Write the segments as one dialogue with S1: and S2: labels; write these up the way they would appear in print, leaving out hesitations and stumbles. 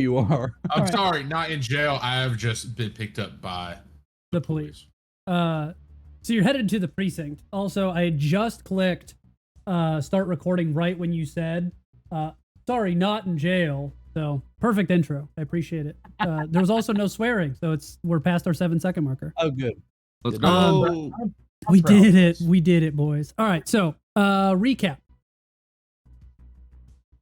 S1: You are.
S2: I'm
S3: All right.
S2: sorry, not in jail. I have just been picked up by
S3: The police. So you're headed to the precinct. Also, I just clicked start recording right when you said, sorry, not in jail. So perfect intro. I appreciate it. There was also no swearing, so we're past our 7-second marker.
S1: Oh, good.
S4: Let's
S1: Good.
S4: go.
S3: We did it. We did it, boys. All right. So recap.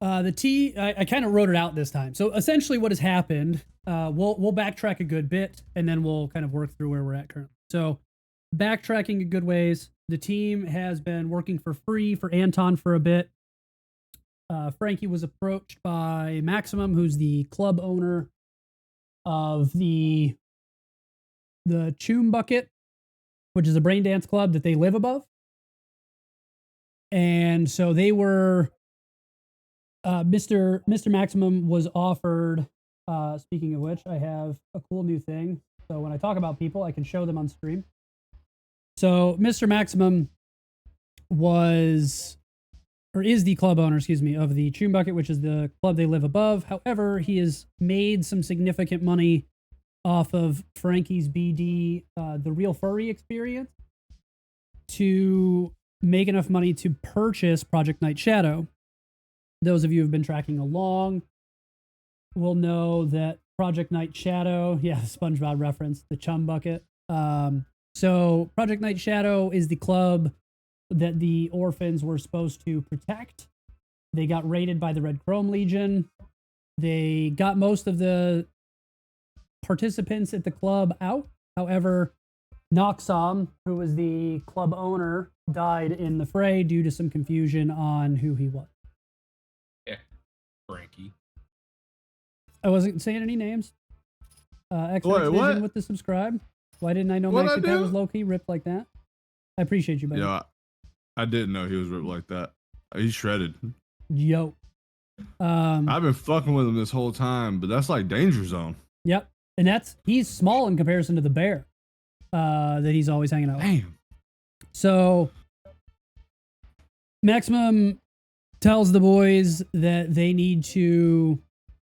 S3: I kind of wrote it out this time. So essentially, what has happened? We'll backtrack a good bit, and then we'll kind of work through where we're at currently. So, backtracking a good ways. The team has been working for free for Anton for a bit. Frankie was approached by Maximum, who's the club owner of the Choom Bucket, which is a brain dance club that they live above. And so they were. Mr. Maximum was offered. Speaking of which, I have a cool new thing. So when I talk about people, I can show them on stream. So Mr. Maximum is the club owner, of the Choom Bucket, which is the club they live above. However, he has made some significant money off of Frankie's BD, the Real Furry experience, to make enough money to purchase Project Night Shadow. Those of you who've been tracking along will know that Project Night Shadow, SpongeBob reference, the Chum Bucket. So Project Night Shadow is the club that the Orphans were supposed to protect. They got raided by the Red Chrome Legion. They got most of the participants at the club out. However, Noxom, who was the club owner, died in the fray due to some confusion on who he was.
S2: Frankie.
S3: I wasn't saying any names.
S4: Wait,
S3: Vision
S4: what?
S3: with the subscribe. Why didn't I know
S4: What'd I
S3: Maxi Pat
S4: do?
S3: was low-key ripped like that? I appreciate you, buddy.
S4: Yeah, I didn't know he was ripped like that. He's shredded.
S3: Yo.
S4: I've been fucking with him this whole time, but that's like danger zone.
S3: Yep. And he's small in comparison to the bear that he's always hanging out with.
S4: Damn.
S3: So Maximum tells the boys that they need to,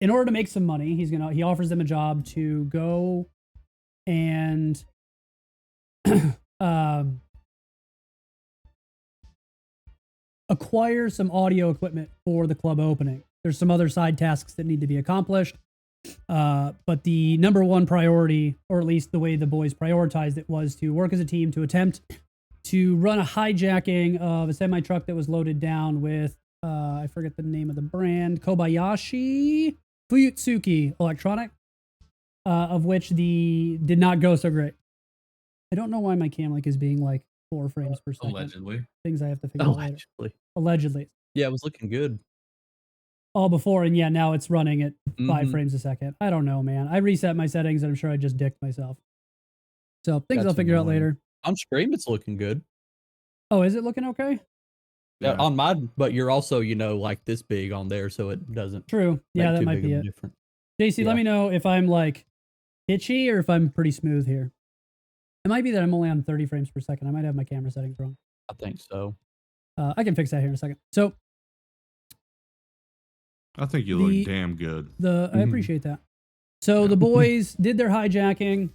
S3: in order to make some money, he offers them a job to go and acquire some audio equipment for the club opening. There's some other side tasks that need to be accomplished. But the number one priority, or at least the way the boys prioritized it, was to work as a team to attempt to run a hijacking of a semi-truck that was loaded down with I forget the name of the brand, Kobayashi Fuyutsuki Electronic, of which did not go so great. I don't know why my cam is being 4 frames per second.
S2: Allegedly.
S3: Things I have to figure out later. Allegedly.
S1: Yeah, it was looking good.
S3: All before, and now it's running at 5 frames a second. I don't know, man. I reset my settings and I'm sure I just dicked myself. So things I'll figure out later.
S1: On stream, it's looking good.
S3: Oh, is it looking okay?
S1: Yeah. On mine, but you're also, this big on there, so it doesn't.
S3: True. Yeah, that might be it.
S1: Different.
S3: JC, let me know if I'm itchy or if I'm pretty smooth here. It might be that I'm only on 30 frames per second. I might have my camera settings wrong.
S1: I think so.
S3: I can fix that here in a second. So
S4: I think you look damn good.
S3: I appreciate that. So the boys did their hijacking.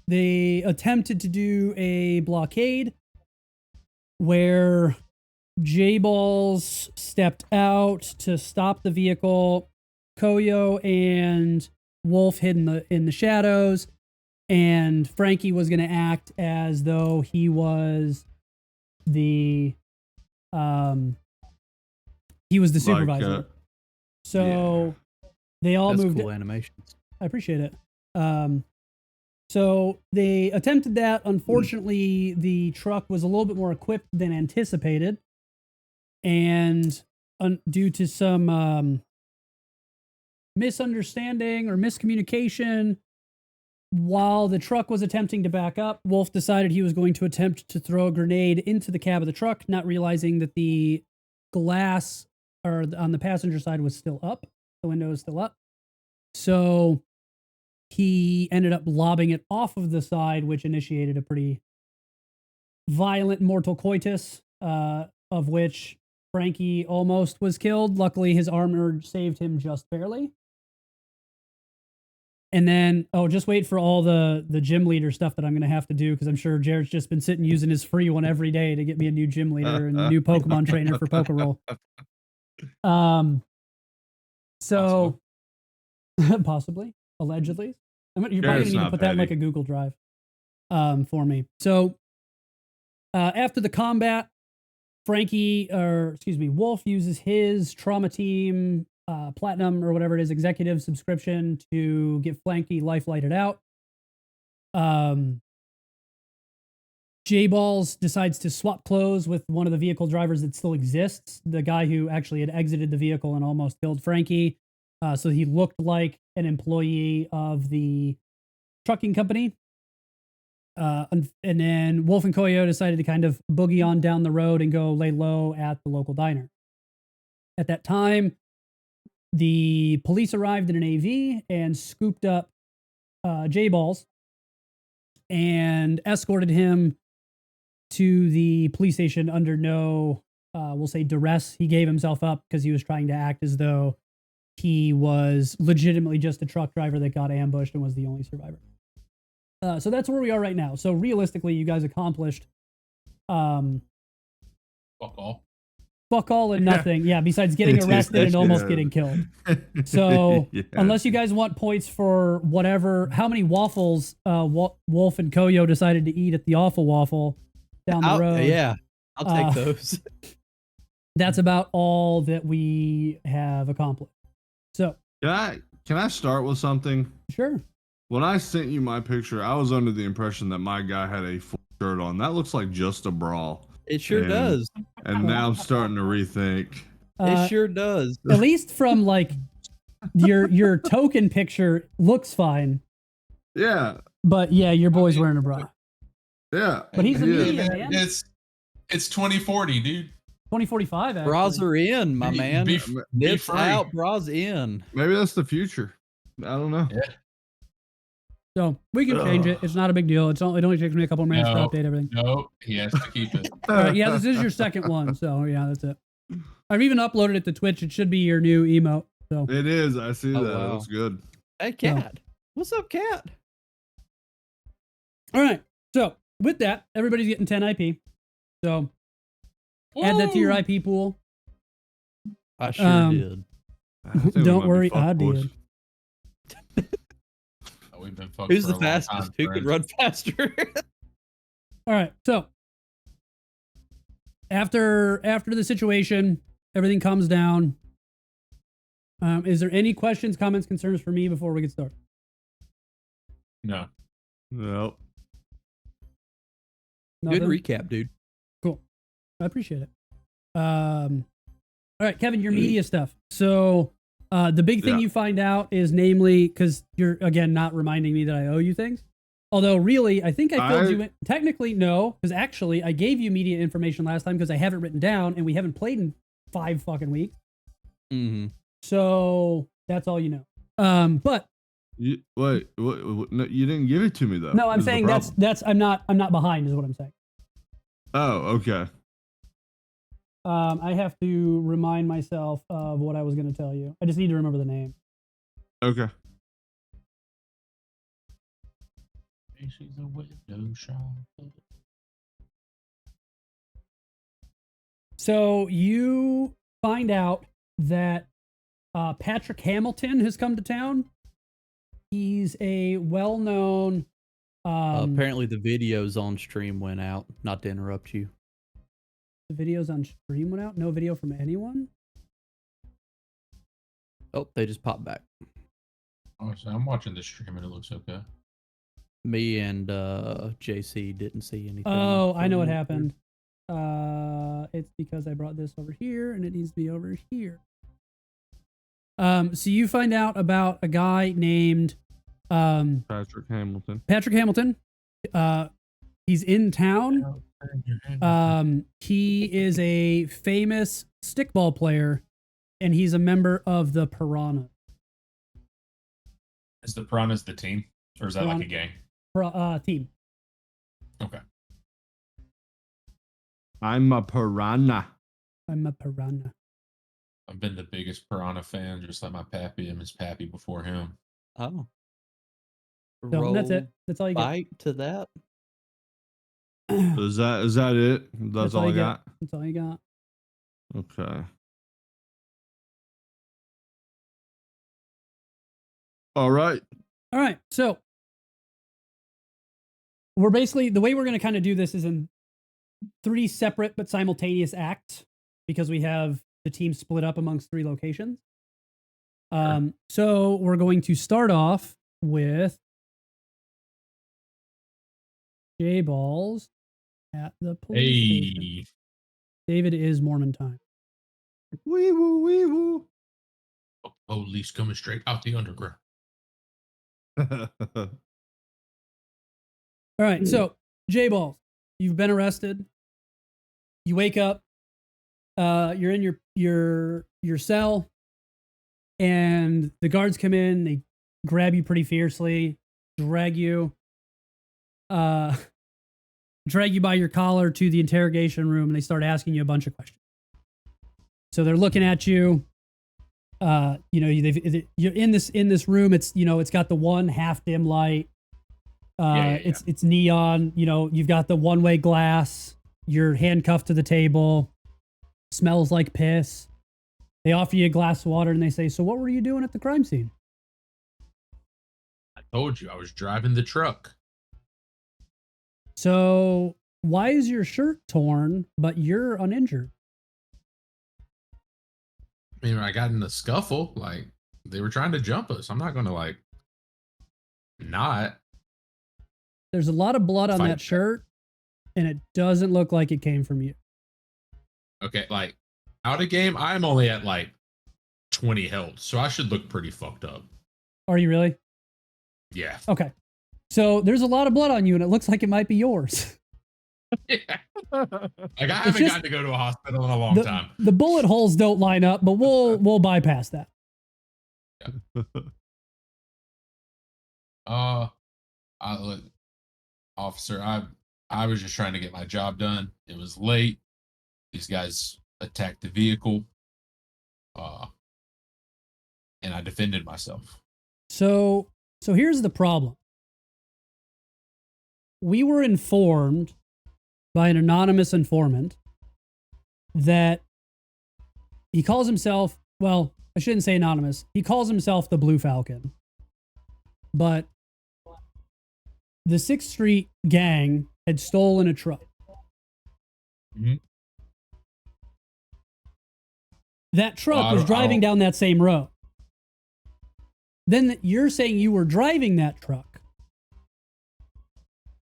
S3: They attempted to do a blockade where J-Balls stepped out to stop the vehicle. Koyo and Wolf hid in the shadows, and Frankie was going to act as though he was the supervisor. So they all
S1: That's
S3: moved.
S1: Cool animations.
S3: I appreciate it. So they attempted that. Unfortunately, the truck was a little bit more equipped than anticipated. And due to some misunderstanding or miscommunication, while the truck was attempting to back up, Wolf decided he was going to attempt to throw a grenade into the cab of the truck, not realizing that the glass on the passenger side was still up. The window was still up. So he ended up lobbing it off of the side, which initiated a pretty violent mortal coitus, of which Frankie almost was killed. Luckily, his armor saved him just barely. And then, just wait for all the gym leader stuff that I'm going to have to do, because I'm sure Jared's just been sitting using his free one every day to get me a new gym leader and a new Pokemon trainer for Pokeroll. So, possibly, allegedly. You're probably going to need to put that in like a Google Drive for me. So, after the combat, Wolf uses his Trauma Team Platinum or whatever it is, executive subscription to get Frankie life-lighted out. J-Balls decides to swap clothes with one of the vehicle drivers that still exists, the guy who actually had exited the vehicle and almost killed Frankie. So he looked like an employee of the trucking company. And then Wolf and Koyo decided to kind of boogie on down the road and go lay low at the local diner. At that time, the police arrived in an AV and scooped up J-Balls and escorted him to the police station under no, we'll say, duress. He gave himself up because he was trying to act as though he was legitimately just a truck driver that got ambushed and was the only survivor. So that's where we are right now. So realistically, you guys accomplished
S2: Fuck all
S3: and nothing. Yeah, besides getting arrested and almost getting killed. So unless you guys want points for whatever, how many waffles Wolf and Koyo decided to eat at the Awful Waffle down the road.
S1: Yeah, I'll take those.
S3: That's about all that we have accomplished. So
S4: Can I start with something?
S3: Sure.
S4: When I sent you my picture, I was under the impression that my guy had a full shirt on. That looks like just a bra.
S1: It sure does.
S4: And now I'm starting to rethink.
S1: It sure does.
S3: At least from like your token picture looks fine.
S4: Yeah.
S3: But yeah, your boy's wearing a bra.
S4: Yeah.
S3: But he's a media man.
S2: It's 2040, dude.
S3: 2045, actually.
S1: Bras are in, my man. Nips out, bras in.
S4: Maybe that's the future. I don't know.
S2: Yeah.
S3: So we can change it. It's not a big deal. It only takes me a couple of minutes to update everything.
S2: No, he has to keep it.
S3: All right, yeah, this is your second one. So yeah, that's it. I've even uploaded it to Twitch. It should be your new emote. So
S4: it is. I see that.
S1: Wow.
S4: That's good.
S1: Hey, Cat. What's up, Cat?
S3: All right. So with that, everybody's getting 10 IP. So add that to your IP pool.
S1: I sure did.
S3: Don't worry, I did.
S2: We've been fucked.
S1: Who's the fastest? Who can run faster?
S3: All right. So after the situation, everything comes down. Is there any questions, comments, concerns for me before we get started?
S2: No.
S4: Nope.
S3: Nothing?
S1: Good recap, dude.
S3: Cool. I appreciate it. All right, Kevin, your media stuff. So the big thing you find out is namely, because you're, again, not reminding me that I owe you things. Although, really, I think I filled you in. Technically, no, because actually, I gave you media information last time because I have it written down, and we haven't played in 5 fucking weeks.
S1: Mm-hmm.
S3: So that's all you know. But
S4: wait, no, you didn't give it to me though.
S3: No, I'm saying that's I'm not behind, is what I'm saying.
S4: Oh, okay.
S3: I have to remind myself of what I was going to tell you. I just need to remember the name.
S4: Okay.
S2: She's a window shop.
S3: So you find out that Patrick Hamilton has come to town. He's a well-known.
S1: Apparently, the videos on stream went out. Not to interrupt you.
S3: The videos on stream went out. No video from anyone.
S1: Oh, they just popped back.
S2: Oh, so I'm watching the stream and it looks okay.
S1: Me and JC didn't see anything.
S3: Oh, I know what happened. It's because I brought this over here and it needs to be over here. So you find out about a guy named
S4: Patrick Hamilton.
S3: Patrick Hamilton. He's in town. He is a famous stickball player, and he's a member of the Piranha.
S2: Is the Piranhas the team, or is that like a gang?
S3: Team.
S2: Okay.
S4: I'm a piranha.
S3: I'm a piranha.
S2: I've been the biggest Piranha fan, just like my pappy and his pappy before him.
S1: Oh.
S3: So
S1: Roll
S3: that's it. That's all you get.
S1: fight to that.
S4: Is that it? That's all I
S3: you get.
S4: got.
S3: That's all you got.
S4: Okay. All right.
S3: All right. So we're basically, the way we're going to kind of do this is in 3 separate but simultaneous acts because we have the team split up amongst 3 locations. So we're going to start off with J-Balls at the police station.
S2: Hey,
S3: David is Mormon time.
S4: Wee woo, wee woo.
S2: police coming straight out the underground.
S3: All right. So J-Balls, you've been arrested. You wake up. You're in your cell, and the guards come in. They grab you pretty fiercely, drag you by your collar to the interrogation room, and they start asking you a bunch of questions. So they're looking at you. You're in this room. It's it's got the one half dim light. It's neon. You've got the one-way glass. You're handcuffed to the table. Smells like piss. They offer you a glass of water and they say, "So what were you doing at the crime scene?"
S2: I told you I was driving the truck.
S3: So why is your shirt torn but you're uninjured?
S2: I mean, I got in a scuffle. Like, they were trying to jump us. I'm not going to, not.
S3: There's a lot of blood on
S2: Fight
S3: that
S2: back.
S3: shirt, and it doesn't look like it came from you.
S2: Okay, out of game, I'm only at, 20 health, so I should look pretty fucked up.
S3: Are you really?
S2: Yeah.
S3: Okay. So there's a lot of blood on you, and it looks like it might be yours.
S2: I haven't gotten to go to a hospital in a long time.
S3: The bullet holes don't line up, but we'll bypass that.
S2: Look, officer, I was just trying to get my job done. It was late. These guys attacked the vehicle. And I defended myself.
S3: So here's the problem. We were informed by an anonymous informant that he calls himself, well, I shouldn't say anonymous. He calls himself the Blue Falcon. But the 6th Street gang had stolen a truck.
S2: Mm-hmm.
S3: That truck was driving down that same road. Then you're saying you were driving that truck.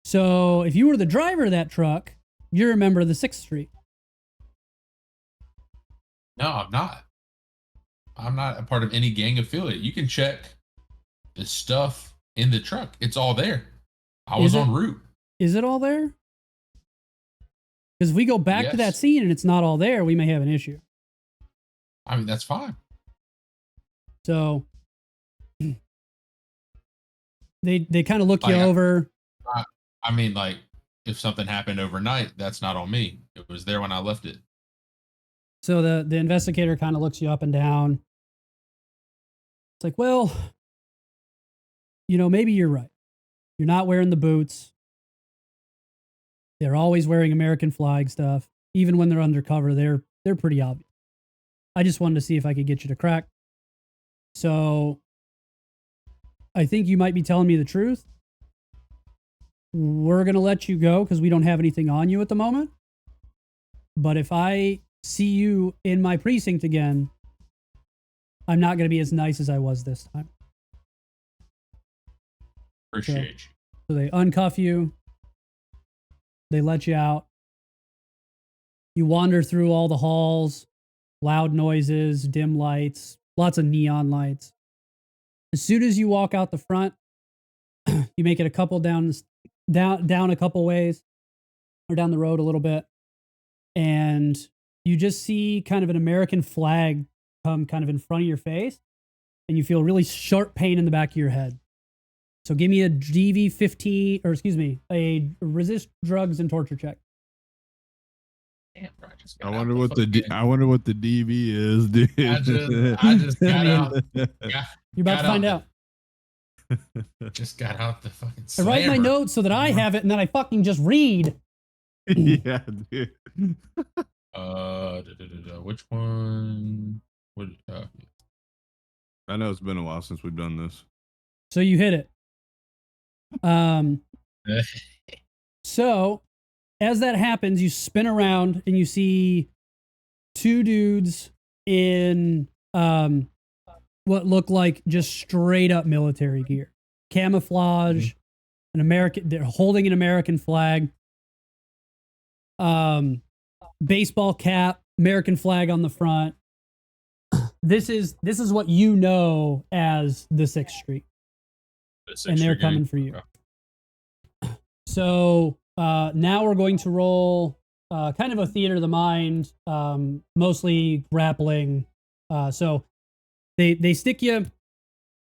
S3: So if you were the driver of that truck, you're a member of the 6th Street.
S2: No, I'm not. I'm not a part of any gang affiliate. You can check the stuff in the truck. It's all there. I was en route.
S3: Is it all there? Because if we go back to that scene and it's not all there, we may have an issue.
S2: I mean, that's fine.
S3: So they kind of look you over.
S2: I mean, if something happened overnight, that's not on me. It was there when I left it.
S3: So the investigator kind of looks you up and down. It's like, well, maybe you're right. You're not wearing the boots. They're always wearing American flag stuff. Even when they're undercover, they're pretty obvious. I just wanted to see if I could get you to crack. So I think you might be telling me the truth. We're going to let you go because we don't have anything on you at the moment. But if I see you in my precinct again, I'm not going to be as nice as I was this time.
S2: Appreciate you.
S3: So they uncuff you. They let you out. You wander through all the halls, loud noises, dim lights, lots of neon lights. As soon as you walk out the front, you make it a couple down a couple ways or down the road a little bit. And you just see kind of an American flag come kind of in front of your face. And you feel really sharp pain in the back of your head. So give me a a resist drugs and torture check.
S2: Damn, bro,
S4: I wonder what I wonder what the DB is, dude.
S2: I just got out.
S3: You're about to find out.
S2: Just got out the fucking
S3: I write my
S2: slammer.
S3: notes so that I have it, and then I fucking just read.
S4: Yeah, dude.
S2: Which one? What?
S4: I know it's been a while since we've done this.
S3: So you hit it. So as that happens, you spin around and you see two dudes in what look like just straight up military gear, camouflage, an American. They're holding an American flag. Baseball cap, American flag on the front. This is what you know as the 6th Street. And they're coming for you. Okay. So now we're going to roll kind of a theater of the mind, mostly grappling. So they stick you,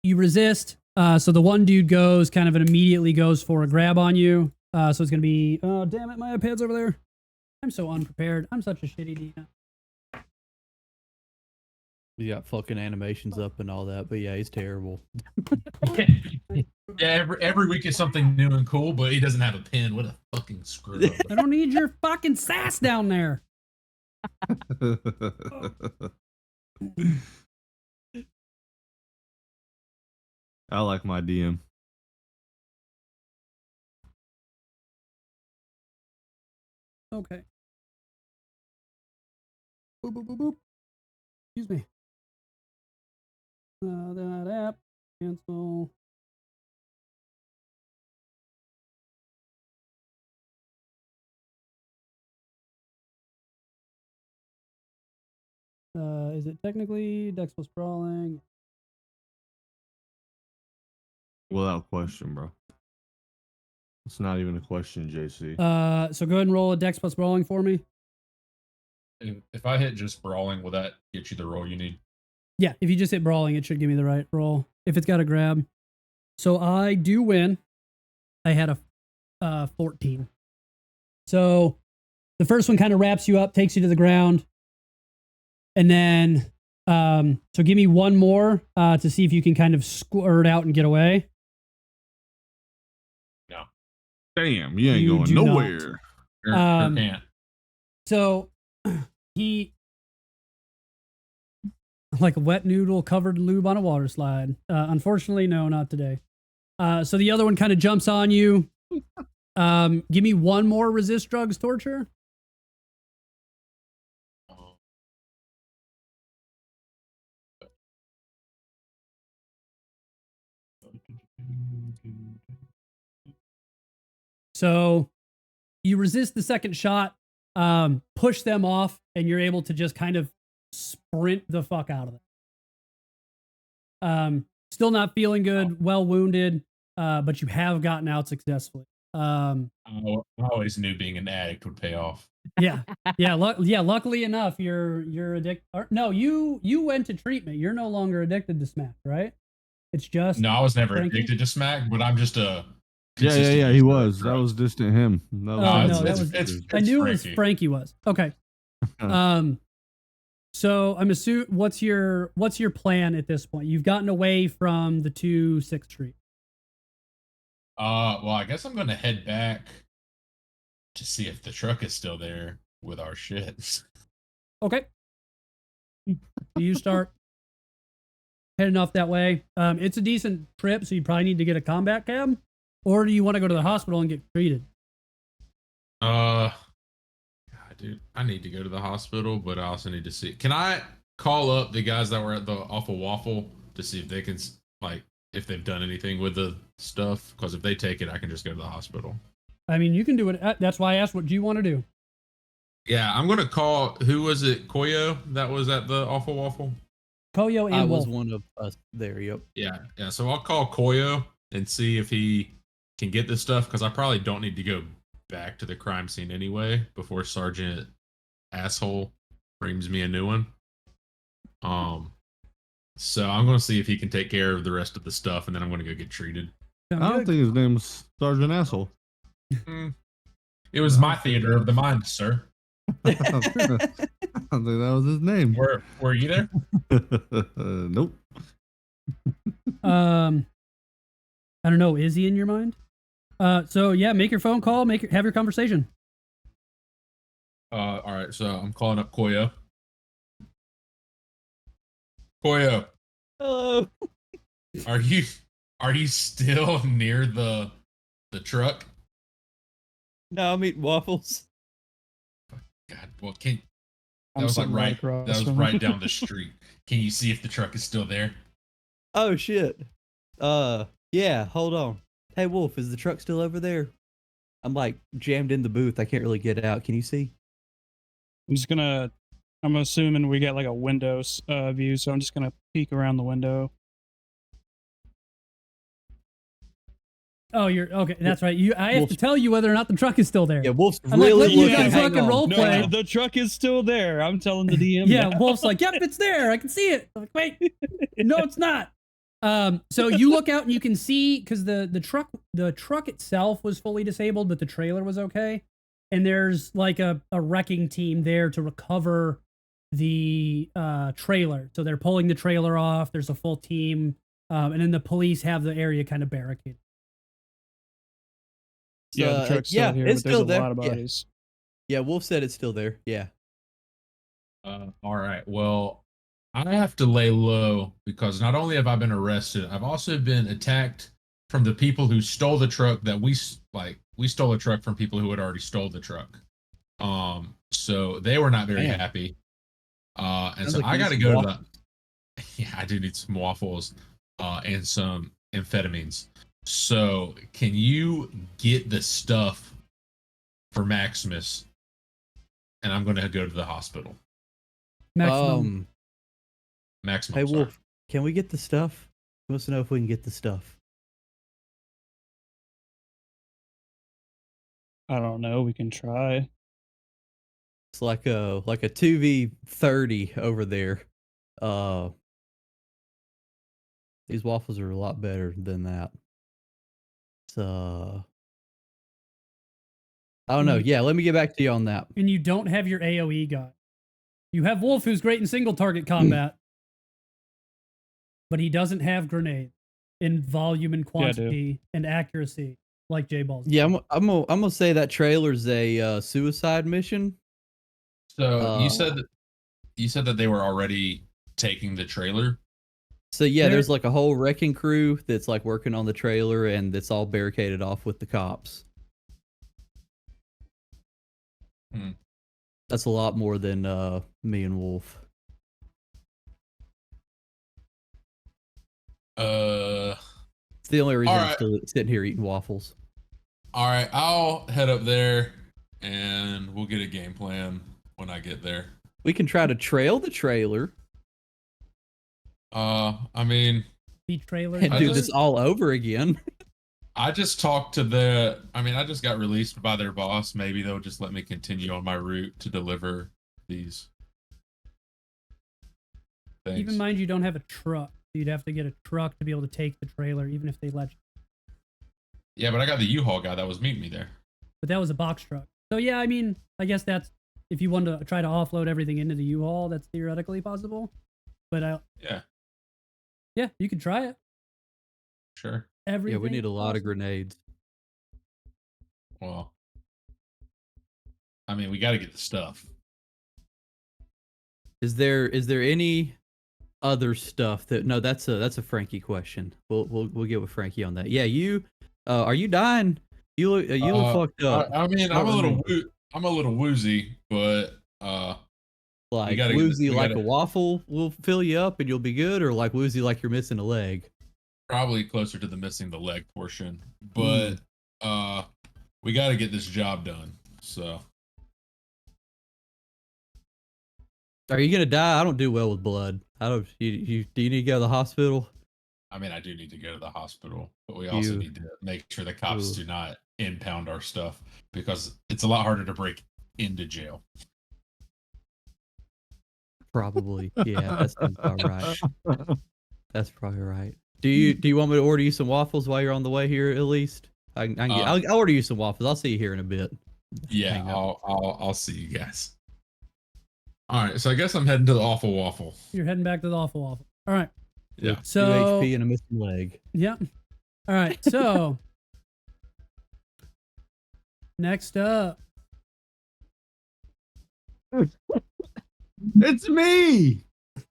S3: you resist. So the one dude goes kind of and immediately goes for a grab on you. So it's going to be, oh, damn it, my iPad's over there. I'm so unprepared. I'm such a shitty Dina.
S1: You got fucking animations up and all that, but yeah, he's terrible.
S2: Yeah, every week is something new and cool, but he doesn't have a pen. What a fucking screw up.
S3: I don't need your fucking sass down there.
S4: I like my DM.
S3: Okay. Boop, boop, boop, boop. Excuse me. That app. Cancel. Is it technically Dex plus brawling?
S4: Without question, bro. It's not even a question, JC.
S3: So go ahead and roll a Dex plus brawling for me.
S2: If I hit just brawling, will that get you the roll you need?
S3: Yeah, if you just hit brawling, it should give me the right roll. If it's got a grab. So I do win. I had a 14. So the first one kind of wraps you up, takes you to the ground. And then, so give me one more to see if you can kind of squirt out and get away.
S2: No.
S4: Damn, you ain't
S3: You
S4: going
S3: do
S4: nowhere.
S2: Sure can't.
S3: So he, like a wet noodle covered in lube on a water slide. Unfortunately, no, not today. So the other one kind of jumps on you. Give me one more resist drugs torture. So you resist the second shot, push them off, and you're able to just kind of sprint the fuck out of it. Still not feeling good, well wounded, but you have gotten out successfully.
S2: I always knew being an addict would pay off.
S3: Yeah. Luckily enough, you're addicted. No, you went to treatment. You're no longer addicted to smack, right? It's just
S2: No, I was never
S3: Frankie?
S2: addicted to smack, but I'm just a
S4: Yeah, he was. That was distant him. That
S3: I knew it was Frankie was. Okay. So I'm assuming what's your plan at this point? You've gotten away from the 6th Street.
S2: Well, I guess I'm gonna head back to see if the truck is still there with our shit.
S3: Okay. You start heading off that way. It's a decent trip, so you probably need to get a combat cab, or do you want to go to the hospital and get treated?
S2: God, dude, I need to go to the hospital, but I also need to see. Can I call up the guys that were at the Awful Waffle to see if they can, like, if they've done anything with the stuff? Because if they take it, I can just go to the hospital.
S3: I mean, you can do it. That's why I asked, what do you want to do?
S2: Yeah, I'm gonna call. Who was it? Koyo that was at the Awful Waffle.
S3: Koyo and
S1: I
S3: Wolf.
S1: was one of us there. Yep.
S2: Yeah. So I'll call Koyo and see if he can get this stuff, because I probably don't need to go back to the crime scene anyway before Sergeant Asshole brings me a new one. So I'm gonna see if he can take care of the rest of the stuff, and then I'm gonna go get treated.
S4: I don't think his name was Sergeant Asshole.
S2: It was my theater of the mind, sir.
S4: I think that was his name.
S2: Were you there?
S4: Nope.
S3: I don't know. Is he in your mind? So yeah, make your phone call. Have your conversation.
S2: All right. So I'm calling up Koyo. Koyo,
S1: Hello.
S2: are you still near the truck?
S1: No, I'm eating waffles.
S2: God, well, that
S5: I'm
S2: was like
S5: sitting
S2: right.
S5: across
S2: That was
S5: from
S2: right
S5: him.
S2: down the street. Can you see if the truck is still there?
S1: Oh shit. Yeah, hold on. Hey Wolf, is the truck still over there? I'm like jammed in the booth. I can't really get out. Can you see?
S5: I'm assuming we got like a windows view, so I'm just gonna peek around the window.
S3: Oh, you're okay. That's right. I have
S1: Wolf-
S3: to tell you whether or not the truck is still there.
S1: Yeah, Wolf's
S3: I'm like,
S1: really
S3: let you
S1: looking.
S3: guys
S1: Hang
S3: fucking
S1: on.
S3: roll
S5: No,
S3: play.
S5: the truck is still there. I'm telling the DM.
S3: Yeah,
S5: now.
S3: Wolf's like, yep, it's there. I can see it. I'm like, wait, no, it's not. So you look out and you can see because the truck itself was fully disabled, but the trailer was okay. And there's like a wrecking team there to recover the trailer. So they're pulling the trailer off. There's a full team, and then the police have the area kind of barricaded.
S5: Yeah, the truck's still
S1: yeah,
S5: here,
S1: it's
S5: but there's
S1: still
S5: a
S1: there.
S5: lot of
S1: Yeah.
S5: bodies.
S1: Yeah, Wolf said it's still there. Yeah.
S2: All right. Well, I have to lay low because not only have I been arrested, I've also been attacked from the people who stole the truck that we stole a truck from people who had already stole the truck. So they were not very
S1: Damn.
S2: happy. And
S1: Sounds
S2: so
S1: like
S2: I
S1: you
S2: got to
S1: need
S2: go
S1: some
S2: to the. Yeah, I do need some waffles, and some amphetamines. So can you get the stuff for Maximus? And I'm going to go to the hospital.
S3: Maximum.
S2: Maximum.
S1: Hey
S2: sorry.
S1: Wolf, can we get the stuff? He wants to know if we can get the stuff.
S5: I don't know. We can try.
S1: It's like a 2v30 over there. These waffles are a lot better than that. So I don't know. Yeah, let me get back to you on that.
S3: And you don't have your AoE guy. You have Wolf, who's great in single target combat, but he doesn't have grenade in volume and quantity and accuracy like J-Balls.
S1: Yeah, I'm gonna say that trailer's a suicide mission.
S2: So you said that they were already taking the trailer.
S1: So yeah,
S3: There-
S1: there's like a whole wrecking crew that's like working on the trailer, and it's all barricaded off with the cops.
S2: Hmm.
S1: That's a lot more than me and Wolf. It's the only reason I'm
S2: Alright.
S1: still sitting here eating waffles.
S2: All right, I'll head up there, and we'll get a game plan when I get there.
S1: We can try to trail the trailer
S2: I mean,
S3: Beat trailer.
S1: and
S2: I
S1: do
S2: just-
S1: this all over again.
S2: I just talked to I just got released by their boss. Maybe they'll just let me continue on my route to deliver these things.
S3: Keep in mind you don't have a truck. You'd have to get a truck to be able to take the trailer, even if they let you.
S2: Yeah, but I got the U-Haul guy that was meeting me there.
S3: But that was a box truck. So yeah, I mean, I guess that's if you wanted to try to offload everything into the U-Haul, that's theoretically possible. But yeah, you could try it.
S2: Sure.
S3: Everything.
S1: Yeah, we need a lot of
S3: possible.
S1: grenades.
S2: Well, I mean, we got to get the stuff.
S1: Is there any other stuff that? No, that's a Frankie question. We'll get with Frankie on that. Yeah, you are you dying? You look fucked up.
S2: I mean,
S1: Not
S2: I'm a little woozy, but
S1: like
S2: gotta get
S1: woozy
S2: we
S1: like
S2: gotta-
S1: a waffle will fill you up and you'll be good, or like woozy like you're missing a leg.
S2: probably closer to the missing the leg portion. But we got to get this job done. So
S1: Are you gonna die? I don't do well with blood. I don't. You do you need to go to the hospital?
S2: I mean, I do need to go to the hospital, but we also need to make sure the cops do not impound our stuff because it's a lot harder to break into jail.
S1: Probably. Yeah, that sounds about right. That's probably right. Do you want me to order you some waffles while you're on the way here at least? I'll order you some waffles. I'll see you here in a bit.
S2: Yeah,
S1: Hang up.
S2: I'll see you guys. All right, so I guess I'm heading to the awful waffle.
S3: You're heading back to the awful waffle. All right.
S2: Yeah.
S1: Two
S3: So
S1: HP and a missing leg.
S3: yeah. All right. So next up,
S4: It's me.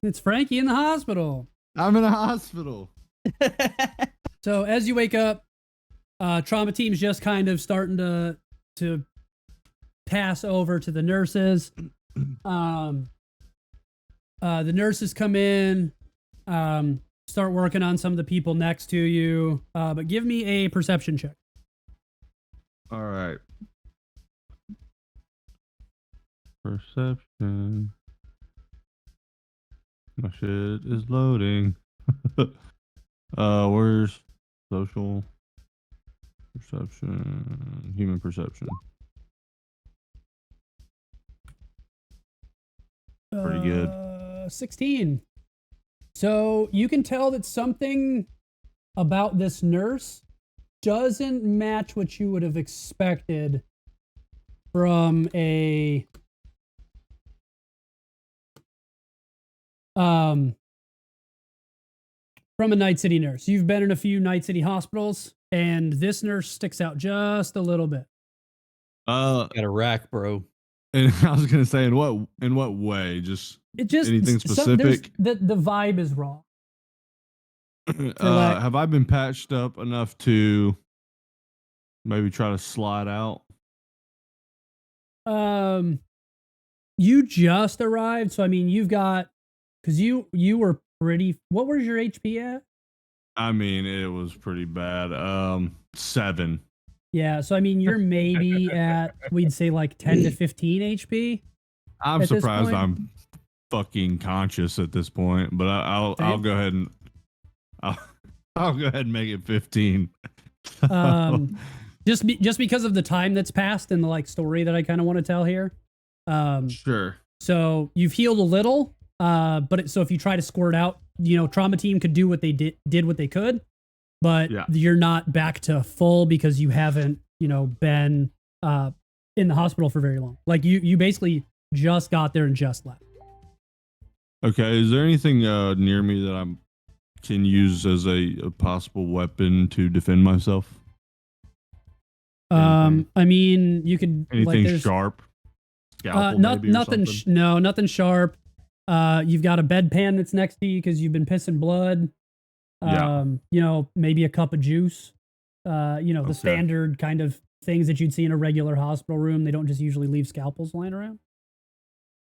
S3: it's Frankie in the hospital.
S4: I'm in a hospital.
S3: So as you wake up, trauma team's just kind of starting to pass over to the nurses. The nurses come in, start working on some of the people next to you. But give me a perception check.
S4: All right. Perception. My shit is loading. Where's social perception? Human perception. Pretty good.
S3: 16. So you can tell that something about this nurse doesn't match what you would have expected from a Night City nurse. You've been in a few Night City hospitals, and this nurse sticks out just a little bit.
S1: Got a rack, bro.
S4: And I was gonna say, in what way? Just anything specific?
S3: The vibe is wrong.
S4: Have I been patched up enough to maybe try to slide out?
S3: You just arrived, so I mean, you've got, because you were pretty. What was your HP at?
S4: I mean, it was pretty bad. 7.
S3: Yeah, so I mean, you're maybe at, we'd say, like 10 to 15 HP.
S4: I'm surprised I'm fucking conscious at this point, but I'll go ahead and I'll go ahead and make it 15.
S3: Just because of the time that's passed and the like story that I kind of want to tell here.
S4: Sure.
S3: So you've healed a little, but so if you try to squirt out, trauma team could do what they did what they could, but you're not back to full because you haven't, been in the hospital for very long. Like you basically just got there and just left.
S4: Okay. Is there anything near me that I can use as a possible weapon to defend myself?
S3: I mean, you could
S4: anything sharp.
S3: Nothing sharp. You've got a bedpan that's next to you because you've been pissing blood. Maybe a cup of juice. The standard kind of things that you'd see in a regular hospital room. They don't just usually leave scalpels lying around.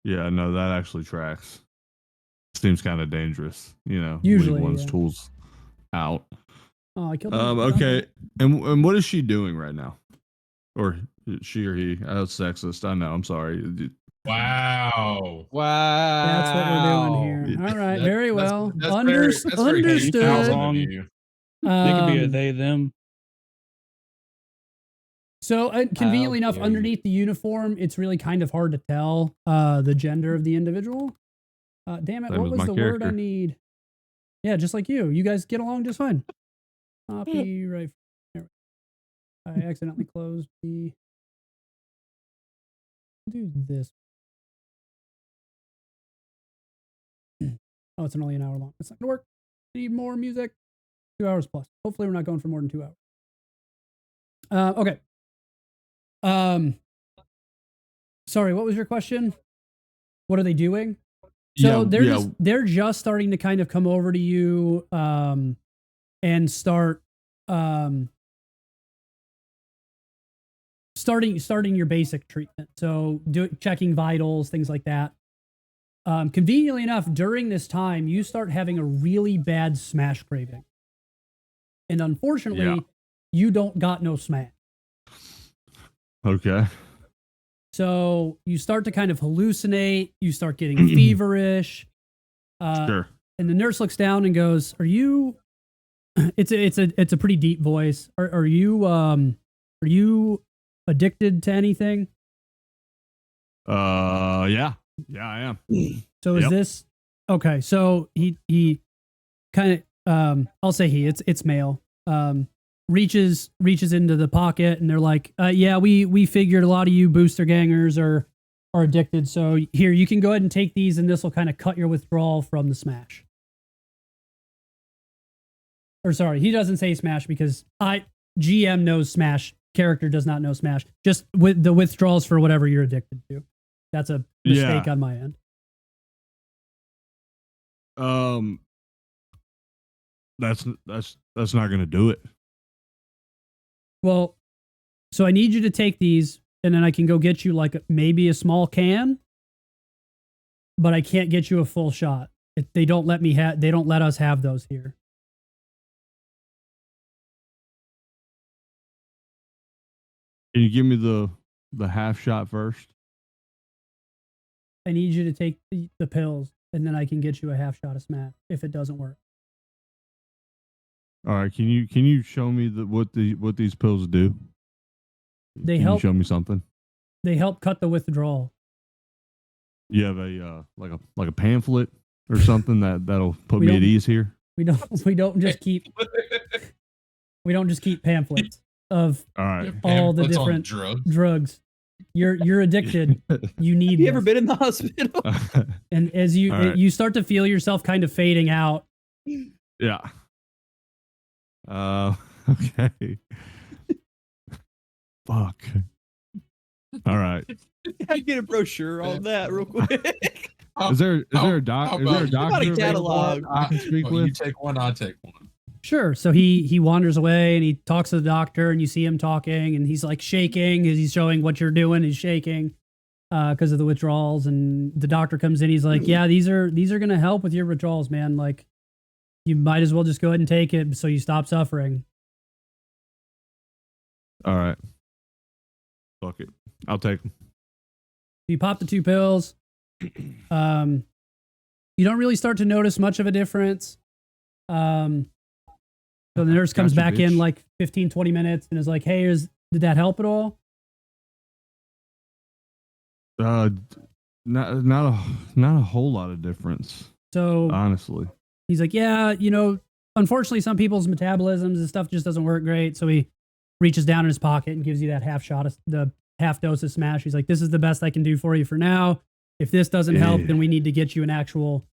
S4: Yeah, no, that actually tracks. Seems kind of dangerous,
S3: Usually,
S4: leave one's tools out.
S3: Oh, I killed
S4: him. Okay. And what is she doing right now? Or she or he? I was sexist. I know. I'm sorry.
S2: Wow.
S3: That's what we're doing here. All right. Very well.
S2: Understood.
S5: They could be a they, them.
S3: So conveniently enough, underneath the uniform, it's really kind of hard to tell the gender of the individual. Damn it. What was the word I need? Yeah, just like you. You guys get along just fine. Copyright. I accidentally closed the. Do this. Oh, it's only an hour long. It's not gonna work. I need more music. 2 hours plus. Hopefully, we're not going for more than 2 hours. Okay. Sorry. What was your question? What are they doing? So they're just starting to kind of come over to you, and start starting your basic treatment. So checking vitals, things like that. Conveniently enough, during this time, you start having a really bad smash craving. And unfortunately, you don't got no smash.
S4: Okay.
S3: So you start to kind of hallucinate. You start getting feverish.
S4: Sure.
S3: And the nurse looks down and goes, "Are you?" It's a pretty deep voice. Are you addicted to anything?
S4: Yeah, I am.
S3: So is this okay? So he kind of I'll say it's male. Reaches into the pocket, and they're like, we figured a lot of you booster gangers are are addicted. So here, you can go ahead and take these, and this will kind of cut your withdrawal from the smash. Or sorry, he doesn't say smash because GM knows smash. Character does not know smash. Just with the withdrawals for whatever you're addicted to. That's a mistake on my end.
S4: That's not gonna do it.
S3: Well, so I need you to take these, and then I can go get you like maybe a small can, but I can't get you a full shot. They don't let us have those here.
S4: Can you give me the half shot first?
S3: I need you to take the pills, and then I can get you a half shot of smash if it doesn't work.
S4: All right. Can you show me what these pills do?
S3: Can
S4: you show me something?
S3: They help cut the withdrawal.
S4: You have a like a pamphlet or something that'll put me at ease here.
S3: We don't just keep pamphlets of all the different drugs. You're addicted. You need.
S1: You ever been in the hospital?
S3: And as you start to feel yourself kind of fading out.
S4: Yeah. Okay. Fuck. All right.
S1: I get a brochure on that real quick.
S4: Is there a doctor?
S1: A catalog
S4: I can speak with?
S2: You take one, I'll take one.
S3: Sure. So he wanders away and he talks to the doctor, and you see him talking, and he's like shaking as he's showing what you're doing. He's shaking because of the withdrawals, and the doctor comes in. He's like, "Yeah, these are going to help with your withdrawals, man. Like, you might as well just go ahead and take it so you stop suffering."
S4: All right. Fuck it. I'll take them.
S3: You pop the 2 pills. You don't really start to notice much of a difference. So the nurse comes back in like 15, 20 minutes and is like, "Hey, did that help at all?"
S4: Not a whole lot of difference.
S3: So
S4: honestly,
S3: he's like, "Yeah, unfortunately, some people's metabolisms and stuff just doesn't work great." So he reaches down in his pocket and gives you that the half dose of smash. He's like, "This is the best I can do for you for now. If this doesn't help, then we need to get you an actual,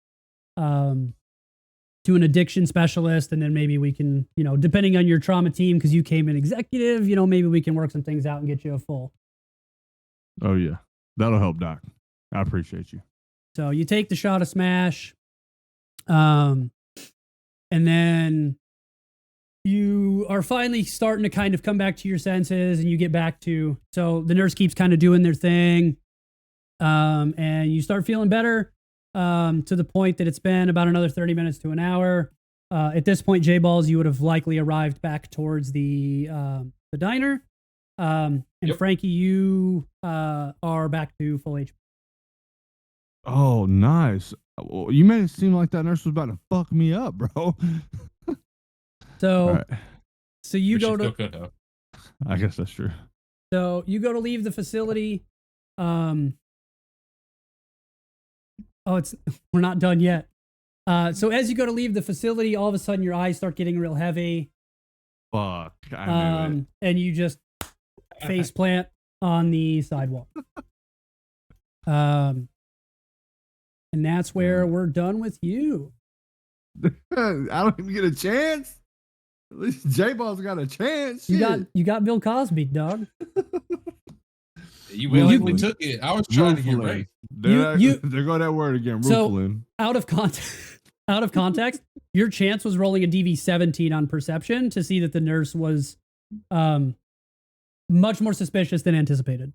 S3: to an addiction specialist. And then maybe we can, depending on your trauma team, because you came in executive, maybe we can work some things out and get you a full."
S4: Oh yeah. That'll help, Doc. I appreciate you.
S3: So you take the shot of smash. And then you are finally starting to kind of come back to your senses, and you get back to, so the nurse keeps kind of doing their thing. And you start feeling better, to the point that it's been about another 30 minutes to an hour. At this point, J-Balls, you would have likely arrived back towards the diner. And Frankie, you are back to full HP.
S4: Oh, nice. Well, you made it seem like that nurse was about to fuck me up, bro.
S3: So you go to.
S4: I guess that's true.
S3: So you go to leave the facility. We're not done yet. So as you go to leave the facility, all of a sudden your eyes start getting real heavy.
S4: Fuck. I knew it.
S3: And you just face plant on the sidewalk. And that's where we're done with you.
S4: I don't even get a chance. At least J-Ball's got a chance.
S3: You got Bill Cosby, dog.
S2: You willingly took it. I was trying to get right.
S4: There go that word again.
S3: So out of context, your chance was rolling a DV17 on perception to see that the nurse was much more suspicious than anticipated.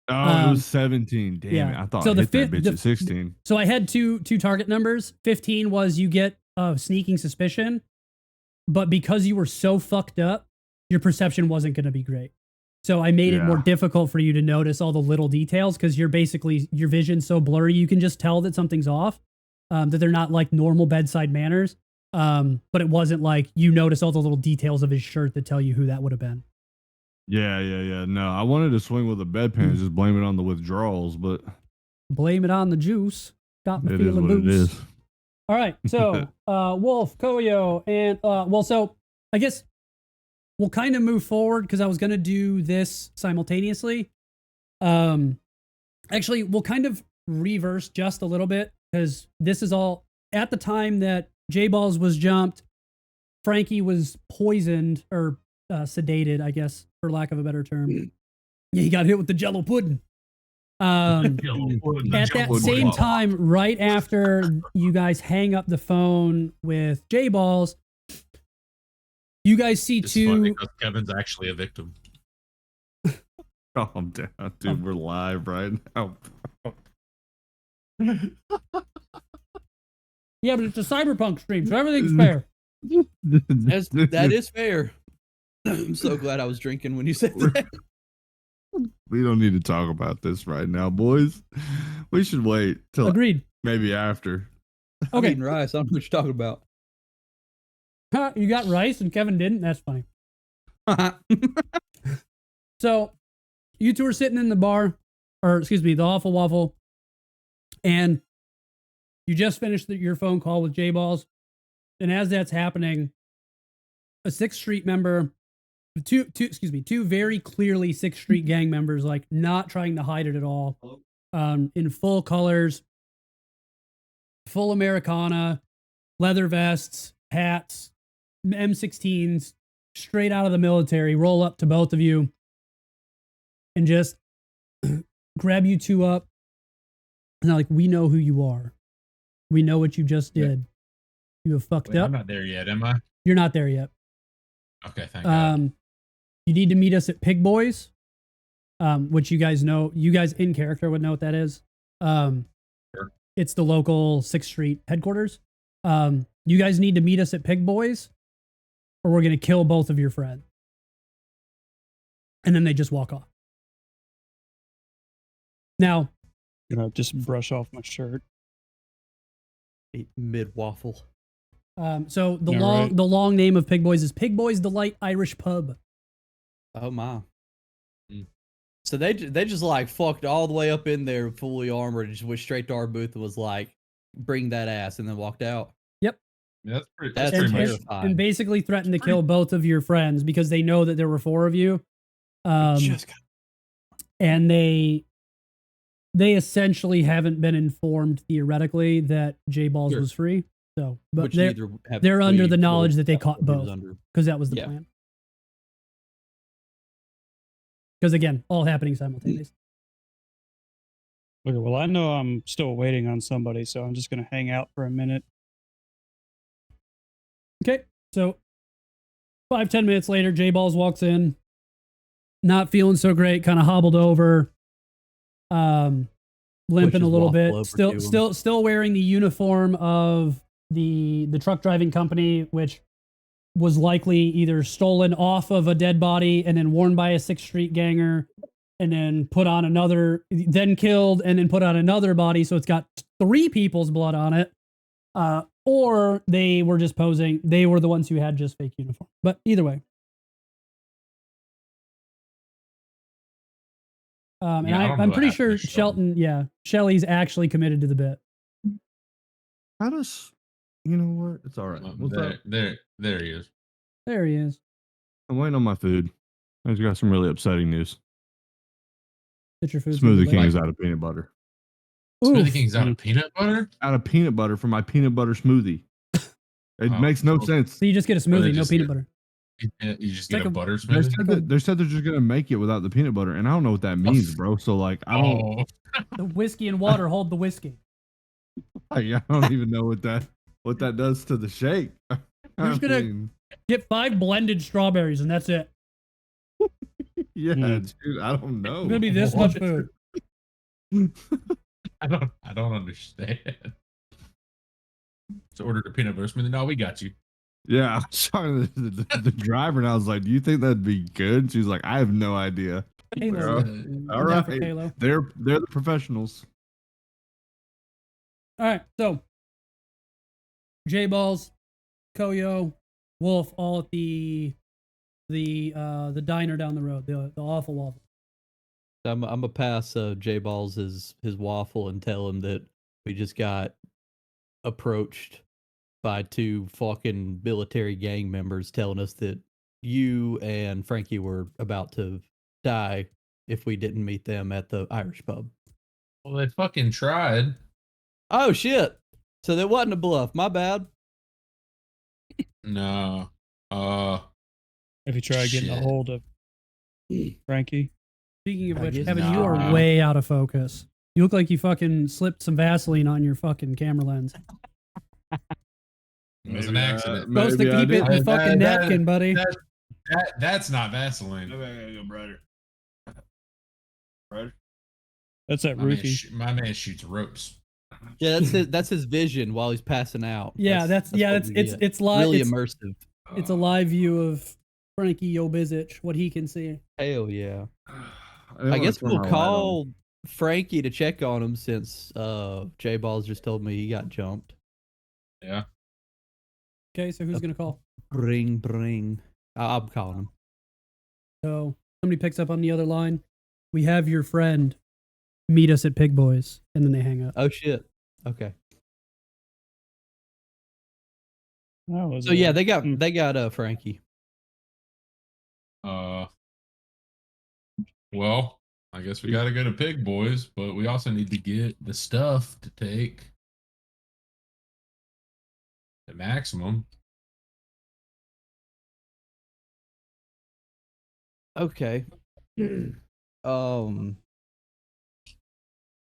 S4: Oh, it was 17. Damn it. I thought I hit that bitch at 16.
S3: So I had two target numbers. 15 was you get a sneaking suspicion, but because you were so fucked up, your perception wasn't going to be great. So I made it more difficult for you to notice all the little details because your vision's so blurry, you can just tell that something's off, that they're not like normal bedside manners. But it wasn't like you notice all the little details of his shirt that tell you who that would have been.
S4: Yeah. No, I wanted to swing with a bedpan and just blame it on the withdrawals, but
S3: blame it on the juice. Got me feeling loose. All right, so Wolf, Koyo, and so I guess we'll kind of move forward because I was going to do this simultaneously. Actually, we'll kind of reverse just a little bit because this is all at the time that J-Balls was jumped. Frankie was poisoned or sedated, I guess, for lack of a better term. Yeah, he got hit with the Jello pudding. At that same time, right after you guys hang up the phone with J-Balls, you guys see
S2: It's
S3: two.
S2: funny because Kevin's actually a victim.
S4: Calm down, dude. We're live right now.
S3: Yeah, but it's a Cyberpunk stream, so everything's fair.
S1: That is fair. I'm so glad I was drinking when you said that.
S4: We don't need to talk about this right now, boys. We should wait till
S3: Agreed.
S4: maybe after.
S1: I'm
S3: Okay.
S1: eating rice. I don't know what you're talking about.
S3: You got rice and Kevin didn't? That's funny. So, you two are sitting in the bar, or excuse me, the Awful Waffle, and you just finished your phone call with J-Balls. And as that's happening, a 6th Street member, two very clearly 6th Street gang members, like not trying to hide it at all, in full colors, full Americana, leather vests, hats, M16s, straight out of the military, roll up to both of you and just grab you two up. And they're like, we know who you are. We know what you just did. You have fucked up.
S2: I'm not there yet, am I?
S3: You're not there yet.
S2: Okay, thank God.
S3: You need to meet us at Pig Boys, which you guys know. You guys in character would know what that is.
S2: Sure.
S3: It's the local 6th Street headquarters. You guys need to meet us at Pig Boys, or we're going to kill both of your friends. And then they just walk off. Now,
S5: Just brush off my shirt.
S1: Mid waffle.
S3: so the
S5: Yeah,
S3: the long name of Pig Boys is Pig Boys Delight Irish Pub.
S1: Oh my. So they just like fucked all the way up in there, fully armored, and just went straight to our booth and was like, "Bring that ass," and then walked out.
S2: Yeah, that's pretty
S3: And,
S2: much.
S1: terrifying.
S3: and basically threatened to kill both of your friends because they know that there were 4 of you. And they essentially haven't been informed theoretically that J-Balls
S1: Sure.
S3: was free. So, but
S1: Which
S3: they're
S1: neither have
S3: they're under
S1: we
S3: the knowledge
S1: told
S3: that they
S1: what
S3: caught
S1: he was
S3: both.
S1: under.
S3: because that was the
S1: Yeah.
S3: plan. Because again, all happening simultaneously.
S5: Okay, well, I know I'm still waiting on somebody, so I'm just going to hang out for a minute.
S3: Okay, so 5-10 minutes later, J-Balls walks in, not feeling so great, kind of hobbled over, limping
S1: Pushes
S3: a little
S1: Waffle
S3: bit,
S1: over to him.
S3: still wearing the uniform of the truck driving company, which was likely either stolen off of a dead body and then worn by a 6th Street ganger, and then put on another, then killed, and then put on another body, so it's got 3 people's blood on it. Or they were just posing. They were the ones who had just fake uniform. But either way. And
S2: Yeah, I don't know
S3: I'm
S2: what
S3: pretty
S2: happened
S3: sure
S2: to Sheldon.
S3: Shelly's actually committed to the bit.
S4: How does you know what? It's all right. What's up?
S2: There he is.
S3: There he is.
S4: I'm waiting on my food. I just got some really upsetting news.
S3: Get your food.
S4: Smoothie King
S3: Oof.
S4: is out of peanut butter.
S2: Smoothie King's out of peanut butter?
S4: Out of peanut butter for my peanut butter smoothie. It
S2: Oh,
S4: makes no
S2: so-
S4: sense.
S3: So you just get a
S2: Or they
S3: smoothie, no
S2: just
S3: peanut
S2: get-
S3: butter.
S2: You just
S3: Like
S2: get a
S3: a-
S2: butter
S4: They
S2: smoothie?
S4: said they're just gonna make it without the peanut butter, and I don't know what that means, bro. So like, I don't,
S2: Oh,
S3: The whiskey and water hold the whiskey.
S4: I don't even know what that does to the shake.
S3: We're just gonna- Get 5 blended strawberries and that's it.
S4: yeah,
S5: Mm.
S4: dude, I don't know.
S3: It's gonna be this much food.
S2: I don't understand. So ordered a peanut butter smoothie. No, we got you.
S4: Yeah, I was talking to the driver, and I was like, "Do you think that'd be good?" She's like, "I have no idea."
S3: Halo.
S4: All
S3: I'm
S4: right.
S3: down for Halo.
S4: They're the professionals.
S3: All right, so J-Balls, Koyo, Wolf, all at the diner down the road, the Awful Waffle.
S1: I'm gonna pass J-Balls his waffle and tell him that we just got approached by 2 fucking military gang members telling us that you and Frankie were about to die if we didn't meet them at the Irish pub.
S2: Well, they fucking tried.
S1: Oh shit! So that wasn't a bluff. My bad.
S2: No.
S5: Have you tried getting a
S2: Shit.
S5: hold of Frankie?
S3: Speaking of
S1: I
S3: which,
S1: guess
S3: Kevin, you are
S2: not.
S3: way out of focus. You look like you fucking slipped some Vaseline on your fucking camera lens.
S2: It was an accident.
S3: Supposed to keep it in
S2: did.
S3: fucking napkin, buddy.
S2: That's not Vaseline.
S4: Maybe I gotta go brighter. Brighter?
S5: That's that roofie.
S2: My man shoots ropes.
S1: Yeah, that's his vision while he's passing out.
S3: Yeah,
S1: what we get.
S3: it's live.
S1: Really
S3: It's,
S1: immersive.
S3: it's a live view of Frankie Yobizich, what he can see.
S1: Hell yeah.
S4: I
S1: I guess we'll call Frankie to check on him since J Balls just told me he got jumped.
S2: Yeah.
S3: Okay, so who's gonna call?
S1: Bring. I'm calling him.
S3: So somebody picks up on the other line. We have your friend. Meet us at Pig Boys, and then they hang up.
S1: Oh shit. Okay.
S5: That was
S1: So yeah, they got
S5: Hmm.
S1: Frankie.
S2: Well, I guess we got to go to Pig Boys, but we also need to get the stuff to take the maximum.
S1: Okay.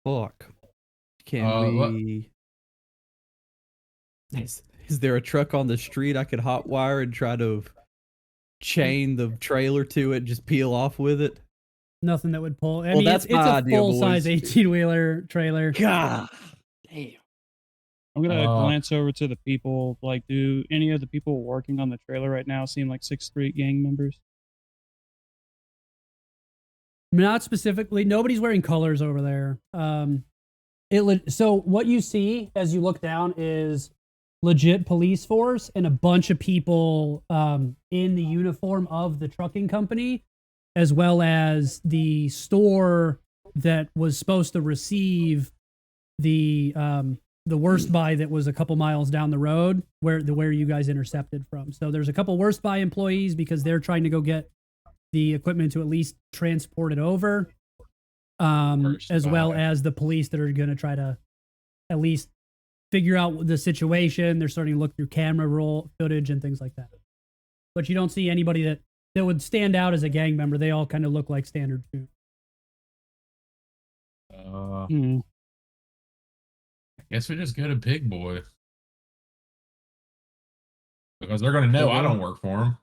S1: Fuck. Can
S2: What?
S1: we? Is there a truck on the street I could hotwire and try to chain the trailer to it, and just peel off with it?
S3: Nothing that would pull. I
S1: Well,
S3: mean,
S1: that's
S3: it's
S1: my
S3: a
S1: idea,
S3: full size
S1: boys.
S3: 18-wheeler trailer.
S1: God damn.
S5: I'm gonna
S2: Uh,
S5: glance over to the people. Like, do any of the people working on the trailer right now seem like 6th Street gang members?
S3: Not specifically. Nobody's wearing colors over there. So what you see as you look down is legit police force and a bunch of people in the uniform of the trucking company, as well as the store that was supposed to receive the worst buy that was a couple miles down the road where you guys intercepted from. So there's a couple worst buy employees because they're trying to go get the equipment to at least transport it over, as well as the police that are going to try to at least figure out the situation. They're starting to look through camera roll footage and things like that. But you don't see anybody that would stand out as a gang member. They all kind of look like standard food.
S5: Hmm.
S2: I guess we just go to Pig Boy. Because they're going to know I don't work for them.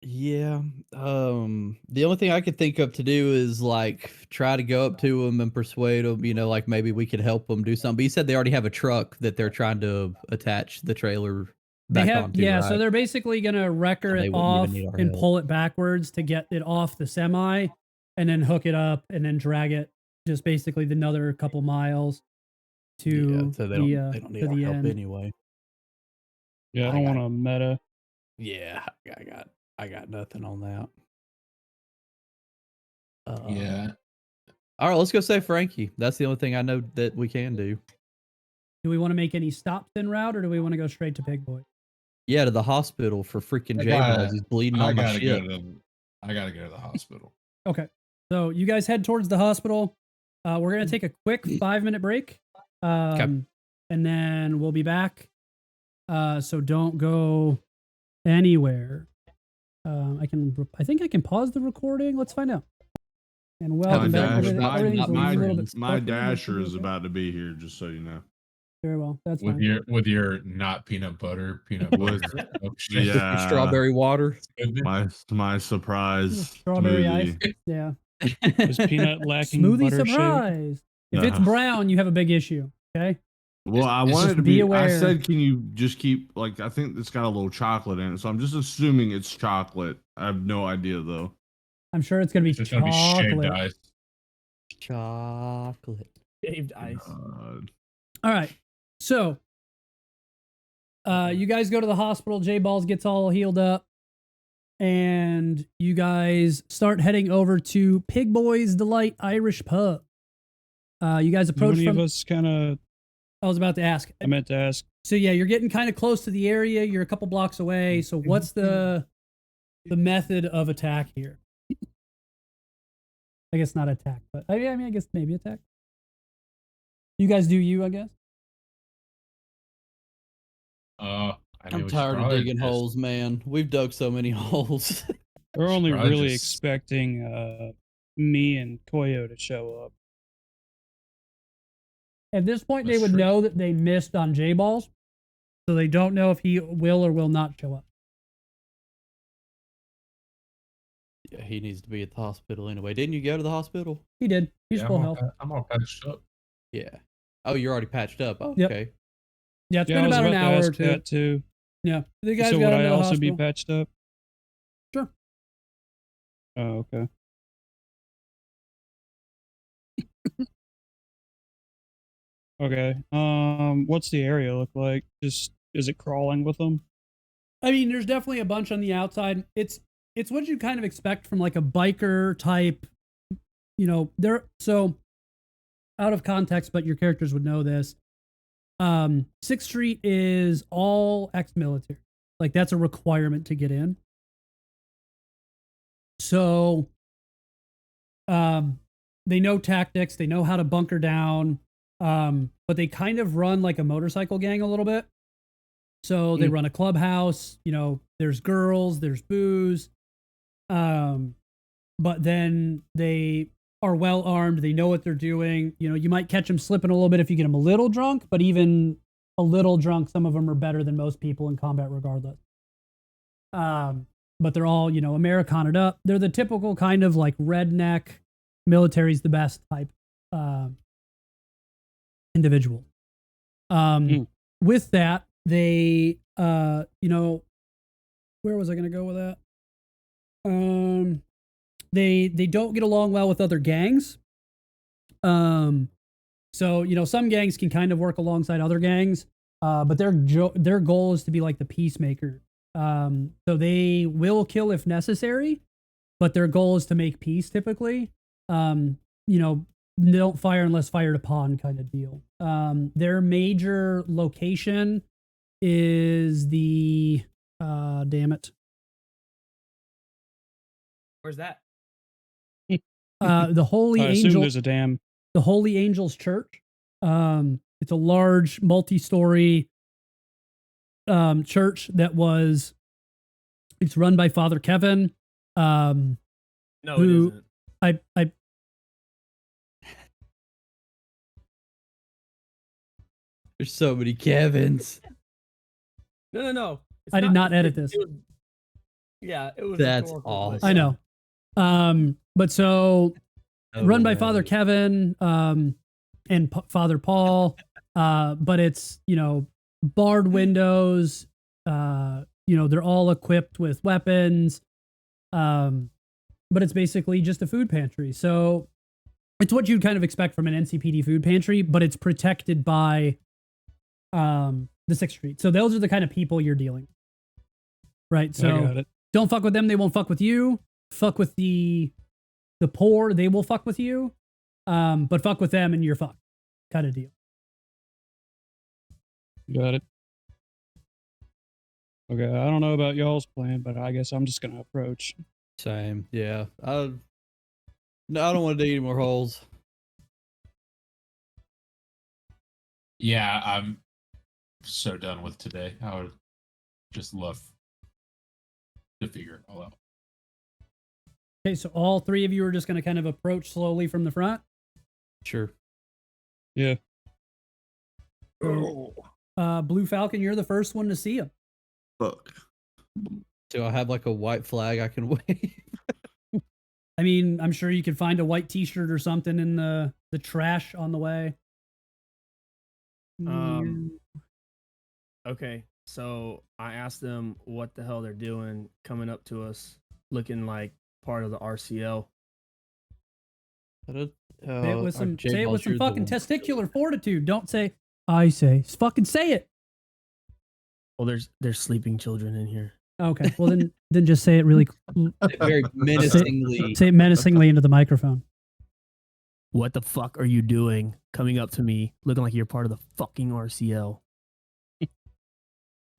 S1: Yeah. The only thing I could think of to do is like try to go up to them and persuade them, like maybe we could help them do something. But you said they already have a truck that they're trying to attach the trailer back onto,
S3: yeah,
S1: right?
S3: so they're basically gonna wrecker
S1: So they
S3: it
S1: wouldn't even
S3: off
S1: need our
S3: and
S1: help.
S3: pull it backwards to get it off the semi, and then hook it up and then drag it just basically another couple miles to
S1: so they don't need
S3: to
S1: our
S3: the
S1: help
S3: end.
S1: anyway.
S5: Yeah, I don't want to meta.
S1: Yeah, I got nothing on that.
S2: Yeah.
S1: All right, let's go say Frankie. That's the only thing I know that we can do.
S3: Do we want to make any stops en route, or do we want to go straight to Pig Boy?
S1: Yeah, to the hospital for freaking
S2: I
S1: J-Balls.
S2: gotta-
S1: He's bleeding
S2: I
S1: on my
S2: gotta
S1: shit.
S2: I gotta go to the hospital.
S3: Okay, so you guys head towards the hospital. We're gonna take a quick 5-minute break, and then we'll be back. So don't go anywhere. I think I can pause the recording. Let's find out. And welcome back. Everything's a little bit
S4: my
S3: fucking-
S4: dasher is
S3: okay.
S4: about to be here, just so you know.
S3: Very well. That's
S2: With
S3: fine.
S2: your not peanut butter
S4: With-
S2: milkshake.
S4: Yeah.
S1: Strawberry water.
S4: My surprise
S3: Strawberry
S4: smoothie.
S3: ice. Yeah.
S5: Is peanut lacking
S3: Smoothie
S5: butter shake?
S3: surprise. If it's brown, you have a big issue. Okay.
S4: Well, I
S2: It's
S4: wanted
S3: just
S4: to
S3: be
S4: be.
S3: aware.
S4: I said, can you just keep like? I think it's got a little chocolate in it, so I'm just assuming it's chocolate. I have no idea though.
S3: I'm sure it's gonna be
S2: It's just gonna be shaved
S3: chocolate.
S2: ice.
S1: Chocolate.
S3: Shaved ice.
S4: God.
S3: All right. So, you guys go to the hospital. J Balls gets all healed up, and you guys start heading over to Pig Boy's Delight Irish Pub. You guys approach
S5: Many
S3: from.
S5: of us kind of.
S3: I was about to ask.
S5: I meant to ask.
S3: So yeah, you're getting kind of close to the area. You're a couple blocks away. So what's the method of attack here? I guess not attack, but I mean, I guess maybe attack. You guys do you, I guess.
S2: I mean,
S1: I'm
S2: we should
S1: tired of
S2: probably
S1: digging
S2: just-
S1: holes, man. We've dug so many holes.
S5: We're only
S2: probably
S5: really
S2: just-
S5: expecting me and Koyo to show up.
S3: At this point, they
S2: That's
S3: would
S2: true.
S3: know that they missed on J balls, so they don't know if he will or will not show up.
S1: Yeah, he needs to be at the hospital anyway. Didn't you go to the hospital?
S3: He did. He's
S2: Yeah,
S3: full health.
S2: I'm all patched up.
S1: Yeah. Oh, you're already patched up. Oh,
S3: Yep.
S1: okay.
S3: Yeah, it's
S5: Yeah, I
S3: been
S5: was
S3: about an
S5: to
S3: hour or
S5: ask
S3: two.
S5: that too.
S3: Yeah, the guys
S5: So
S3: got
S5: would
S3: him
S5: I
S3: to the
S5: also be
S3: hospital.
S5: patched up?
S3: Sure.
S5: Oh, okay. Okay. What's the area look like? Just is it crawling with them?
S3: I mean, there's definitely a bunch on the outside. It's what you kind of expect from like a biker type. They're so out of context, but your characters would know this. 6th Street is all ex-military. Like that's a requirement to get in. So, they know tactics. They know how to bunker down. But they kind of run like a motorcycle gang a little bit. So they run a clubhouse, there's girls, there's booze. But then they are well armed. They know what they're doing. You might catch them slipping a little bit if you get them a little drunk, but even a little drunk, some of them are better than most people in combat regardless. But they're all, Americaned up. They're the typical kind of like redneck, military's the best type, individual. With that, they, where was I going to go with that? They don't get along well with other gangs. So, some gangs can kind of work alongside other gangs, but their goal is to be like the peacemaker. So they will kill if necessary, but their goal is to make peace typically. Don't fire unless fired upon kind of deal. Their major location is the, damn it.
S6: Where's that?
S3: The Holy
S5: I assume
S3: Angel,
S5: there's a dam.
S3: the Holy Angels Church. It's a large multi-story, church it's run by Father Kevin.
S6: No,
S3: Who-
S6: it isn't.
S3: I
S1: There's so many Kevins.
S6: No. It's
S3: I did not edit
S6: it-
S3: this.
S6: it was- yeah, it was.
S1: That's
S6: rhetorical,
S1: awesome.
S6: but
S3: I
S6: yeah.
S3: know. But so
S1: No
S3: run by
S1: way.
S3: Father Kevin, and Father Paul. But it's, barred windows. They're all equipped with weapons. But it's basically just a food pantry. So it's what you'd kind of expect from an NCPD food pantry, but it's protected by the 6th Street. So those are the kind of people you're dealing with. Right.
S5: I
S3: So
S5: got it.
S3: don't fuck with them, they won't fuck with you. Fuck with the poor, they will fuck with you. But fuck with them and you're fucked. Kind of deal.
S5: Got it. Okay, I don't know about y'all's plan, but I guess I'm just gonna approach.
S1: Same. Yeah. No, I don't want to dig any more holes.
S2: Yeah, I'm so done with today. I would just love to figure it all out.
S3: Okay, so all three of you are just going to kind of approach slowly from the front.
S1: Sure.
S5: Yeah.
S3: Blue Falcon, you're the first one to see him.
S4: Fuck.
S1: Do I have like a white flag I can wave?
S3: I mean, I'm sure you could find a white T-shirt or something in the trash on the way.
S6: Okay, so I asked them what the hell they're doing coming up to us, looking like part of the RCL.
S3: Say it with some fucking testicular fortitude. Don't say I say. Fucking say it.
S6: Well, there's sleeping children in here.
S3: Okay, well then just say it really.
S1: Very menacingly.
S3: Say it menacingly into the microphone.
S6: What the fuck are you doing coming up to me looking like you're part of the fucking RCL?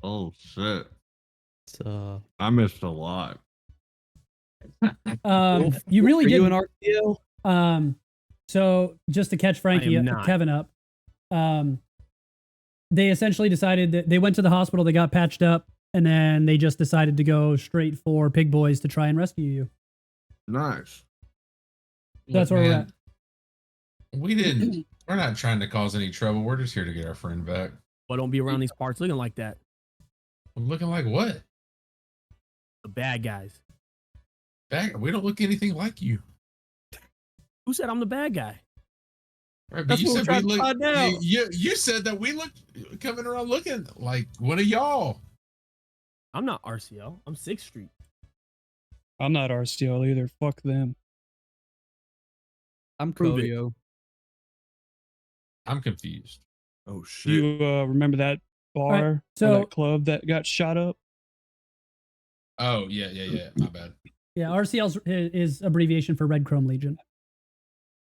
S4: Oh shit.
S1: It's,
S4: I missed a lot.
S3: You really
S1: are
S3: did.
S1: you an RTL?
S3: So just to catch
S6: I am
S3: Frankie,
S6: not.
S3: Kevin up. They essentially decided that they went to the hospital, they got patched up, and then they just decided to go straight for Pig Boys to try and rescue you.
S4: Nice.
S3: That's where we're at.
S2: We're not trying to cause any trouble. We're just here to get our friend back.
S6: Well, don't be around these parts looking like that.
S2: Looking like what?
S6: The bad guys.
S2: We don't look anything like you.
S6: Who said I'm the bad guy?
S2: Right, but
S1: That's
S2: you
S1: what we're
S2: said
S1: trying to find out.
S2: you said that we look coming around looking like one of y'all.
S6: I'm not RCL. I'm 6th Street.
S5: I'm not RCL either. Fuck them.
S1: I'm
S6: Prove it.
S1: Koyo.
S2: I'm confused.
S4: Oh shit.
S5: You remember that bar or
S3: so-
S5: that club that got shot up?
S2: Oh yeah. My bad.
S3: Yeah, RCL is abbreviation for Red Chrome Legion.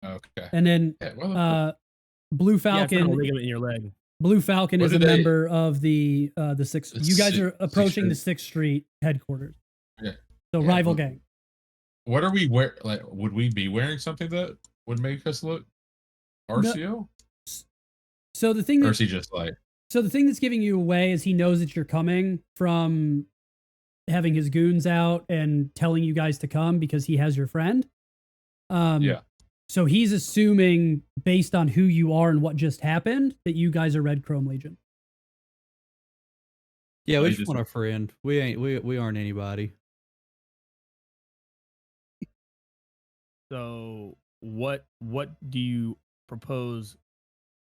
S2: Okay.
S3: And then
S2: Yeah, well,
S3: Blue
S6: Yeah, I found a
S3: Falcon.
S6: ligament in your leg.
S3: Blue Falcon
S2: What
S3: is a
S2: do they-
S3: member of the 6th.
S2: The
S3: You guys are
S2: Sixth
S3: approaching the
S2: Street.
S3: 6th Street headquarters.
S2: Yeah.
S3: So
S2: Yeah,
S3: rival
S2: but-
S3: gang.
S2: what are we wear? Like, would we be wearing something that would make us look RCO?
S3: So the thing
S2: Or
S3: that
S2: is he just like,
S3: So the thing that's giving you away is he knows that you're coming from having his goons out and telling you guys to come because he has your friend.
S2: Yeah.
S3: So he's assuming, based on who you are and what just happened, that you guys are Red Chrome Legion.
S1: Yeah,
S2: Oh,
S1: we
S2: you
S1: just
S2: just-
S1: want our friend. We aren't anybody.
S6: So what do you propose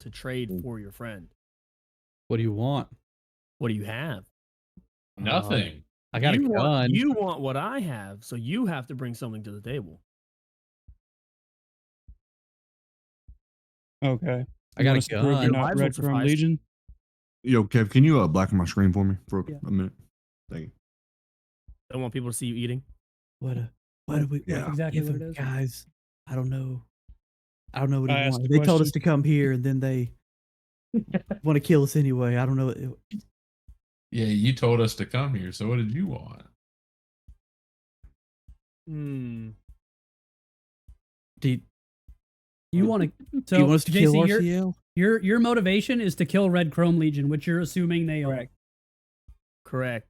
S6: to trade for your friend?
S1: What do you want?
S6: What do you have?
S2: nothing?
S1: I got
S6: you
S1: a gun.
S6: Want, you want what I have, so you have to bring something to the table.
S5: Okay.
S1: I
S5: You
S1: got
S5: want
S1: a
S5: us to prove
S1: gun.
S5: You're not
S6: Lives
S5: Red
S6: will
S5: Chrome
S6: suffice.
S5: Legion.
S4: Yo, Kev, can you blacken my screen for me for
S3: Yeah.
S4: a minute? Thank you.
S6: I want people to see you eating.
S1: What do we?
S4: Yeah.
S3: That's exactly
S1: give
S3: what it
S1: him,
S3: is.
S1: guys. I don't know. I don't know what he
S5: I asked
S1: wants.
S5: a
S1: They told us
S5: question.
S1: to come here, and then they want to kill us anyway. I don't know.
S2: Yeah, you told us to come here. So what did you want?
S1: Do
S3: You want to? So
S1: you want us to kill
S3: JC,
S1: RCL?
S3: your motivation is to kill Red Chrome Legion, which you're assuming they are.
S6: Correct.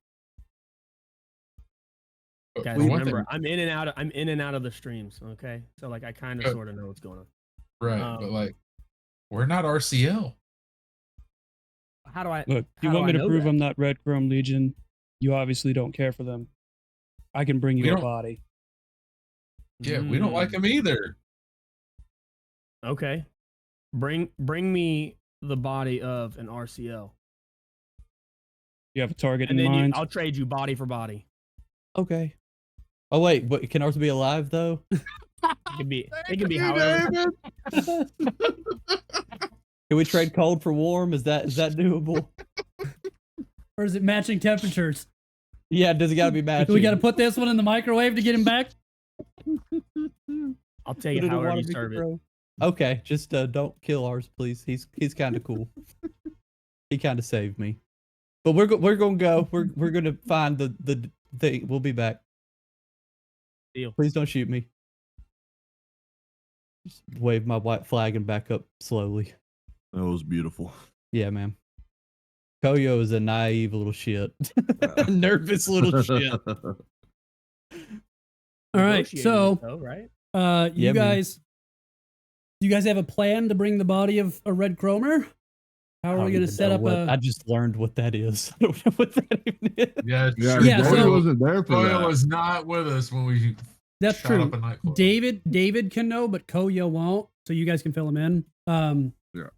S6: Guys,
S2: But one
S6: remember,
S2: thing-
S6: I'm in and out of the streams. Okay, so like I kind of sort of know what's going on.
S2: right, but like, we're not RCL.
S6: How do I?
S5: Look, you
S6: how do
S5: want
S6: I
S5: me to
S6: know
S5: prove
S6: that?
S5: I'm not Red Chrome Legion? You obviously don't care for them. I can bring
S2: We
S5: you a
S2: don't-
S5: body.
S2: Yeah, we don't like
S6: Mm,
S2: him either.
S6: Okay, bring me the body of an RCL,
S5: You have a target
S6: and
S5: in
S6: then
S5: mind?
S6: I'll trade you body for body.
S1: Okay. Oh wait, but can ours be alive though?
S6: It can be however.
S1: Can we trade cold for warm? Is that doable?
S3: Or is it matching temperatures?
S1: Yeah, does it gotta be matching?
S3: We got to put this one in the microwave to get him back.
S6: I'll take
S1: Put
S6: it
S1: in a
S6: however
S1: water
S6: you
S1: beaker,
S6: serve it.
S1: bro. Okay, just don't kill ours, please. He's kind of cool. He kind of saved me. But we're gonna go. We're gonna find the thing. We'll be back.
S6: Deal.
S1: Please don't shoot me. Just wave my white flag and back up slowly.
S4: That was beautiful.
S1: Yeah, man. Koyo is a naive little shit. Nervous little shit.
S3: All right,
S6: Negotiating
S3: so
S6: it, though, right?
S3: you
S1: Yeah, man.
S3: you guys have a plan to bring the body of a Red Chromer? How
S1: I
S3: are
S1: don't
S3: we going to
S1: even
S3: set
S1: know
S3: up
S1: what-
S3: a?
S1: I just learned what that is. I don't know what that even is.
S2: Yeah,
S4: Yeah,
S3: Yeah,
S4: Dory
S3: so-
S4: wasn't there for
S2: Doyle
S4: that.
S2: was not with us when we
S3: That's
S2: shot
S3: true.
S2: up a nightclub.
S3: David can know, but Koyo won't. So you guys can fill him in.
S4: Yeah.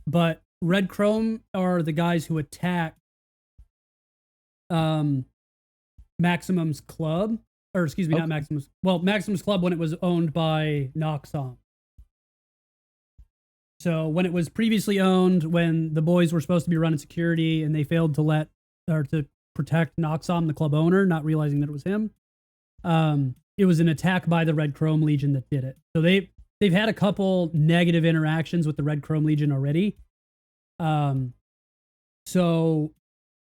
S3: But Red Chrome are the guys who attack Maximum's club, or excuse me, not
S1: Okay.
S3: Maximum's. Well, Maximum's club when it was owned by Noxon. So when it was previously owned, when the boys were supposed to be running security and they failed to to protect Noxon, the club owner, not realizing that it was him, it was an attack by the Red Chrome Legion that did it. So they've had a couple negative interactions with the Red Chrome Legion already. So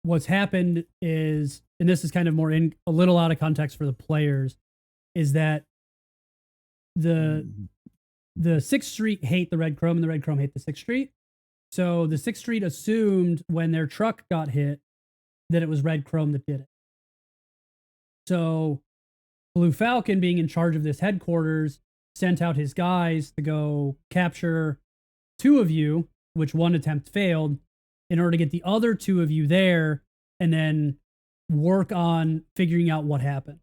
S3: what's happened is, and this is kind of more in a little out of context for the players, is that the 6th Street hate the Red Chrome and the Red Chrome hate the 6th Street. So the 6th Street assumed when their truck got hit that it was Red Chrome that did it. So Blue Falcon, being in charge of this headquarters, sent out his guys to go capture 2 of you, which one attempt failed, in order to get the other 2 of you there and then work on figuring out what happened.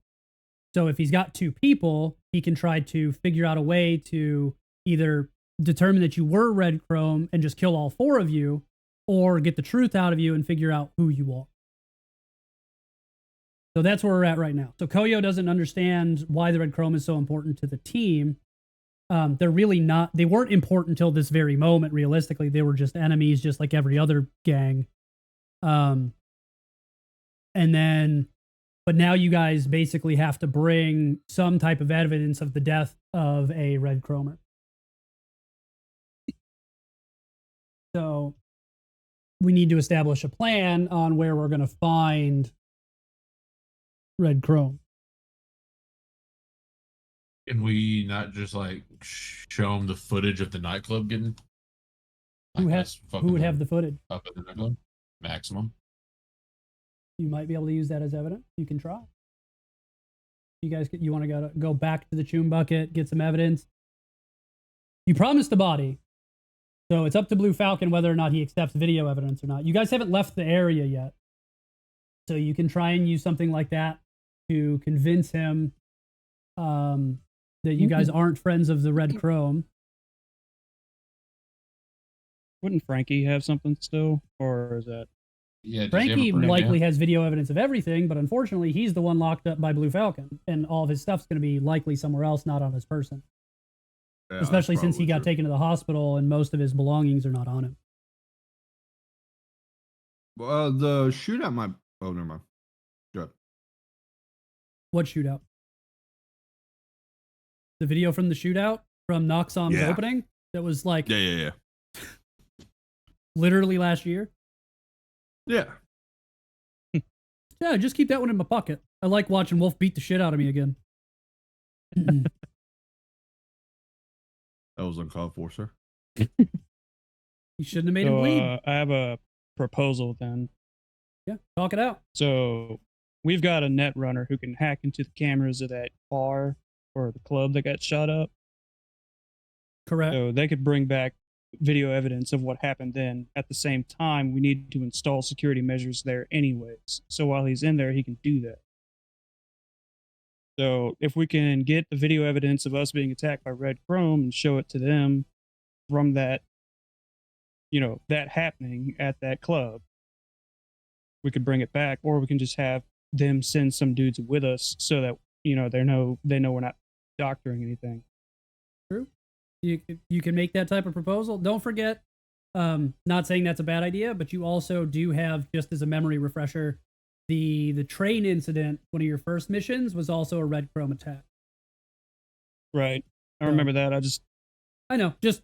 S3: So if he's got 2 people, he can try to figure out a way to either determine that you were Red Chrome and just kill all 4 of you, or get the truth out of you and figure out who you are. So that's where we're at right now. So Koyo doesn't understand why the Red Chrome is so important to the team. They're really not, they weren't important until this very moment, realistically. They were just enemies, just like every other gang. And then, but now you guys basically have to bring some type of evidence of the death of a Red Chromer. So we need to establish a plan on where we're going to find Red Chrome.
S2: Can we not just like show them the footage of the nightclub getting?
S3: Who would have
S2: the
S3: the footage?
S2: up at the nightclub? Maximum.
S3: You might be able to use that as evidence. You can try. You guys, you want to go back to the Choom Bucket, get some evidence. You promised the body, so it's up to Blue Falcon whether or not he accepts video evidence or not. You guys haven't left the area yet, so you can try and use something like that to convince him that you guys aren't friends of the Red Chrome.
S5: Wouldn't Frankie have something still, or is that?
S2: Yeah,
S3: Frankie likely has video evidence of everything, but unfortunately, he's the one locked up by Blue Falcon, and all of his stuff's going to be likely somewhere else, not on his person.
S4: Yeah,
S3: Especially since he got
S4: true.
S3: taken to the hospital and most of his belongings are not on him.
S4: Well, the shootout might. Oh, never mind. Good.
S3: What shootout? The video from the shootout from Noxom's
S4: Yeah.
S3: opening that was like
S4: Yeah.
S3: literally last year.
S4: Yeah.
S3: Yeah, just keep that one in my pocket. I like watching Wolf beat the shit out of me again.
S4: That was uncalled for, sir.
S3: You shouldn't have made him bleed.
S5: I have a proposal then.
S3: Yeah, talk it out.
S5: So we've got a net runner who can hack into the cameras of that bar or the club that got shot up.
S3: Correct.
S5: So they could bring back video evidence of what happened then. At the same time, we need to install security measures there anyways. So while he's in there, he can do that. So if we can get the video evidence of us being attacked by Red Chrome and show it to them from that, that happening at that club, we could bring it back, or we can just have them send some dudes with us so that, they know we're not doctoring anything.
S3: True. You can make that type of proposal. Don't forget, not saying that's a bad idea, but you also do have, just as a memory refresher, the train incident. One of your first missions was also a Red Chrome attack.
S5: Right. I remember that.
S3: I know, just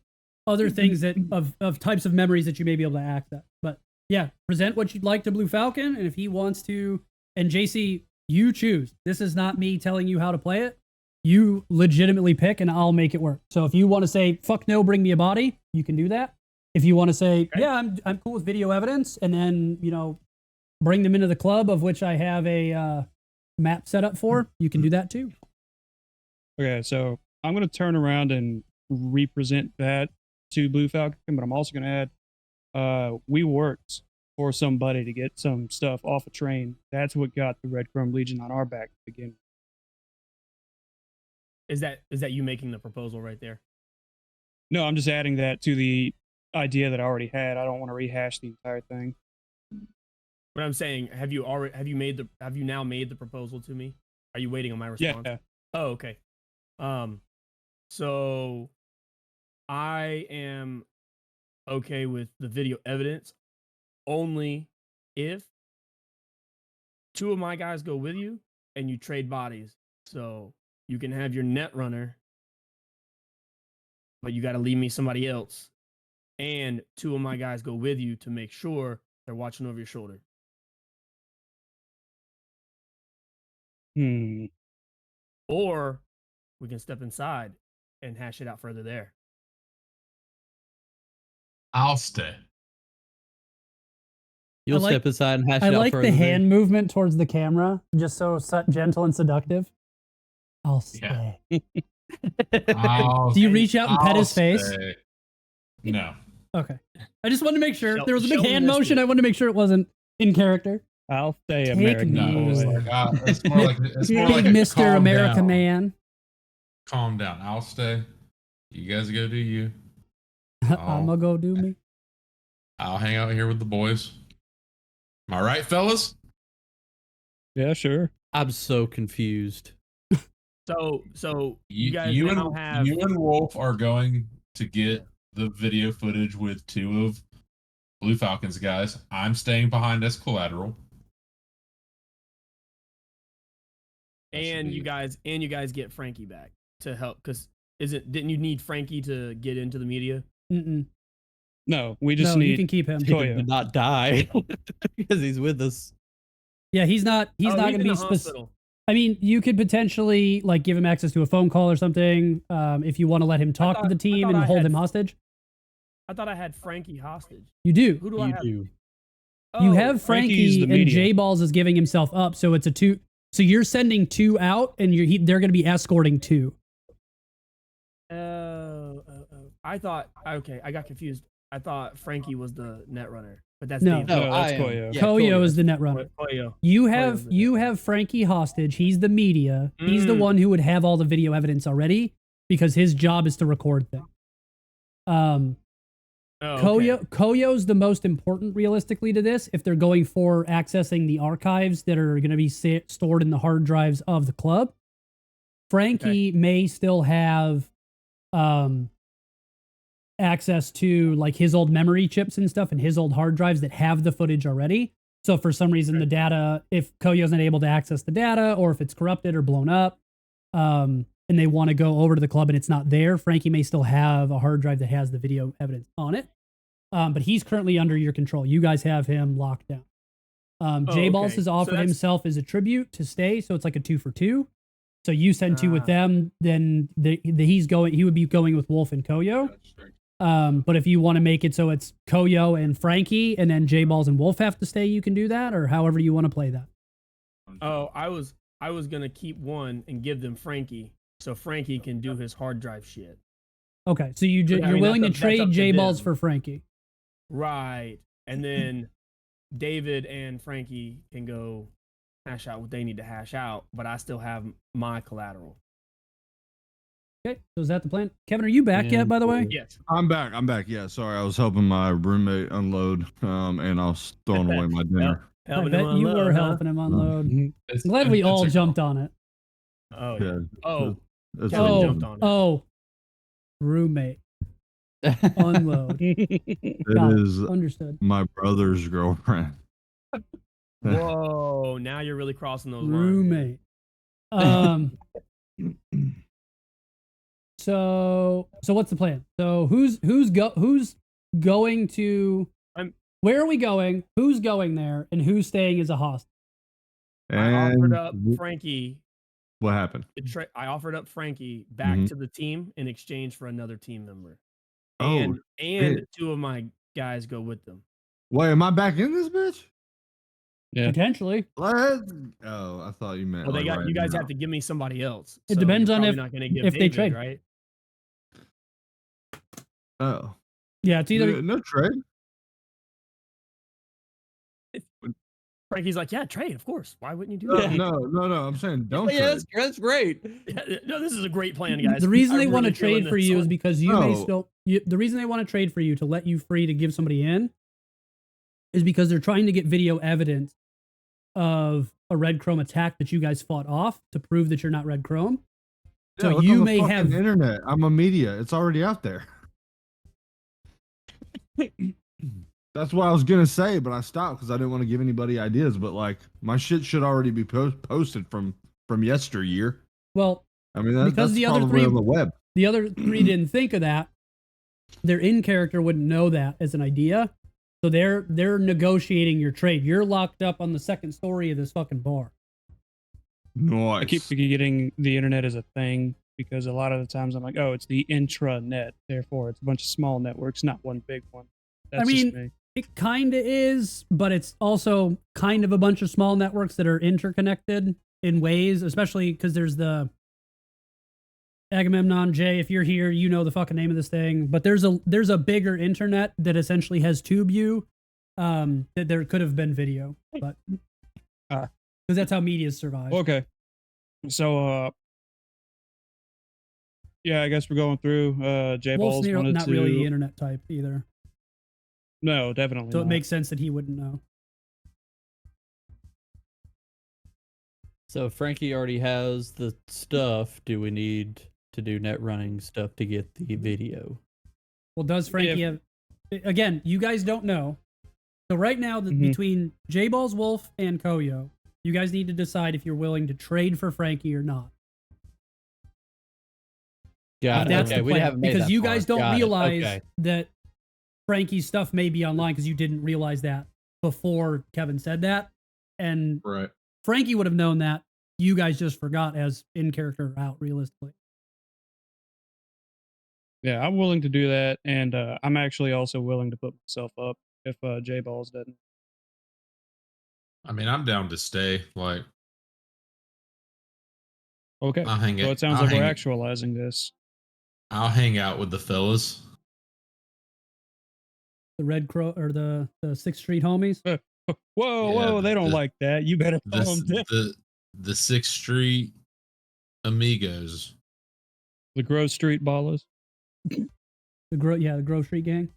S3: other things that of types of memories that you may be able to access. But yeah, present what you'd like to Blue Falcon, and if he wants to, and JC, you choose. This is not me telling you how to play it. You legitimately pick, and I'll make it work. So if you want to say, fuck no, bring me a body, you can do that. If you want to say,
S6: Okay.
S3: yeah, I'm cool with video evidence, and then, bring them into the club, of which I have a map set up for, you can do that too.
S5: Okay, so I'm going to turn around and represent that to Blue Falcon, but I'm also going to add, we worked for somebody to get some stuff off a train. That's what got the Red Chrome Legion on our back to begin with.
S6: Is that you making the proposal right there?
S5: No, I'm just adding that to the idea that I already had. I don't want to rehash the entire thing.
S6: But I'm saying, have you now made the proposal to me? Are you waiting on my response?
S5: Yeah.
S6: Oh, okay. So I am okay with the video evidence only if 2 of my guys go with you and you trade bodies. So you can have your net runner, but you got to leave me somebody else. And 2 of my guys go with you to make sure they're watching over your shoulder. Or we can step inside and hash it out further there.
S2: I'll stay.
S1: You'll
S3: like-
S1: step aside and hash
S3: I
S1: it out
S3: like
S1: further
S3: the
S1: there.
S3: hand movement towards the camera, just so gentle and seductive. I'll
S2: Yeah.
S3: stay.
S2: I'll-
S3: Do you reach out and pet
S2: I'll
S3: his face?
S2: stay. No.
S3: Okay. I just wanted to make sure.
S6: Shel-
S3: There was a big
S6: Sheldon
S3: hand
S6: missed
S3: motion.
S6: it.
S3: I wanted to make sure it wasn't in character.
S5: I'll stay
S3: Take
S5: American
S3: me.
S2: No, it's
S5: boy.
S2: like, it's more like it's more
S3: Big
S2: like
S3: Mr.
S2: calm
S3: America
S2: down.
S3: Man.
S2: Calm down. I'll stay. You guys go do you.
S3: I'ma go do me.
S2: I'll hang out here with the boys. Am I right, fellas?
S5: Yeah, sure.
S1: I'm so confused.
S6: So you guys now have
S2: you and Wolf are going to get the video footage with 2 of Blue Falcon's guys. I'm staying behind as collateral.
S6: and you guys get Frankie back to help because didn't you need Frankie to get into the media?
S3: Mm-mm.
S5: No, we just
S3: No, you
S5: need
S3: can keep him.
S1: He
S5: Koya.
S1: did not die because he's with us.
S3: Yeah, he's not. He's
S6: Oh,
S3: not
S6: in
S3: going to
S6: the
S3: be specific.
S6: hospital.
S3: I mean, you could potentially like give him access to a phone call or something if you want to let him talk to the team and hold him hostage.
S6: I thought I had Frankie hostage.
S3: You do.
S6: Who do I
S1: You
S6: have?
S1: do.
S3: You
S6: Oh,
S3: have
S5: Frankie's
S3: Frankie
S5: the
S3: and
S5: media.
S3: J Balls is giving himself up, so it's a 2. So you're sending 2 out, and they're going to be escorting 2.
S6: I thought okay, I got confused. I thought Frankie was the net runner, but that's
S3: No.
S6: David.
S5: No,
S1: I
S5: that's
S1: am.
S5: Koyo.
S1: Yeah,
S3: Koyo is the net runner.
S6: Koyo.
S3: You
S6: Koyo's
S3: have
S6: the
S3: you
S6: net
S3: have Frankie hostage. He's the media. He's the
S6: Mm.
S3: one who would have all the video evidence already because his job is to record things.
S6: Oh,
S3: Koyo's the most important realistically to this if they're going for accessing the archives that are going to be stored in the hard drives of the club. Frankie may still have access to like his old memory chips and stuff and his old hard drives that have the footage already. So for some reason the data, if Koyo's not able to access the data or if it's corrupted or blown up, and they want to go over to the club and it's not there, Frankie may still have a hard drive that has the video evidence on it. But he's currently under your control. You guys have him locked down. J Balls
S6: okay.
S3: has
S6: So
S3: offered
S6: that's-
S3: himself as a tribute to stay, so it's like a 2 for 2. So you send 2 with
S6: Ah.
S3: them, then he would be going with Wolf and Koyo. But if you want to make it so it's Koyo and Frankie, and then J Balls and Wolf have to stay, you can do that, or however you want to play that.
S6: Oh, I was gonna keep one and give them Frankie, so Frankie can do his hard drive shit.
S3: Okay, so
S6: I
S3: you're
S6: mean,
S3: willing to
S6: that's up
S3: trade
S6: to
S3: J Balls
S6: them.
S3: for Frankie.
S6: Right, and then David and Frankie can go hash out what they need to hash out, but I still have my collateral.
S3: Okay, so is that the plan? Kevin, are you back yet? By the way,
S6: Yes.
S4: I'm back. Yeah, sorry. I was helping my roommate unload, and I was throwing away my dinner.
S3: I
S6: Helping
S3: bet
S6: him
S3: you
S6: unload,
S3: were
S6: huh?
S3: helping him unload.
S2: It's-
S3: I'm glad we
S2: it's
S3: all
S2: a
S3: jumped
S2: girl.
S3: on it.
S6: Oh yeah.
S4: Yeah,
S6: Oh,
S4: that's
S6: Kevin
S4: what I'm
S6: jumped
S4: doing.
S6: on it.
S3: Oh, roommate unload.
S4: It
S3: Got it.
S4: is
S3: Understood.
S4: my brother's girlfriend.
S6: Whoa! Now you're really crossing those lines.
S3: Roommate. Um. So what's the plan? So who's going to? Where are we going? Who's going there? And who's staying as a hostage?
S6: I offered
S4: And
S6: up Frankie.
S4: what happened?
S6: I offered up Frankie back
S4: Mhm.
S6: to the team in exchange for another team member,
S4: Oh,
S6: and
S4: shit.
S6: 2 of my guys go with them.
S4: Wait, am I back in this bitch?
S5: Yeah.
S3: Potentially.
S4: Let's. Oh, I thought you meant.
S6: Well,
S4: like right
S6: you guys
S4: now.
S6: have to give me somebody else.
S3: It
S6: so
S3: depends
S6: you're
S3: on
S6: probably
S3: if-
S6: not gonna give
S3: if they
S6: David,
S3: trade.
S6: right?
S4: Oh,
S3: Yeah, it's either
S4: no trade.
S6: Frankie's like, yeah, trade, of course. Why wouldn't you do
S4: No,
S6: that?
S4: no. I'm saying don't
S1: yeah,
S4: trade.
S1: that's great.
S6: Yeah, no, this is a great plan, guys.
S3: the reason they
S6: I'm
S3: want to
S6: really feeling
S3: trade for
S6: this
S3: you is
S6: one.
S3: because you may
S4: No.
S3: still. The reason they want to trade for you to let you free to give somebody in is because they're trying to get video evidence of a Red Chrome attack that you guys fought off to prove that you're not Red Chrome.
S4: Yeah,
S3: So
S4: look
S3: you
S4: on the
S3: may
S4: fucking
S3: have.
S4: internet. I'm a media. It's already out there. That's what I was gonna say, but I stopped because I didn't want to give anybody ideas. But like, my shit should already be posted from yesteryear.
S3: Well,
S4: I mean,
S3: Because
S4: that's
S3: the other
S4: probably
S3: three-
S4: on the web.
S3: the other 3 didn't think of that. Their in character wouldn't know that as an idea. So they're negotiating your trade. You're locked up on the second story of this fucking bar.
S4: Nice.
S5: I keep forgetting the internet is a thing because a lot of the times I'm like, oh, it's the intranet. Therefore, it's a bunch of small networks, not one big one. That's
S3: mean,
S5: just me.
S3: It kind of is, but it's also kind of a bunch of small networks that are interconnected in ways, especially because there's the Agamemnon J. If you're here, you know the fucking name of this thing. But there's a bigger internet that essentially has TubeView. That there could have been video, but because that's how media's survive.
S5: Okay. So, yeah, I guess we're going through. J
S3: Wolf's
S5: Balls wanted
S3: not
S5: to.
S3: really the internet type either,
S5: No, definitely.
S3: so
S5: not.
S3: it makes sense that he wouldn't know.
S1: So Frankie already has the stuff. Do we need to do net running stuff to get the video?
S3: Well, does Frankie have? Again, you guys don't know. So right now, between J Balls, Wolf, and Koyo, you guys need to decide if you're willing to trade for Frankie or not.
S1: Got it.
S3: That's
S1: Okay,
S3: the
S1: we
S3: plan,
S1: haven't made
S3: because
S1: that
S3: you
S1: far.
S3: guys don't
S1: Got it.
S3: realize
S1: Okay.
S3: that Frankie's stuff may be online because you didn't realize that before Kevin said that, and
S2: Right.
S3: Frankie would have known that. You guys just forgot as in character or out realistically.
S5: Yeah, I'm willing to do that, and I'm actually also willing to put myself up if J Balls doesn't.
S2: I mean, I'm down to stay. Like,
S5: Okay.
S2: I'll hang
S5: So
S2: it.
S5: it sounds
S2: I'll
S5: like we're
S2: hang it-
S5: actualizing this.
S2: I'll hang out with the fellas.
S3: The Red Crow or the 6th Street homies.
S5: Whoa, they don't
S2: the-
S5: like that. You better
S2: The,
S5: follow them down.
S2: the 6th Street amigos.
S5: The Grove Street Ballers.
S3: The Grove Street gang.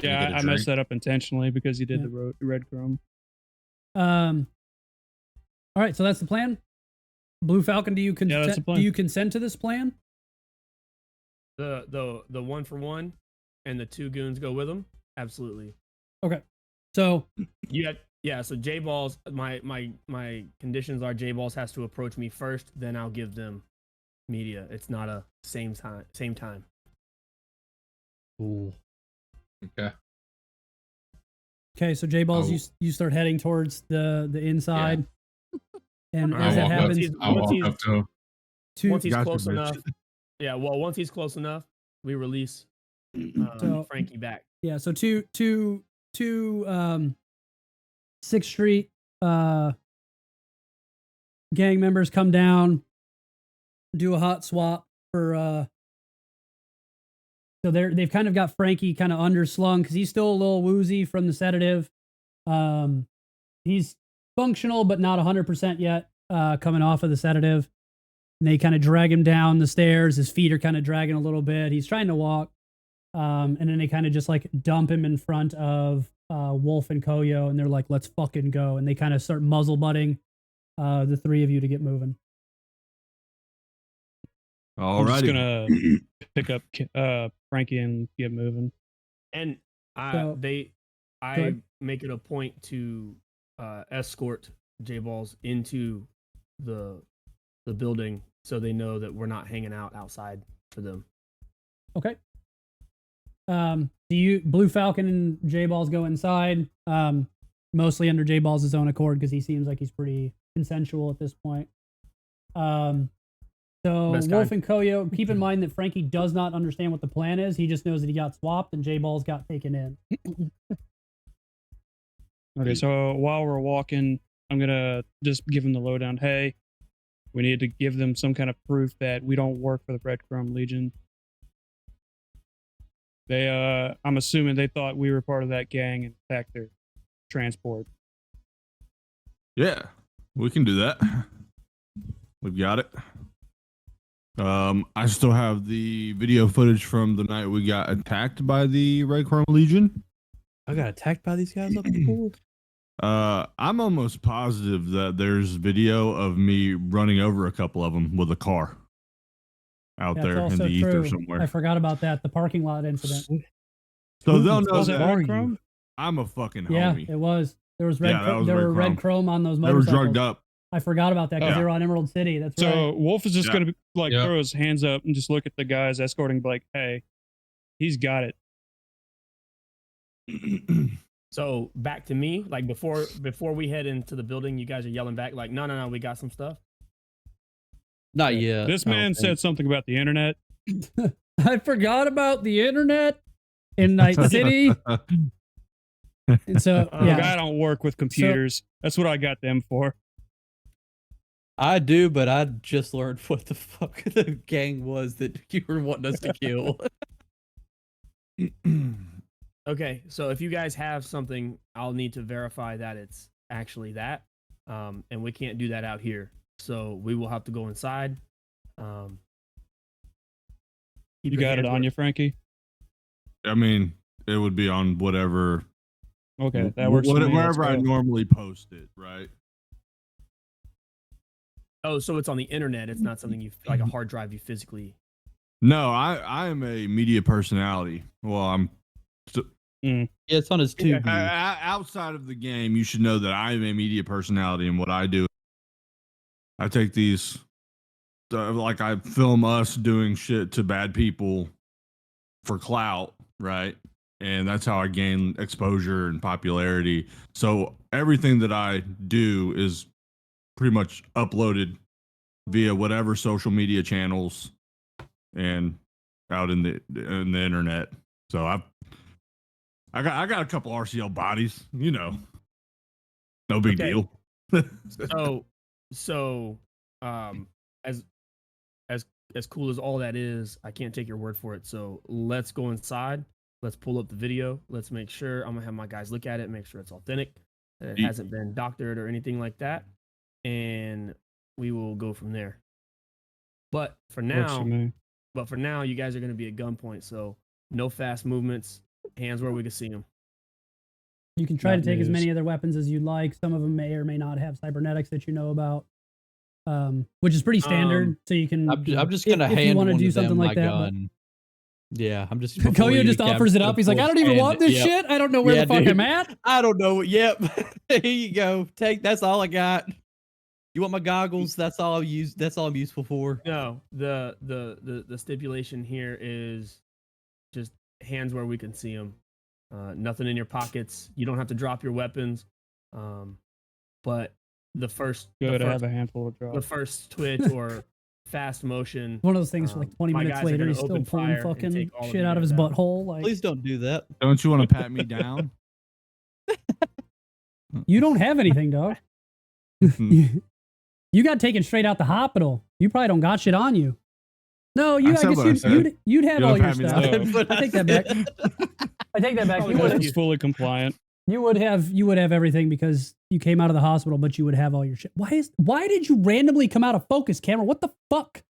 S2: Can
S5: Yeah,
S2: I get a
S5: I
S2: drink?
S5: messed that up intentionally because you did
S3: Yeah.
S5: the red chrome.
S3: All right, so that's the plan. Blue Falcon, do you
S5: that's the
S3: consent?
S5: plan.
S3: Do you consent to this plan?
S6: The 1-for-1 and the 2 goons go with them. Absolutely.
S3: Okay, so
S6: So J Balls. My conditions are J Balls has to approach me first, then I'll give them media. It's not a same time.
S1: Cool.
S2: Okay.
S3: so J Balls,
S2: I'll-
S3: you start heading towards the inside, and
S6: All
S3: as
S6: right,
S3: that
S6: well,
S3: happens,
S2: I'll walk up to him.
S6: Once he's
S4: Gotcha,
S6: close
S4: bitch.
S6: enough. Yeah, well, once he's close enough, we release
S3: So-
S6: Frankie back.
S3: yeah, so two 6th Street gang members come down, do a hot swap for so they've kind of got Frankie kind of underslung because he's still a little woozy from the sedative. He's functional but not 100% yet, coming off of the sedative. And they kind of drag him down the stairs. His feet are kind of dragging a little bit. He's trying to walk. And then they kind of just like dump him in front of Wolf and Koyo, and they're like, let's fucking go. And they kind of start muzzle butting the 3 of you to get moving.
S5: I'm just
S4: Alrighty.
S5: gonna pick up Frankie and get moving.
S6: And
S3: So-
S6: I
S3: ahead.
S6: make it a point to escort J Balls into the building so they know that we're not hanging out outside for them.
S3: Okay. Do you Blue Falcon and J Balls go inside? Mostly under J Balls' own accord because he seems like he's pretty consensual at this point. So
S6: Best
S3: Wolf
S6: kind.
S3: and Koyo, keep in mind that Frankie does not understand what the plan is. He just knows that he got swapped and J Balls got taken in.
S5: Okay, so while we're walking, I'm gonna just give them the lowdown. Hey, we need to give them some kind of proof that we don't work for the Breadcrumb Legion. They, I'm assuming they thought we were part of that gang and attacked their transport.
S4: Yeah, we can do that. We've got it. I still have the video footage from the night we got attacked by the Red Chrome Legion.
S1: I got attacked by these guys up the pool.
S4: I'm almost positive that there's video of me running over a couple of them with a car out
S3: That's
S4: there in
S3: also
S4: the ether
S3: true.
S4: somewhere.
S3: I forgot about that. The parking lot incident.
S4: So they'll know
S5: Was it
S4: that
S5: Breadcrumb?
S4: I'm a fucking
S3: Yeah,
S4: homie.
S3: it was. There was red.
S4: Yeah, that was
S3: there
S4: Red
S3: were red
S4: Chrome.
S3: chrome on those
S4: They were
S3: motorcycles.
S4: drugged up.
S3: I forgot about that because
S4: Yeah.
S3: they were on Emerald City. That's
S5: So
S3: right.
S5: Wolf is just
S4: Yeah.
S5: gonna like
S2: Yeah.
S5: throw his hands up and just look at the guys escorting, be like, "Hey, he's got it."
S6: So back to me, like before we head into the building, you guys are yelling back like, no, we got some stuff.
S1: Not yet.
S5: This
S1: I don't
S5: man
S1: think.
S5: said something about the internet.
S3: I forgot about the internet in Night City. And so,
S6: Oh,
S5: Look,
S3: yeah.
S5: I don't work with computers. That's what I got them for.
S1: I do, but I just learned what the fuck the gang was that you were wanting us to kill.
S6: Okay, so if you guys have something, I'll need to verify that it's actually that, and we can't do that out here. So we will have to go inside. Keep
S5: You
S6: your
S5: got it
S6: hands
S5: on
S6: where-
S5: you, Frankie?
S4: I mean, it would be on whatever,
S5: Okay, that works for me. Let's
S4: wherever I
S5: go.
S4: normally post it, right?
S6: Oh, so it's on the internet. It's not something you like a hard drive you physically.
S4: No, I am a media personality. Well, I'm
S1: Yeah, it's on his tube. view.
S4: outside of the game. You should know that I am a media personality, and what I do, I take these, like I film us doing shit to bad people for clout, right? And that's how I gain exposure and popularity. So everything that I do is pretty much uploaded via whatever social media channels and out in the internet. So I got a couple RCL bodies, you know. No big
S6: Okay.
S4: deal.
S6: So as cool as all that is, I can't take your word for it. So let's go inside. Let's pull up the video. Let's make sure. I'm gonna have my guys look at it, make sure it's authentic, that it hasn't been doctored or anything like that, and we will go from there. But for
S5: Works for
S6: now,
S5: me.
S6: you guys are gonna be at gunpoint. So no fast movements. Hands where we can see them.
S3: You can try to
S5: Not
S3: take as
S5: news.
S3: many other weapons as you'd like. Some of them may or may not have cybernetics that you know about, which is pretty standard. So you can.
S1: I'm just
S3: if-
S1: gonna
S3: if you
S1: hand
S3: wanna
S1: one
S3: do
S1: of them
S3: something
S1: my
S3: like that, but-
S1: gun. Yeah, I'm just. before
S3: Koyo
S1: you
S3: just
S1: decap-
S3: offers it
S1: gonna
S3: up. He's like,
S1: pull
S3: I don't
S1: his
S3: even
S1: hand-
S3: want this
S1: yep.
S3: shit. I don't know where
S1: Yeah,
S3: the fuck
S1: dude.
S3: I'm at.
S1: I don't know. Yep. Here you go. That's all I got. You want my goggles? That's all I'm useful for.
S6: No, the stipulation here is just hands where we can see them. Nothing in your pockets. You don't have to drop your weapons. But the first,
S5: Good. I have a handful of
S6: the
S5: drops.
S6: first twitch or fast motion.
S3: One of those things for like 20
S6: My
S3: minutes
S6: guys are
S3: later,
S6: gonna
S3: he's still
S6: open
S3: pulling
S6: fire and
S3: fucking
S6: take all of
S3: shit
S6: you
S3: out of
S6: guys
S3: his
S6: out.
S3: butthole. Like,
S1: Please don't do that.
S4: Don't you want to pat me down?
S3: you don't have anything, dog. You got taken straight out the hospital. You probably don't got shit on you. No, you.
S4: I
S3: I,
S4: said what I
S3: guess
S4: said.
S3: you'd have
S4: You
S3: all
S4: don't
S3: your
S4: pat me
S3: stuff.
S4: down.
S3: I take that back. I take that back.
S6: Probably
S3: You
S6: does.
S3: would,
S5: He's fully compliant.
S3: you would have everything because you came out of the hospital, but you would have all your shit. Why did you randomly come out of focus, camera? What the fuck?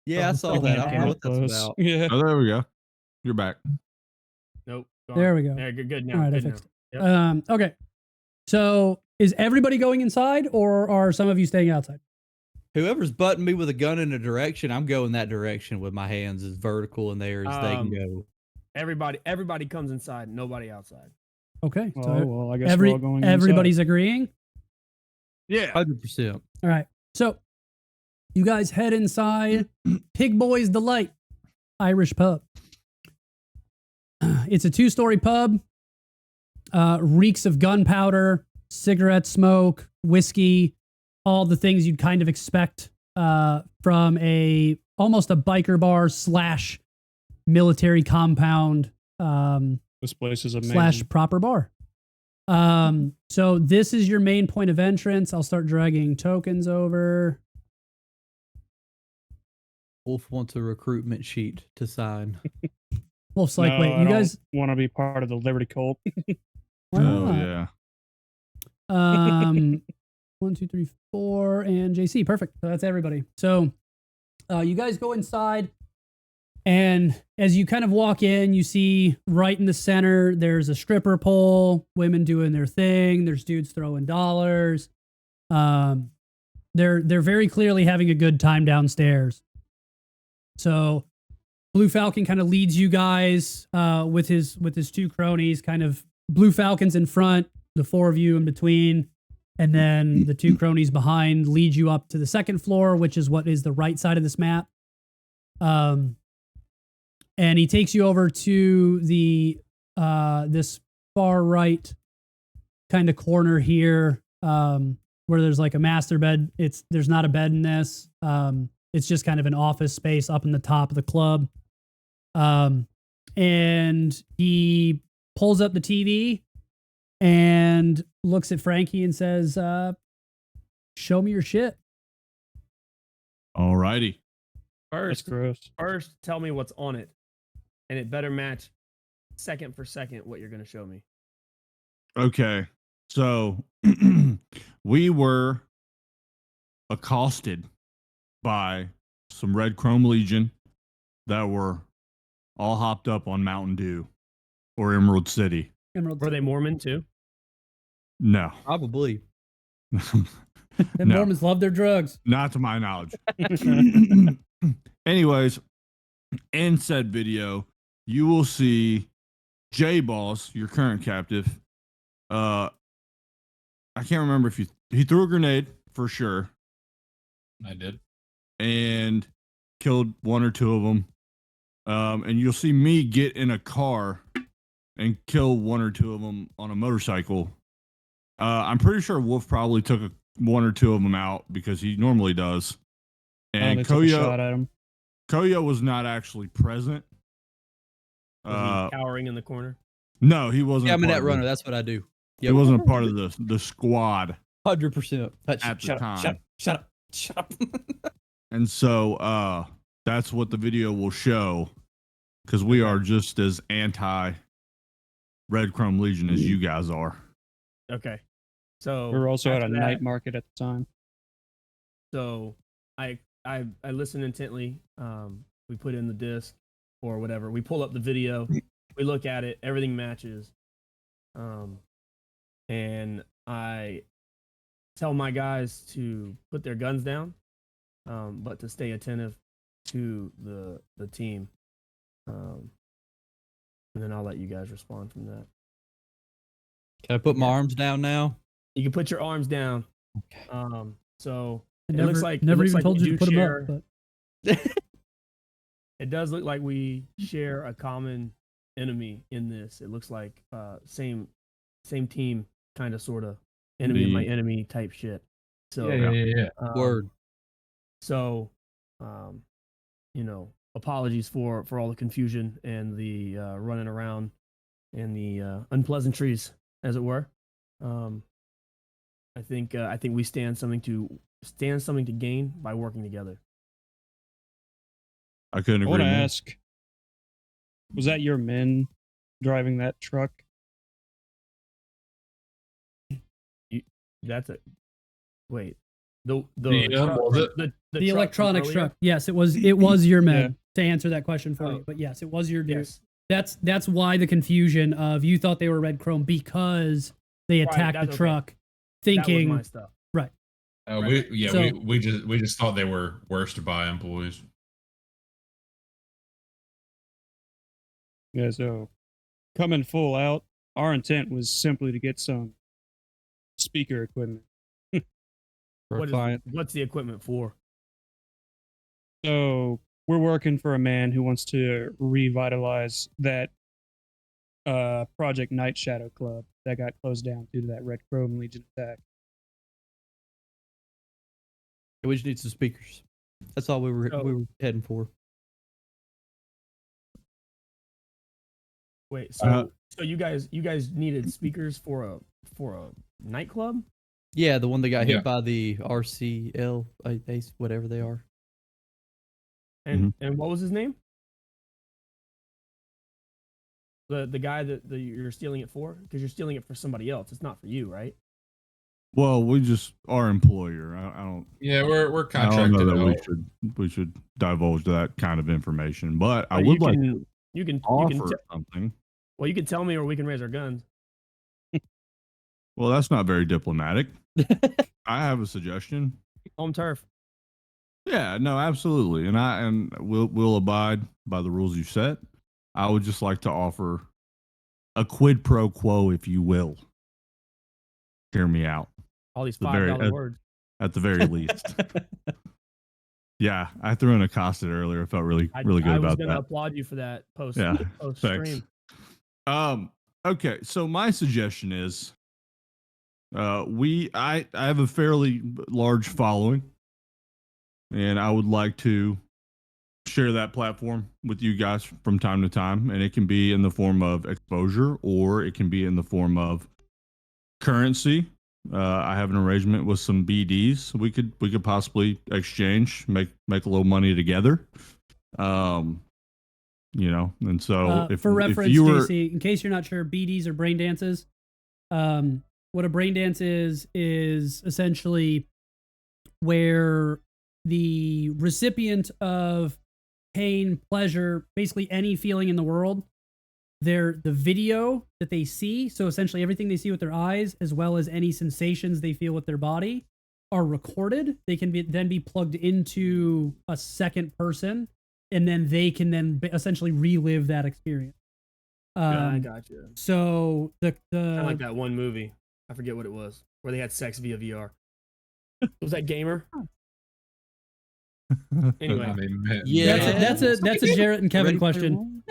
S1: Yeah, I saw that. I don't know what that's about.
S5: Yeah.
S4: Oh, there we go. You're back.
S6: Nope. gone.
S3: There we go.
S6: There, good now.
S3: All right, I
S6: good now.
S3: fixed
S6: Yep.
S3: Okay. So is everybody going inside, or are some of you staying outside?
S1: Whoever's butting me with a gun in a direction, I'm going that direction with my hands as vertical in there as they can go.
S6: Everybody comes inside. Nobody outside.
S3: Okay. So
S5: Oh, well, I guess we're all going
S3: everybody's agreeing.
S4: Yeah.
S1: 100%.
S3: All right. So you guys head inside Pig Boy's Delight Irish pub. It's a 2-story pub. Reeks of gunpowder, cigarette smoke, whiskey, all the things you'd kind of expect from almost a biker bar / military compound
S5: This place is amazing.
S3: / proper bar. So this is your main point of entrance. I'll start dragging tokens over.
S1: Wolf wants a recruitment sheet to sign.
S3: Wolf's like,
S5: No,
S3: wait,
S5: I
S3: you guys.
S5: want to be part of the Liberty Cult.
S3: Why
S4: Oh
S3: not?
S4: yeah.
S3: 1, 2, 3, 4, and JC. Perfect. So that's everybody. So you guys go inside, and as you kind of walk in, you see right in the center, there's a stripper pole, women doing their thing. There's dudes throwing dollars. They're very clearly having a good time downstairs. So Blue Falcon kind of leads you guys with his 2 cronies. Kind of Blue Falcon's in front, the 4 of you in between. And then the 2 cronies behind lead you up to the 2nd floor, which is what is the right side of this map. And he takes you over to the this far right kind of corner here, where there's like a master bed. There's not a bed in this. It's just kind of an office space up in the top of the club. And he pulls up the TV and looks at Frankie and says, "Show me your shit."
S4: All righty.
S5: That's
S6: First,
S5: gross.
S6: first, tell me what's on it, and it better match second for second what you're gonna show me.
S4: Okay. So we were accosted by some Red Chrome Legion that were all hopped up on Mountain Dew or Emerald City.
S3: Emerald.
S6: Were they Mormon too?
S4: No.
S1: Probably.
S3: And
S4: No.
S3: Mormons love their drugs.
S4: Not to my knowledge. Anyways, in said video, you will see J Boss, your current captive. I can't remember if he threw a grenade for sure
S2: I did.
S4: and killed one or two of them. And you'll see me get in a car and kill one or two of them on a motorcycle. I'm pretty sure Wolf probably took one or two of them out because he normally does.
S5: I
S4: And
S5: only took a shot at him.
S4: Koyo was not actually present.
S6: Was he cowering in the corner?
S4: No, he wasn't.
S1: Yeah, I'm a
S4: part
S1: net
S4: of
S1: runner.
S4: the-
S1: That's what I do.
S4: He wasn't a part of the squad
S1: 100%.
S4: at the
S1: Shut
S4: time.
S1: up, shut up, shut up, shut up.
S4: And so that's what the video will show, because we are just as anti Red Chrome Legion as you guys are.
S6: Okay. So
S5: We were also at a
S6: after that-
S5: night market at the time.
S6: So I listen intently. We put in the disc or whatever. We pull up the video. We look at it. Everything matches. And I tell my guys to put their guns down, but to stay attentive to the team. And then I'll let you guys respond from that.
S1: Can I put my arms down now?
S6: You can put your arms down.
S1: Okay.
S6: So
S3: I
S6: it
S3: never,
S6: looks like
S3: never
S6: it looks
S3: even
S6: like
S3: told
S6: we
S3: you to
S6: do
S3: put
S6: share,
S3: them up. But
S6: It does look like we share a common enemy in this. It looks like same team, kind of, sort of enemy of my enemy type shit. So
S2: Yeah.
S1: Word.
S6: So, apologies for all the confusion and the running around and the unpleasantries, as it were. I think we stand something to gain by working together.
S4: I couldn't
S5: I
S4: agree
S5: want to
S4: more.
S5: ask, was that your men driving that truck?
S6: That's it. Wait, the
S2: Was it?
S6: the
S3: the
S6: truck from
S3: electronics
S6: earlier?
S3: truck. Yes, it was your
S5: Yeah.
S3: men to answer that question for
S6: Oh.
S3: you. But yes, it was your dude.
S6: Yes.
S3: That's why the confusion of you thought they were red chrome because they
S6: Right,
S3: attacked the
S6: that's okay.
S3: truck,
S6: That was
S3: thinking
S6: my stuff.
S3: So-
S2: we just thought they were worst by employees.
S5: Yeah, so coming full out, our intent was simply to get some speaker equipment.
S1: For a
S6: What is-
S1: client.
S6: What's the equipment for?
S5: So we're working for a man who wants to revitalize that Project Night Shadow Club that got closed down due to that Red Chrome Legion attack.
S1: We just need some speakers. That's all we were heading for.
S6: Wait, so you guys needed speakers for a nightclub?
S1: Yeah, the one that got
S2: Yeah.
S1: hit by the RCL, whatever they are.
S6: And what was his name? The guy that you're stealing it for? Because you're stealing it for somebody else. It's not for you, right?
S4: Well, we just our employer. I don't.
S2: Yeah, we're
S4: I don't
S2: contracted
S4: know that
S2: out.
S4: we should divulge that kind of information, but I
S6: But
S4: would like
S6: you can
S4: offer something.
S6: well, you can tell me, or we can raise our guns.
S4: Well, that's not very diplomatic. I have a suggestion.
S6: Home turf.
S4: Yeah, no, absolutely, and we'll abide by the rules you set. I would just like to offer a quid pro quo, if you will. Hear me out.
S6: All these
S4: The very-
S6: $5 words.
S4: At the very least. Yeah, I threw in accosted earlier. I felt really good
S6: I was
S4: about
S6: gonna
S4: that.
S6: applaud you for that post.
S4: Yeah,
S6: post
S4: thanks.
S6: stream.
S4: Okay, so my suggestion is I have a fairly large following, and I would like to share that platform with you guys from time to time, and it can be in the form of exposure, or it can be in the form of currency. I have an arrangement with some BDs. We could possibly exchange, make a little money together. And so
S3: for reference,
S4: if you were,
S3: JC, in case you're not sure, BDs are brain dances. What a brain dance is essentially where the recipient of pain, pleasure, basically any feeling in the world, the video that they see, so essentially everything they see with their eyes, as well as any sensations they feel with their body, are recorded. They can then be plugged into a second person, and then they can then essentially relive that experience.
S6: Yeah, I got you.
S3: So
S6: I like that one movie. I forget what it was, where they had sex via VR. Was that Gamer? Anyway,
S1: Yeah.
S3: that's a Jarrett and Kevin question.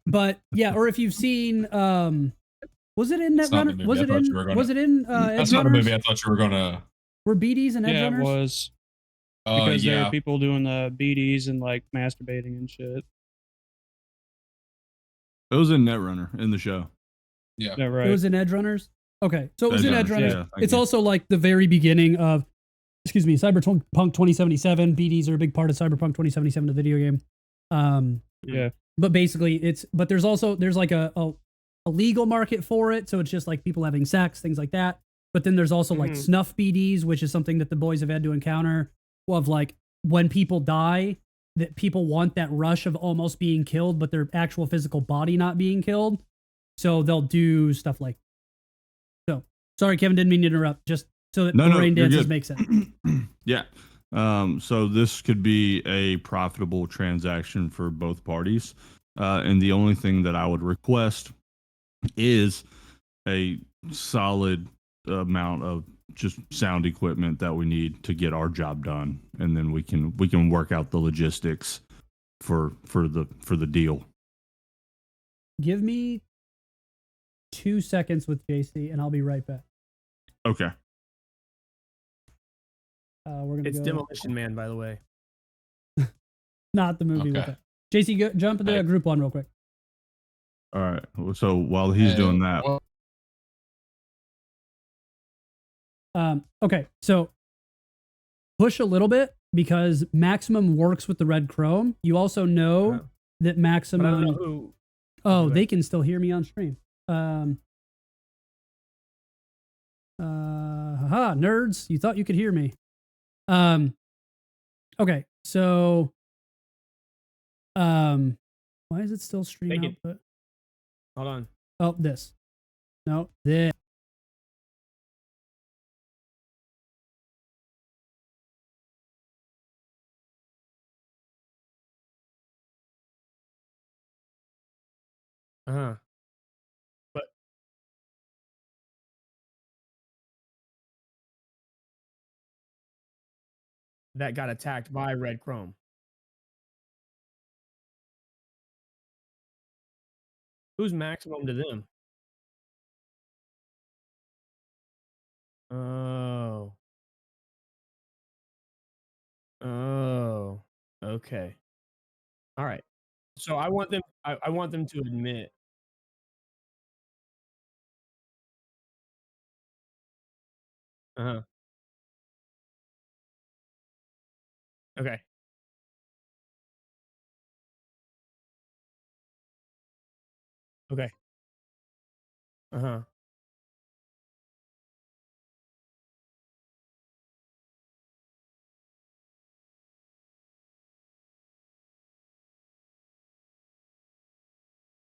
S3: But yeah, or if you've seen, was it in Netrunner? Was it in
S2: That's not the movie I thought you were gonna.
S3: Were BDs and
S5: Yeah, it
S3: Edgerunners?
S5: was. Because there
S2: Yeah.
S5: were people doing the BDs and like masturbating and shit.
S4: it was in Netrunner in the show.
S2: Yeah.
S5: Yeah, right.
S3: It was in Edgerunners? Okay. So it was in
S4: Edgerunners,
S3: Edgerunners.
S4: yeah, thank
S3: It's
S4: you.
S3: also like the very beginning of, Cyberpunk 2077. BDs are a big part of Cyberpunk 2077, the video game.
S5: Yeah.
S3: But basically there's like a legal market for it. So it's just like people having sex, things like that. But then there's also like snuff BDs, which is something that the boys have had to encounter, of like when people die, that people want that rush of almost being killed, but their actual physical body not being killed. So they'll do stuff like. So sorry, Kevin, didn't mean to interrupt. Just so that brain
S4: you're
S3: dances
S4: good.
S3: make sense.
S4: Yeah. So this could be a profitable transaction for both parties. And the only thing that I would request is a solid amount of just sound equipment that we need to get our job done, and then we can work out the logistics for the deal.
S3: Give me 2 seconds with JC, and I'll be right back.
S4: Okay.
S3: We're gonna
S6: it's
S3: go.
S6: Demolition Man, by the way.
S3: Not the movie with
S2: Okay.
S3: it. JC, jump into group one real quick.
S4: All right. So while he's doing that,
S3: Okay, so push a little bit because Maximum works with the red chrome. You also know that
S6: But I don't
S3: Maximum.
S6: know who.
S3: Oh,
S6: anyway.
S3: they can still hear me on stream. Nerds, you thought you could hear me. Okay, so why is it still stream
S6: Take it.
S3: output?
S6: Hold on.
S3: Oh, this. No, this.
S6: But that got attacked by Red Chrome. Who's Maximum to them? Oh. Oh. Okay. All right. So I want them. I want them to admit. Uh-huh. Okay. Okay. Uh-huh.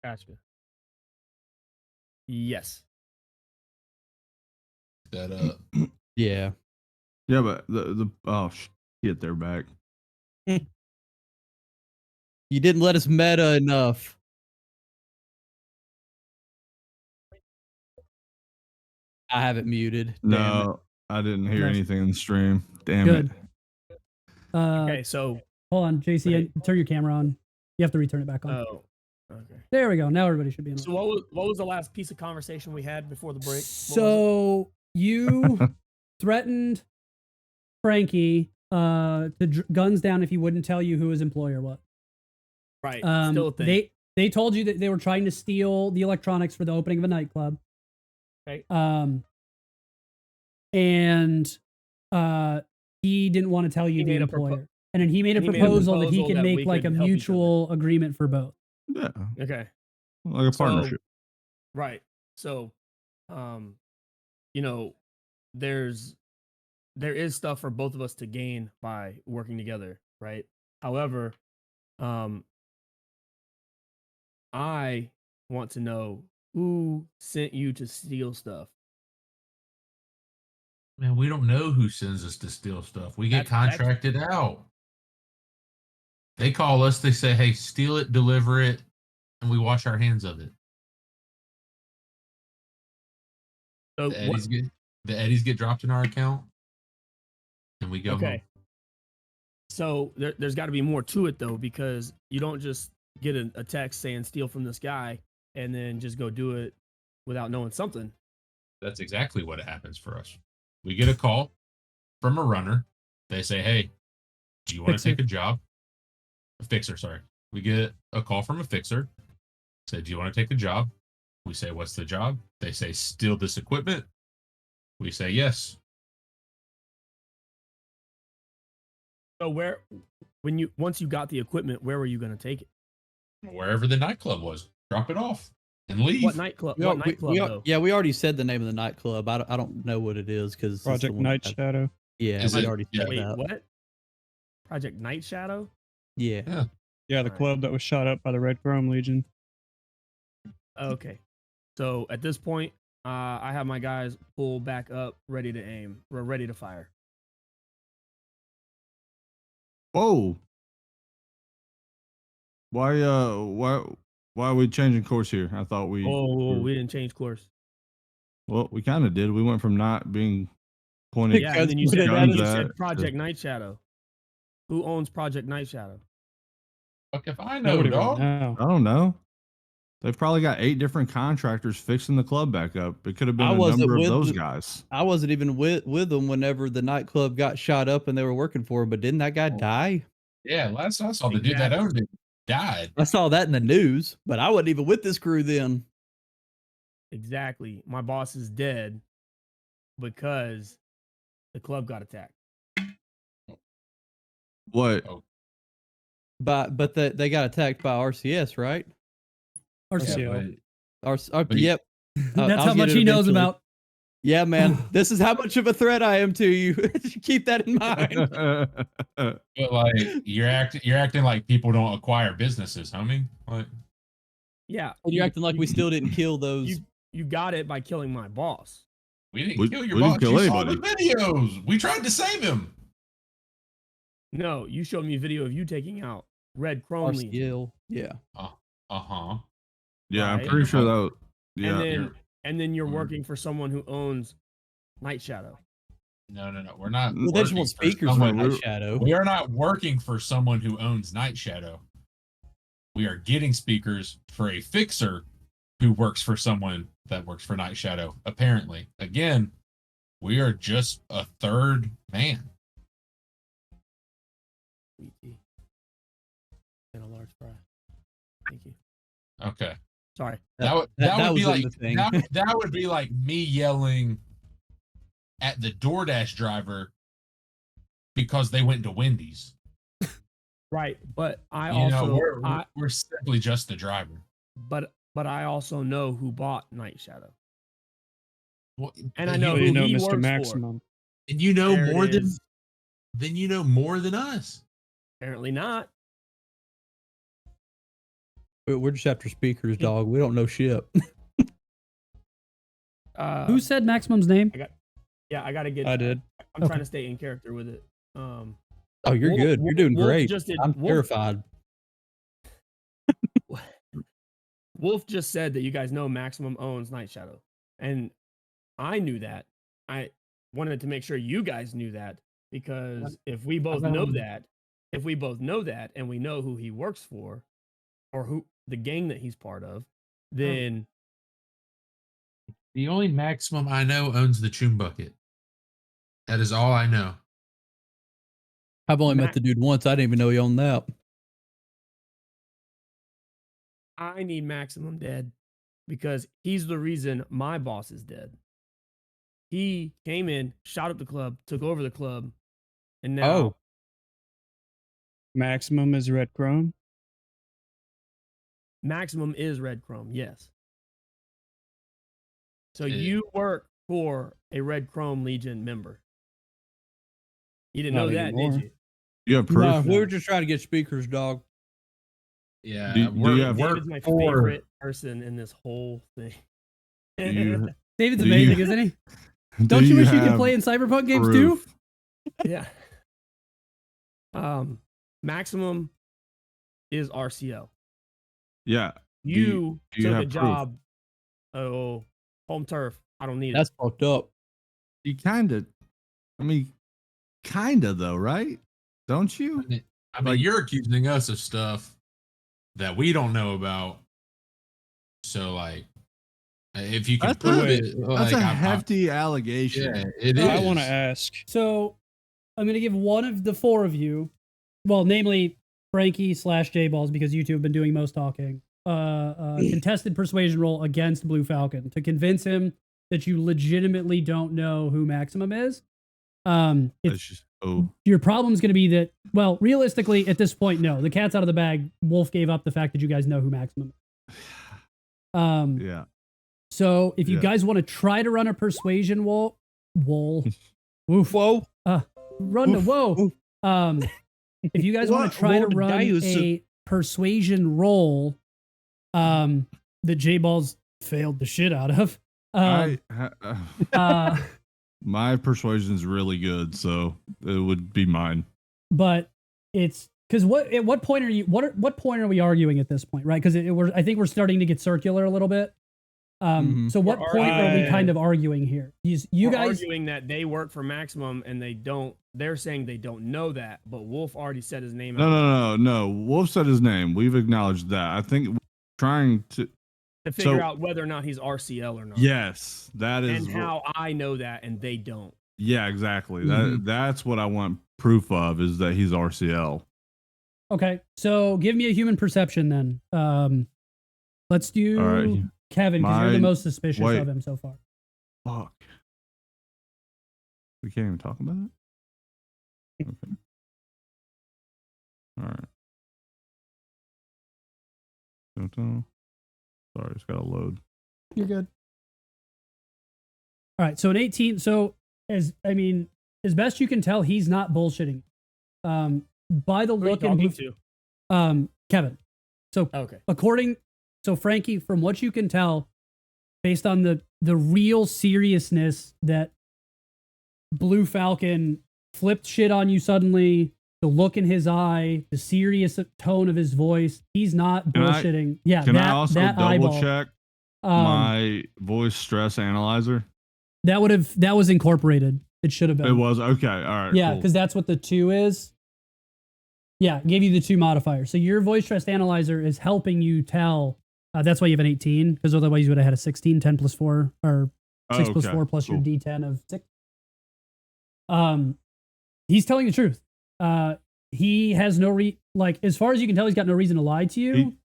S6: Gotcha. Yes.
S2: that up.
S1: Yeah.
S4: yeah, but shit, they're back.
S1: You didn't let us meta enough. I have it muted. Damn it.
S4: No, I didn't hear
S3: Nice.
S4: anything in the stream. Damn
S3: Good.
S4: it.
S6: Okay. So.
S3: Hold on, JC,
S6: Wait.
S3: turn your camera on. You have to return it back on.
S6: Oh. Okay.
S3: There we go. Now everybody should be in.
S6: So what was the last piece of conversation we had before the break? What was it?
S3: So you threatened Frankie to guns down if he wouldn't tell you who his employer was.
S6: Right. Still a thing.
S3: They told you that they were trying to steal the electronics for the opening of a nightclub.
S6: Okay.
S3: And he didn't want to tell you
S6: He
S3: the
S6: made a
S3: employer. And then he made a
S6: he made a
S3: proposal that he
S6: proposal
S3: could
S6: that
S3: make
S6: we
S3: like a
S6: could help each other.
S3: mutual agreement for both.
S4: Yeah,
S6: Okay.
S4: like a
S6: So-
S4: partnership.
S6: Right. So, you know, there is stuff for both of us to gain by working together, right? However, I want to know who sent you to steal stuff.
S2: Man, we don't know who sends us to steal stuff. We get
S6: That's-
S2: contracted out. They call us, they say, hey, steal it, deliver it, and we wash our hands of it.
S6: So
S2: The Eddies get dropped in our account, and we go
S6: okay.
S2: home.
S6: So there's got to be more to it though, because you don't just get a text saying steal from this guy and then just go do it without knowing something.
S2: That's exactly what happens for us. We get a call from a runner. They say, hey, do you want to
S3: Fixer.
S2: take a job? A fixer, sorry. We get a call from a fixer. Say, do you want to take a job? We say, what's the job? They say, steal this equipment. We say, yes.
S6: So once you got the equipment, where were you going to take it?
S2: Wherever the nightclub was, drop it off and leave.
S6: What nightclub?
S1: We,
S6: What
S1: al- we,
S6: nightclub
S1: we al-
S6: though?
S1: yeah, we already said the name of the nightclub. I don't know what it is because
S5: Project Night Shadow.
S1: Yeah,
S2: Is
S1: we
S2: it-
S1: already
S2: yeah.
S1: said
S6: Wait,
S1: that.
S6: what? Project Night Shadow?
S1: Yeah.
S2: Yeah.
S5: Yeah, the
S6: Alright.
S5: club that was shot up by the Red Chrome Legion.
S6: Okay. So at this point, I have my guys pull back up, ready to aim. We're ready to fire.
S4: Whoa. Why are we changing course here? I thought we
S6: We didn't change course.
S4: well, we kind of did. We went from not being pointed
S6: Yeah, and then you
S1: Because
S6: said,
S1: we
S6: and then
S1: didn't
S6: you
S4: have
S6: said
S4: that
S6: Project Night Shadow. Who owns Project Night Shadow?
S2: Fuck if I know,
S5: Nobody would
S2: dog.
S5: know.
S4: I don't know. They've probably got 8 different contractors fixing the club back up. It could have been
S1: I
S4: a
S1: wasn't
S4: number of
S1: with
S4: those
S1: the-
S4: guys.
S1: I wasn't even with them whenever the nightclub got shot up and they were working for him, but didn't that guy die?
S2: Yeah, last I saw, the dude that owned it died.
S1: I saw that in the news, but I wasn't even with this crew then.
S6: Exactly. My boss is dead because the club got attacked.
S4: What?
S1: But they got attacked by RCS, right?
S5: RCL.
S2: But he-
S1: Yep.
S3: That's
S1: I'll
S3: how
S1: get
S3: much
S1: it
S3: he knows
S1: eventually.
S3: about.
S1: Yeah, man. This is how much of a threat I am to you. Keep that in mind.
S2: But like you're acting like people don't acquire businesses, homie. Like
S6: Yeah.
S1: You're acting like we still didn't kill those.
S6: You got it by killing my boss.
S2: we didn't
S4: We-
S2: kill your
S4: we didn't
S2: boss.
S4: kill
S2: You saw the
S4: anybody.
S2: videos. We tried to save him.
S6: No, you showed me a video of you taking out Red Chrome Legion.
S1: RCL. Yeah.
S2: Uh-huh.
S4: Yeah, I'm
S6: Right.
S4: pretty sure that. Yeah,
S6: And then you're
S2: Mhm.
S6: working for someone who owns Night Shadow.
S2: No. We're not.
S1: Well, they just want
S2: working for
S1: speakers for
S2: someone
S1: Night
S2: who-
S1: Shadow.
S2: We are not working for someone who owns Night Shadow. We are getting speakers for a fixer who works for someone that works for Night Shadow. Apparently, again, we are just a third man.
S6: BT. And a large fry. Thank you.
S2: Okay.
S6: Sorry.
S2: That would
S1: That
S2: be
S1: was in
S2: like
S1: the thing.
S2: that would be like me yelling at the DoorDash driver because they went to Wendy's.
S6: Right. But I
S2: You know,
S6: also
S2: we're simply just the driver.
S6: but I also know who bought Night Shadow.
S2: Well,
S6: And
S2: but
S6: I know
S5: But
S6: who
S5: you know
S6: he
S5: Mr.
S6: works for.
S5: Maximum.
S2: and you know
S6: There it
S2: more than
S6: is.
S2: then you know more than us.
S6: Apparently not.
S1: We're just after speakers, dog. We don't know shit.
S3: Who said Maximum's name?
S6: I gotta get
S5: I did.
S6: I'm trying to stay in character with it.
S1: Oh, you're
S6: Wolf-
S1: good. You're doing
S6: Wolf
S1: great.
S6: just did-
S1: I'm
S6: Wolf-
S1: terrified.
S6: Wolf just said that you guys know Maximum owns Night Shadow. And I knew that. I wanted to make sure you guys knew that because if we both know that, and we know who he works for or who the gang that he's part of, then
S2: The only Maximum I know owns the Choom Bucket. That is all I know.
S1: I've only
S6: Ma-
S1: met the dude once. I didn't even know he owned that.
S6: I need Maximum dead because he's the reason my boss is dead. He came in, shot up the club, took over the club, and now
S1: Oh.
S5: Maximum is Red Chrome.
S6: Maximum is Red Chrome, yes. So
S2: It-
S6: you work for a Red Chrome Legion member. You didn't know
S5: Not
S6: that,
S5: anymore.
S6: did you?
S4: You have proof.
S1: Nah, we were just trying to get speakers, dog.
S2: Yeah,
S4: Do you have-
S6: David's my favorite person in this whole thing.
S4: Do you,
S3: David's
S4: Do you-
S3: amazing, isn't he? Don't you wish you could
S4: have
S3: play in Cyberpunk games too?
S4: proof?
S6: Yeah. Maximum is RCL.
S4: Yeah.
S6: You
S4: do you
S6: took a
S4: have proof?
S6: job. Oh, home turf. I don't need
S1: That's
S6: it.
S1: fucked up.
S4: You kinda though, right? Don't you?
S2: I mean,
S4: Like-
S2: you're accusing us of stuff that we don't know about. So, like, if you can
S4: That's
S2: prove
S4: a-
S2: it,
S4: That's
S2: like,
S4: a
S2: I'm-
S4: hefty allegation.
S2: yeah, it is.
S5: I want to ask.
S3: So I'm going to give one of the four of you, well, namely Frankie / J Balls, because you two have been doing most talking, contested persuasion roll against Blue Falcon to convince him that you legitimately don't know who Maximum is. If
S4: That's just,
S3: your problem is going to be that, well, realistically, at this point, no. The cat's out of the bag. Wolf gave up the fact that you guys know who Maximum is.
S4: yeah.
S3: So if you
S4: Yeah.
S3: guys want to try to run a persuasion Oof.
S1: Whoa.
S3: Run to
S1: Oof,
S3: whoa.
S1: oof.
S3: If you guys want to try to
S5: What
S3: run
S5: dice?
S3: a persuasion roll, that J Balls failed the shit out of.
S4: My persuasion's really good, so it would be mine.
S3: But it's because at what point are you? What point are we arguing at this point? Right? Because I think we're starting to get circular a little bit.
S1: Mhm.
S3: So what
S6: We're
S3: point are we
S5: arguing-
S3: kind of arguing here? You
S6: We're
S3: guys.
S6: arguing that they work for Maximum and they don't. They're saying they don't know that, but Wolf already said his name.
S4: No. Wolf said his name. We've acknowledged that. I think we're trying to.
S6: To figure
S4: So-
S6: out whether or not he's RCL or not.
S4: Yes, that is.
S6: And how I know that and they don't.
S4: Yeah, exactly.
S1: Mhm.
S4: That's what I want proof of is that he's RCL.
S3: Okay, so give me a human perception then. Let's do
S4: All right.
S3: Kevin because you're the
S4: Mine-
S3: most suspicious
S4: wait.
S3: of him so far.
S4: Fuck. We can't even talk about it. Okay. All right. Dun-dun. Sorry, it's got to load.
S3: You're good. All right, so an 18. So as best you can tell, he's not bullshitting. By the
S6: Who are you
S3: look and
S6: talking to?
S3: Kevin. So
S6: Okay.
S3: So Frankie, from what you can tell, based on the real seriousness that Blue Falcon flipped shit on you suddenly, the look in his eye, the serious tone of his voice, he's not
S4: Can I-
S3: bullshitting. Yeah,
S4: Can
S3: that,
S4: I also
S3: that
S4: double
S3: eyeball,
S4: check my voice stress analyzer?
S3: that was incorporated. It should have been.
S4: It was okay. All right.
S3: Yeah,
S4: cool.
S3: because that's what the 2 is. Yeah, it gave you the 2 modifiers. So your voice stress analyzer is helping you tell. That's why you have an 18, because otherwise you would have had a 16, 10 plus 4, or 6 plus
S4: Okay,
S3: 4 plus
S4: cool.
S3: your D10 of 6. He's telling the truth. He has no as far as you can tell, he's got no reason to lie to you.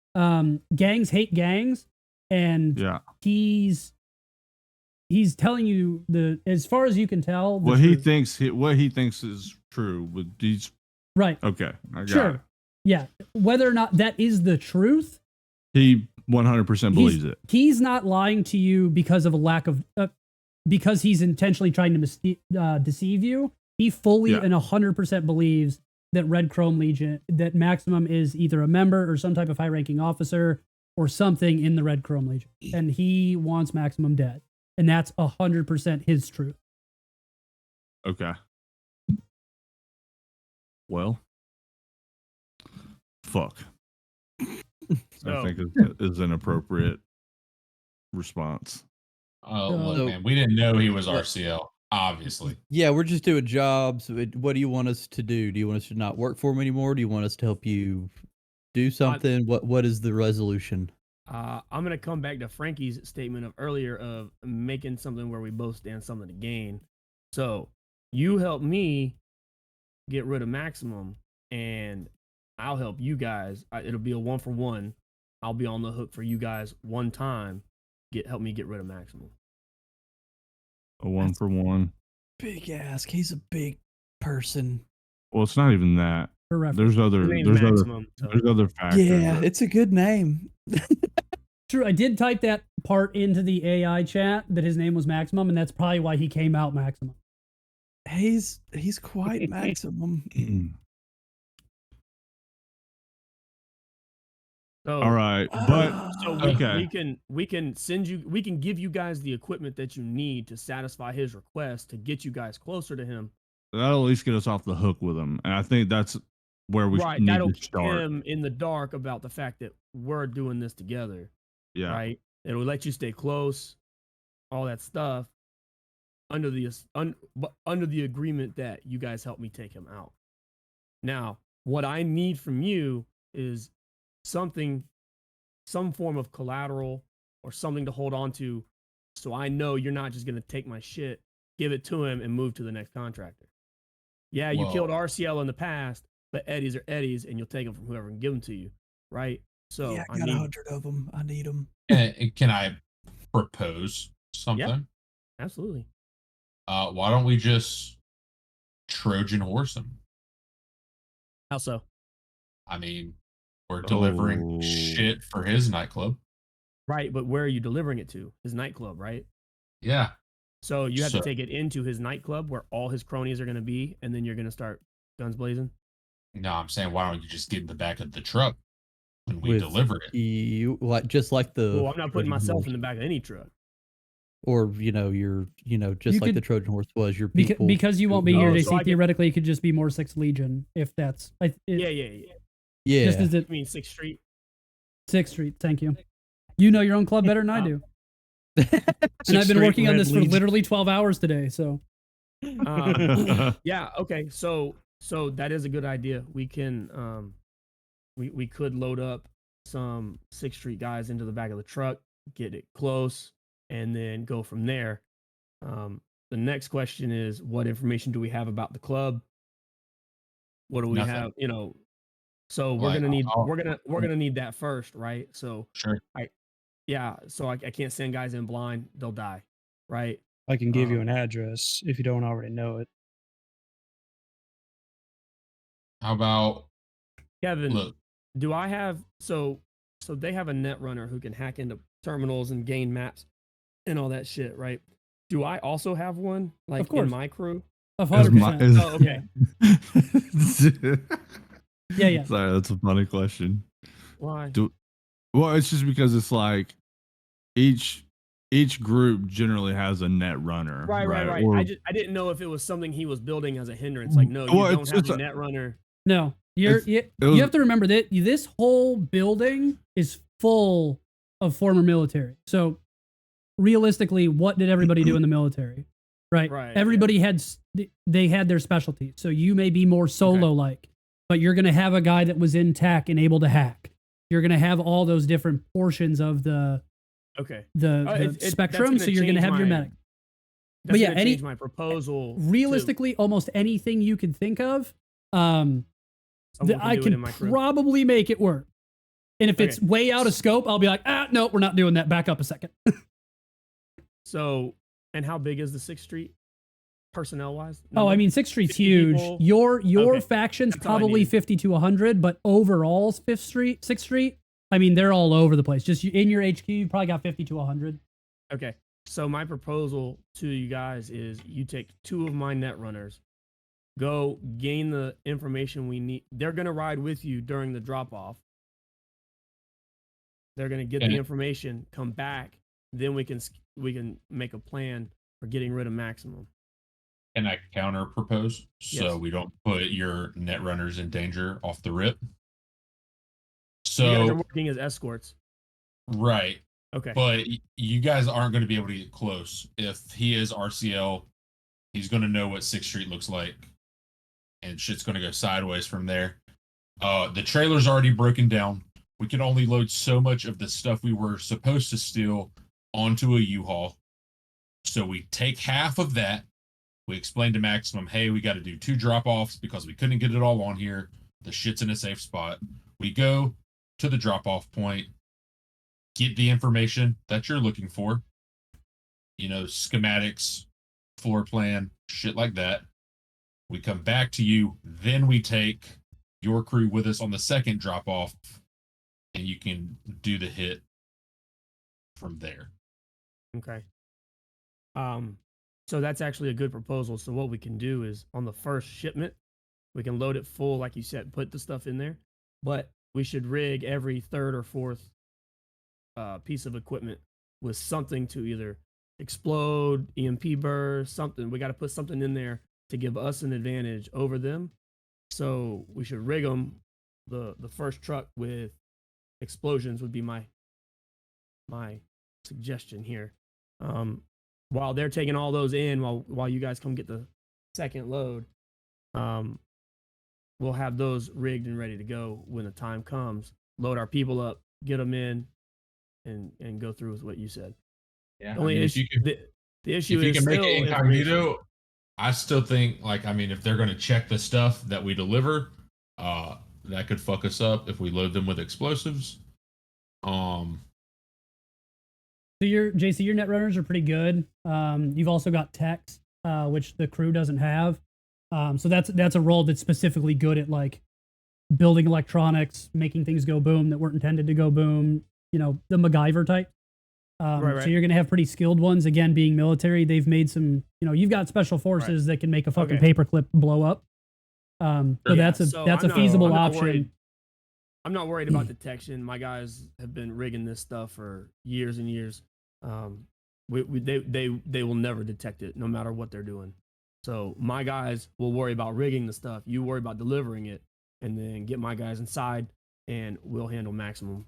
S3: Gangs hate gangs, and
S4: Yeah.
S3: he's telling you as far as you can tell. the
S4: What he
S3: truth.
S4: thinks is true. With these.
S3: Right.
S4: Okay. I got
S3: Sure.
S4: it.
S3: Yeah. Whether or not that is the truth,
S4: He 100% believes it.
S3: he's not lying to you because of a lack of, because he's intentionally trying to deceive you. He fully
S4: Yeah.
S3: and 100% believes that Red Chrome Legion, that Maximum is either a member or some type of high-ranking officer or something in the Red Chrome Legion, and he wants Maximum dead, and that's 100% his truth.
S4: Okay. Well. Fuck.
S6: So-
S4: I think is an appropriate response.
S2: Oh,
S3: So-
S2: look, man, we didn't know he was RCL. Obviously,
S1: Yeah, we're just doing jobs. What do you want us to do? Do you want us to not work for him anymore? Do you want us to help you do something? What is the resolution?
S6: I'm gonna come back to Frankie's statement of earlier of making something where we both stand something to gain. So you help me get rid of Maximum, and I'll help you guys. It'll be a 1-for-1. I'll be on the hook for you guys one time, help me get rid of Maximum.
S4: A 1-for-1.
S1: Big ass. He's a big person.
S4: Well, it's not even that.
S3: For reference.
S4: There's other.
S6: His name's
S4: There's other.
S6: Maximum. So.
S4: There's other factors.
S1: Yeah,
S4: that-
S1: it's a good name.
S3: True, I did type that part into the AI chat that his name was Maximum, and that's probably why he came out Maximum.
S1: He's quite Maximum.
S6: So,
S4: All right, but
S6: So
S4: Okay.
S6: we can give you guys the equipment that you need to satisfy his request to get you guys closer to him.
S4: that'll at least get us off the hook with him, and I think that's where we
S6: Right,
S4: need
S6: that'll
S4: to
S6: keep
S4: start.
S6: him in the dark about the fact that we're doing this together.
S4: Yeah.
S6: Right, it'll let you stay close, all that stuff, under the agreement that you guys help me take him out. Now, what I need from you is some form of collateral or something to hold on to, so I know you're not just gonna take my shit, give it to him, and move to the next contractor. Yeah, you killed RCL in the past, but Eddies are Eddies, and you'll take them from whoever can give them to you, right? So
S1: Yeah, I
S6: I
S1: got
S6: need
S1: 100 of them. I need them.
S2: Can I propose something?
S6: absolutely.
S2: Why don't we just Trojan horse him?
S6: How so?
S2: I mean, we're delivering
S4: Oh.
S2: shit for his nightclub.
S6: Right, but where are you delivering it to? His nightclub, right?
S2: Yeah.
S6: So you have
S2: So-
S6: to take it into his nightclub where all his cronies are going to be, and then you're going to start guns blazing.
S2: No, I'm saying, why don't you just get in the back of the truck when we
S1: With
S2: deliver it?
S1: You just like the.
S6: Well, I'm not putting
S1: Trojan
S6: myself
S1: horse.
S6: in the back of any truck.
S1: Or just
S3: You
S1: like the
S3: could-
S1: Trojan horse was your
S3: Because,
S1: people.
S3: because you won't be
S1: who-
S3: here,
S6: Oh,
S3: JC,
S6: so I can-
S3: theoretically, it could just be more 6th Legion, if that's...
S6: Yeah.
S1: Yeah.
S3: Just as
S6: I
S3: it...
S6: mean, 6th Street.
S3: 6th Street, thank you. You know your own club better than I do. And I've been
S5: Street
S3: working on
S5: Red
S3: this for
S5: Legion.
S3: literally 12 hours today, so...
S6: Yeah. Okay. So that is a good idea. We can we could load up some 6th Street guys into the back of the truck, get it close, and then go from there. The next question is, what information do we have about the club? What do we
S2: Nothing.
S6: have? So we're
S2: Like,
S6: gonna need
S2: I'll-
S6: we're gonna need that first, right? So
S2: Sure.
S6: yeah. So I can't send guys in blind; they'll die, right?
S5: I can give you
S6: Um,
S5: an address if you don't already know it.
S2: How about
S6: Kevin,
S2: look?
S6: do I have so they have a net runner who can hack into terminals and gain maps and all that shit, right? Do I also have one like
S3: course.
S6: in my crew?
S3: Of
S4: Is
S3: 100%.
S6: Oh, okay.
S3: Yeah.
S4: Sorry, that's a funny question.
S6: Why?
S4: Well, it's just because it's like each group generally has a net runner.
S6: Right.
S4: Or-
S6: I didn't know if it was something he was building as a hindrance. Like, no, you
S4: Well,
S6: don't
S4: it's-
S6: have
S4: it's
S6: a
S4: a-
S6: net runner.
S3: No, you
S4: It was-
S3: have to remember that this whole building is full of former military. So realistically, what did everybody do in the military? Right.
S6: Right,
S3: Everybody they had their specialties. So you may be more solo like, but you're going to have a guy that was in tech and able to hack. You're going to have all those different portions of the
S6: Okay. That's
S3: spectrum.
S6: gonna
S3: So you're going to
S6: change
S3: have your
S6: my-
S3: medic.
S6: That's
S3: But yeah,
S6: gonna
S3: any-
S6: change my proposal. to
S3: Realistically, almost anything you can think of,
S6: someone
S3: I
S6: do it
S3: can
S6: in my crew.
S3: probably make it work. And if it's
S6: Okay.
S3: way out of scope, I'll be like, no, we're not doing that. Back up a second.
S6: So, and how big is the 6th Street personnel wise?
S3: Oh, I mean, 6th Street's
S6: 50
S3: huge.
S6: people?
S3: Your
S6: Okay.
S3: faction's
S6: That's all I
S3: probably
S6: needed.
S3: 50 to 100, but overall, 6th Street, I mean, they're all over the place. Just in your HQ, you probably got 50 to 100.
S6: Okay. So my proposal to you guys is you take 2 of my net runners, go gain the information we need. They're going to ride with you during the drop off. They're going to get the
S2: Okay.
S6: information, come back, then we can make a plan for getting rid of Maximum.
S2: Can I counter propose so
S6: Yes.
S2: we don't put your net runners in danger off the rip?
S6: You guys
S2: So
S6: are working as escorts.
S2: right,
S6: Okay.
S2: but you guys aren't going to be able to get close. If he is RCL, he's going to know what 6th Street looks like, and shit's going to go sideways from there. The trailer's already broken down. We can only load so much of the stuff we were supposed to steal onto a U-Haul. So we take half of that. We explain to Maximum, hey, we got to do 2 drop-offs because we couldn't get it all on here. The shit's in a safe spot. We go to the drop-off point. get the information that you're looking for, schematics, floor plan, shit like that. We come back to you, then we take your crew with us on the second drop off, and you can do the hit from there.
S6: Okay. So that's actually a good proposal. So what we can do is on the first shipment, we can load it full, like you said, put the stuff in there, but we should rig every third or fourth piece of equipment with something to either explode, EMP burst, something. We got to put something in there to give us an advantage over them. So we should rig them. The first truck with explosions would be my suggestion here. While they're taking all those in, while you guys come get the second load, we'll have those rigged and ready to go when the time comes. Load our people up, get them in, and go through with what you said.
S2: Yeah.
S6: The only issue, the issue
S2: if you
S6: is
S2: can make
S6: still
S2: it
S6: information.
S2: incognito, I still think if they're going to check the stuff that we deliver, that could fuck us up if we load them with explosives.
S3: So your JC, your net runners are pretty good. You've also got techs, which the crew doesn't have. So that's a role that's specifically good at like building electronics, making things go boom that weren't intended to go boom. The MacGyver type.
S6: Right.
S3: So you're gonna have pretty skilled ones. Again, being military, they've made some. You've got special forces that can make a fucking paperclip blow up. So
S6: Yeah,
S3: that's
S6: so
S3: a
S6: I'm not-
S3: feasible
S6: I'm not
S3: option.
S6: worried. I'm not worried about detection. My guys have been rigging this stuff for years and years. They will never detect it, no matter what they're doing. So my guys will worry about rigging the stuff. You worry about delivering it, and then get my guys inside, and we'll handle maximum.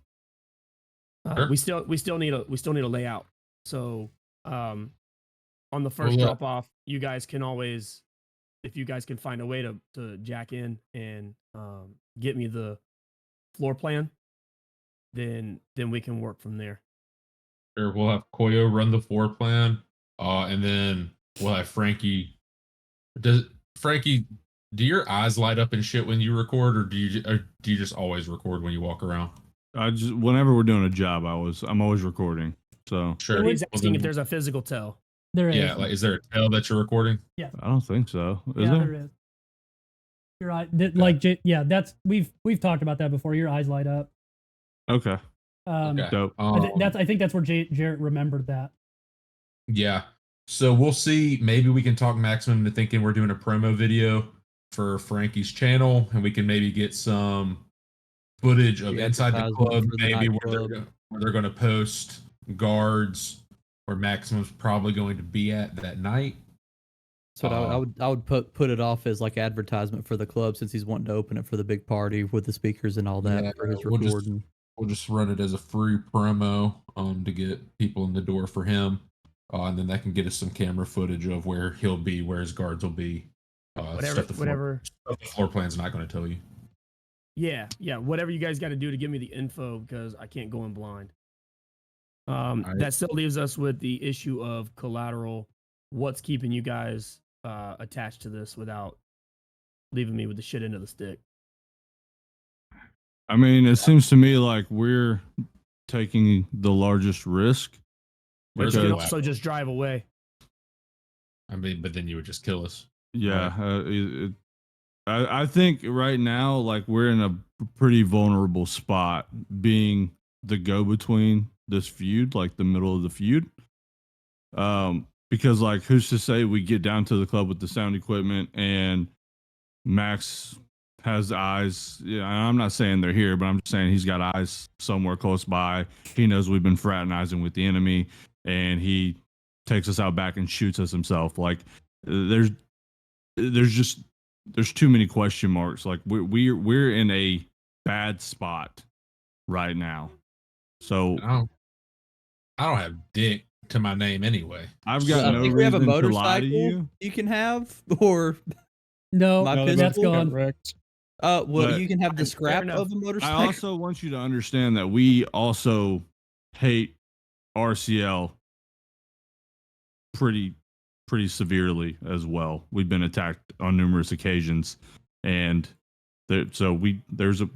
S2: Sure.
S6: We still need a layout. So on the first
S2: Well,
S6: drop off, you guys can always, if you guys can find a way to jack in and get me the floor plan, then we can work from there.
S2: Sure, we'll have Koyo run the floor plan, and then we'll have Frankie. Frankie, do your eyes light up and shit when you record, or do you just always record when you walk around?
S4: Whenever we're doing a job, I'm always recording. So
S2: Sure.
S6: He's
S2: Well,
S6: asking
S2: then-
S6: if there's a physical tell.
S3: There is.
S2: yeah, like is there a tell that you're recording?
S4: I don't think so. Is
S3: Yeah,
S4: there?
S3: there is. You're right. That's we've talked about that before. Your eyes light up.
S4: Okay.
S2: Okay.
S4: Dope.
S3: I think that's where Jarrett remembered that.
S2: Yeah. So we'll see. Maybe we can talk Maximum into thinking we're doing a promo video for Frankie's channel, and we can maybe get some footage of
S1: The
S2: inside the
S1: advertisement
S2: club,
S1: for the
S2: maybe
S1: nightclub.
S2: where they're going to post guards where Maximum's probably going to be at that night.
S1: So I would put it off as like advertisement for the club, since he's wanting to open it for the big party with the speakers and all that for his
S2: we'll
S1: recording.
S2: we'll just run it as a free promo to get people in the door for him, and then that can get us some camera footage of where he'll be, where his guards will be. Stuff the floor plan's not going to tell you.
S6: Yeah, whatever you guys got to do to give me the info, because I can't go in blind. That still leaves us with the issue of collateral. What's keeping you guys attached to this without leaving me with the shit end of the stick?
S4: I mean, it seems to me like we're taking the largest risk.
S6: But you
S4: Because,
S6: can also just drive away.
S2: I mean, but then you would just kill us.
S4: yeah, I think right now, like, we're in a pretty vulnerable spot, being the go-between this feud, like the middle of the feud. Because, like, who's to say we get down to the club with the sound equipment and Max has eyes? Yeah, I'm not saying they're here, but I'm just saying he's got eyes somewhere close by. He knows we've been fraternizing with the enemy, and he takes us out back and shoots us himself. Like, there's too many question marks. Like, we're in a bad spot right now. So
S2: I don't have dick to my name anyway.
S4: I've got
S1: I
S4: no
S1: think we have a
S4: reason to lie to
S1: motorcycle
S4: you.
S1: can have, or
S3: No,
S1: My
S5: No, they
S3: that's
S5: both got
S3: gone.
S5: wrecked.
S1: well,
S4: But-
S1: you can have the
S6: Fair
S1: scrap
S6: enough.
S1: of a
S4: I
S1: motorcycle.
S4: also want you to understand that we also hate RCL pretty severely as well. We've been attacked on numerous occasions, and so we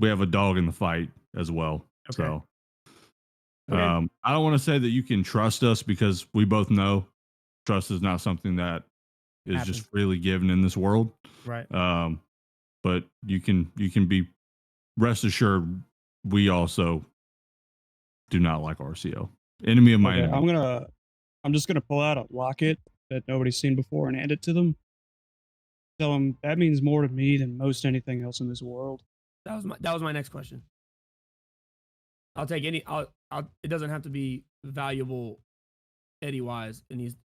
S4: have a dog in the fight as well.
S6: Okay.
S4: So
S6: Okay.
S4: I don't want to say that you can trust us because we both know trust is not something that is
S6: Happens.
S4: just freely given in this world.
S6: Right.
S4: But you can be rest assured we also do not like RCO. Enemy of my
S5: Okay,
S4: enemy.
S5: I'm just gonna pull out a locket that nobody's seen before and hand it to them. Tell them that means more to me than most anything else in this world.
S6: That was my next question. I'll take any. It doesn't have to be valuable, Eddie wise.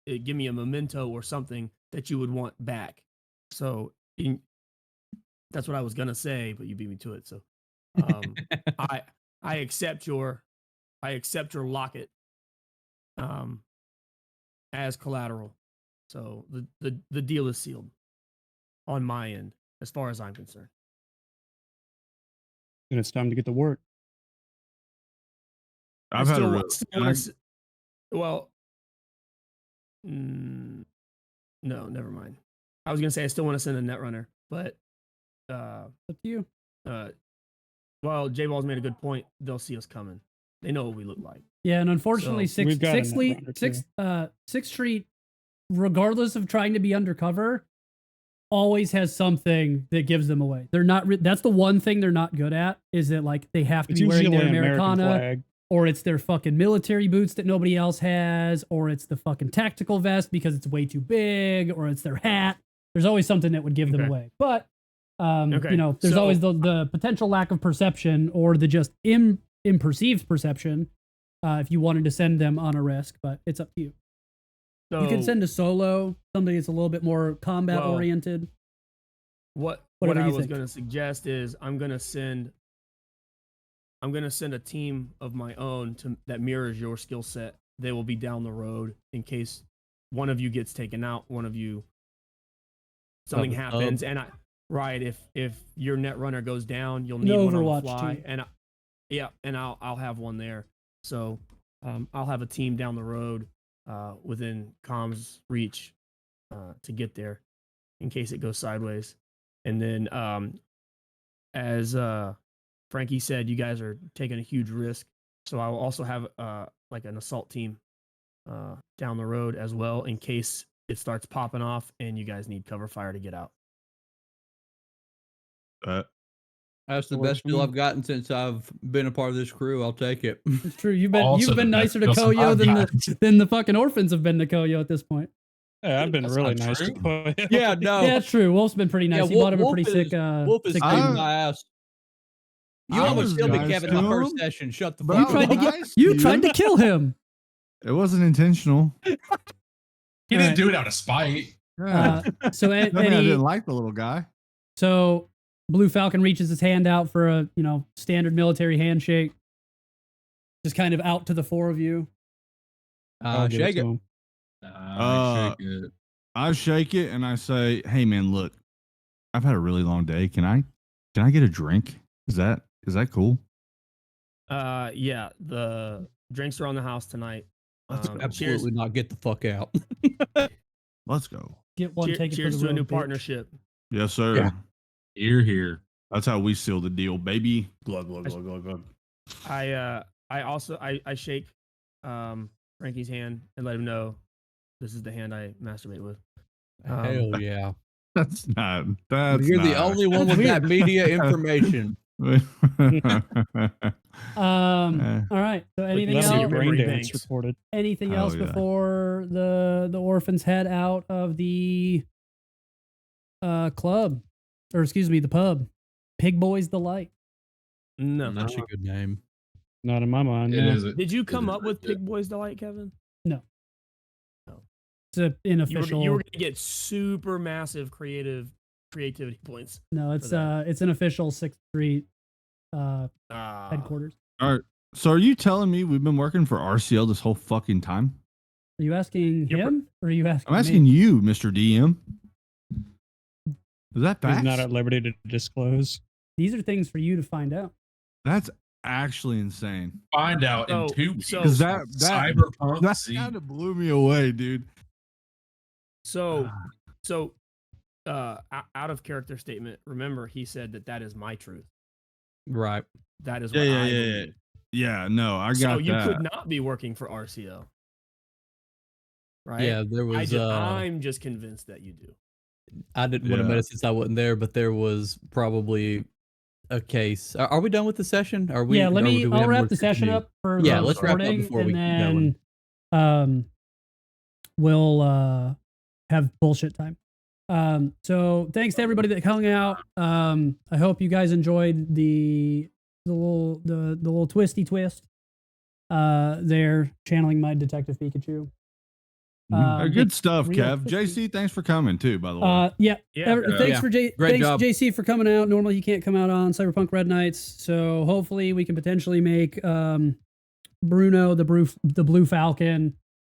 S6: Give me a memento or something that you would want back. So that's what I was gonna say, but you beat me to it. So, I accept your locket, as collateral. So the deal is sealed on my end, as far as I'm concerned.
S5: And it's time to get to work.
S4: I've had a real.
S6: Well, no, never mind. I was gonna say I still want to send a Netrunner, but
S3: Up to you.
S6: well, J Ball's made a good point. They'll see us coming. They know what we look like.
S3: Yeah, and unfortunately,
S6: So,
S5: we've got a Netrunner,
S3: Sixth Street, regardless of trying to be undercover, always has something that gives them away. They're not. That's the one thing they're not good at, is that like they have to
S5: It's
S3: be wearing
S5: usually
S3: their
S5: an American
S3: Americana,
S5: flag.
S3: or it's their fucking military boots that nobody else has, or it's the fucking tactical vest because it's way too big, or it's their hat. There's always something that would give them
S6: Okay.
S3: away. But
S6: Okay,
S3: you know, there's
S6: so-
S3: always the potential lack of perception or the just imperceived perception. If you wanted to send them on a risk, but it's up to you.
S6: So
S3: You can send a solo, somebody that's a little bit more combat
S6: Well,
S3: oriented.
S6: What
S3: Whatever
S6: I
S3: you
S6: was
S3: think.
S6: going to suggest is I'm going to send a team of my own that mirrors your skill set. They will be down the road in case one of you gets taken out, one of you something
S1: Of a
S6: happens,
S1: sub.
S6: and if your net runner goes down, you'll
S3: An
S6: need one on
S3: Overwatch
S6: the fly,
S3: team.
S6: and I'll have one there. So I'll have a team down the road within comms reach to get there in case it goes sideways. And then, as Frankie said, you guys are taking a huge risk. So I will also have like an assault team down the road as well in case it starts popping off and you guys need cover fire to get out.
S1: That's the
S5: Works
S1: best
S5: for
S1: deal
S5: me.
S1: I've gotten since I've been a part of this crew. I'll take it.
S3: It's true. You've
S2: Also
S3: been
S2: the
S3: nicer to
S2: best deal
S3: Koyo
S2: I've
S3: than
S2: gotten.
S3: than the fucking orphans have been to Koyo at this point.
S5: Yeah, I've been
S2: That's
S5: really
S2: not
S5: nice to
S2: true.
S5: Koyo.
S1: Yeah, no.
S3: Yeah, it's true. Wolf's been pretty nice. You bought him a pretty sick.
S1: Wolf is
S3: sick
S1: kicking
S3: boot.
S1: my ass. You
S4: I
S1: almost
S4: was
S1: killed me,
S4: nice
S1: Kevin,
S4: to
S1: my first
S4: him,
S1: session. Shut the
S4: but
S1: fuck
S4: I
S3: You
S1: up.
S3: tried to
S4: was
S3: get.
S4: nice
S3: You
S4: to
S3: tried to
S4: you.
S3: kill him.
S4: It wasn't intentional.
S2: He
S3: All
S2: didn't
S3: right.
S2: do it out of spite.
S4: Yeah.
S3: So
S4: Nothing I
S3: Eddie,
S4: didn't like the little guy.
S3: so Blue Falcon reaches his hand out for a standard military handshake. Just kind of out to the four of you.
S5: I'll give
S1: Shake
S5: to
S1: it.
S5: him.
S2: Shake it.
S4: I shake it and I say, "Hey man, look, I've had a really long day. Can I get a drink? Is that cool?"
S6: Yeah, the drinks are on the house tonight.
S4: Let's go.
S1: Absolutely not. Get the fuck out.
S4: Let's go.
S3: Get one, take it
S6: Cheers
S3: for
S6: to
S3: the
S6: a
S3: road,
S6: new
S3: bitch.
S6: partnership.
S4: Yes, sir.
S1: Yeah.
S2: Here.
S4: That's how we seal the deal, baby. Glug glug glug glug glug.
S6: I also shake Frankie's hand and let him know this is the hand I masturbate with.
S1: Hell yeah.
S4: That's not. That's
S1: You're the
S4: not.
S1: only one with that media information.
S3: All right. So anything
S6: Let
S5: Let
S6: me
S5: me
S3: else?
S5: brain
S6: memory
S5: dance
S6: banks.
S5: recorded.
S3: Anything
S4: Hell
S3: else
S4: yeah.
S3: before the orphans head out of the club, or excuse me, the pub? Pig Boy's Delight.
S6: No.
S1: That's a good name.
S5: Not in my mind.
S2: It
S5: no.
S2: is.
S6: Did you come
S2: is
S6: up with
S2: legit.
S6: Pig Boy's Delight, Kevin?
S3: It's an
S6: You
S3: unofficial.
S6: were gonna get super massive creativity points.
S3: No, it's
S6: that.
S3: it's an official 6th Street
S6: Ah.
S3: headquarters.
S4: All right. So are you telling me we've been working for RCL this whole fucking time?
S3: Are you asking
S6: You're
S3: him or are you asking
S4: I'm asking
S3: me?
S4: you, Mr. DM. Is that
S5: He's
S4: facts?
S5: not at liberty to disclose.
S3: These are things for you to find out.
S4: That's actually insane.
S2: Find out in
S6: So-
S2: 2 weeks.
S6: so-
S4: Because that
S2: Cyberpunk
S4: that
S2: Z.
S4: kind of blew me away, dude.
S6: So out of character statement. Remember, he said that is my truth.
S1: Right.
S6: That is
S4: Yeah,
S6: what
S4: yeah,
S6: I
S4: yeah,
S6: believe.
S4: Yeah, no, I
S6: So
S4: got
S6: you
S4: that.
S6: could not be working for RCO. Right?
S1: Yeah, there was.
S6: I'm just convinced that you do.
S1: I didn't want to
S4: Yeah.
S1: admit it since I wasn't there, but there was probably a case. Are we done with the session? Are we?
S3: Yeah,
S1: or do we
S3: I'll
S1: have
S3: wrap
S1: more
S3: the
S1: to
S3: session
S1: continue?
S3: up for
S1: Yeah,
S3: the
S1: let's wrap up
S3: recording,
S1: before
S3: and
S1: we keep going.
S3: then we'll have bullshit time. So thanks to everybody that hung out. I hope you guys enjoyed the little twisty twist. There channeling my Detective Pikachu.
S4: Good stuff,
S3: real
S4: Kev.
S3: twisty.
S4: JC, thanks for coming too, by the way.
S3: Yeah.
S6: Yeah.
S3: Thanks for
S1: Great
S3: thanks
S1: job.
S3: JC for coming out. Normally he can't come out on Cyberpunk Red Nights, so hopefully we can potentially make Bruno the blue Falcon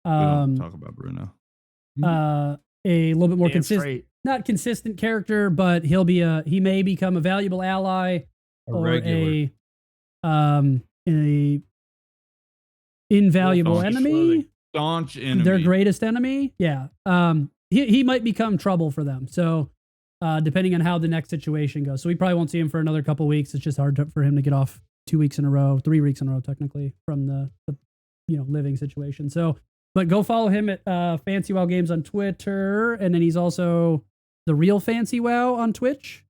S4: We don't talk about Bruno.
S3: a little bit more
S6: Damn
S3: consistent,
S6: straight.
S3: not consistent character, but he may become a valuable ally or
S1: regular.
S3: a invaluable
S4: Staunch.
S3: enemy.
S4: Staunch enemy.
S3: Their greatest enemy. Yeah. He might become trouble for them. So, depending on how the next situation goes. So we probably won't see him for another couple weeks. It's just hard for him to get off 2 weeks in a row, 3 weeks in a row, technically, from the living situation. So, but go follow him at Fancy Wow Games on Twitter, and then he's also the real Fancy Wow on Twitch.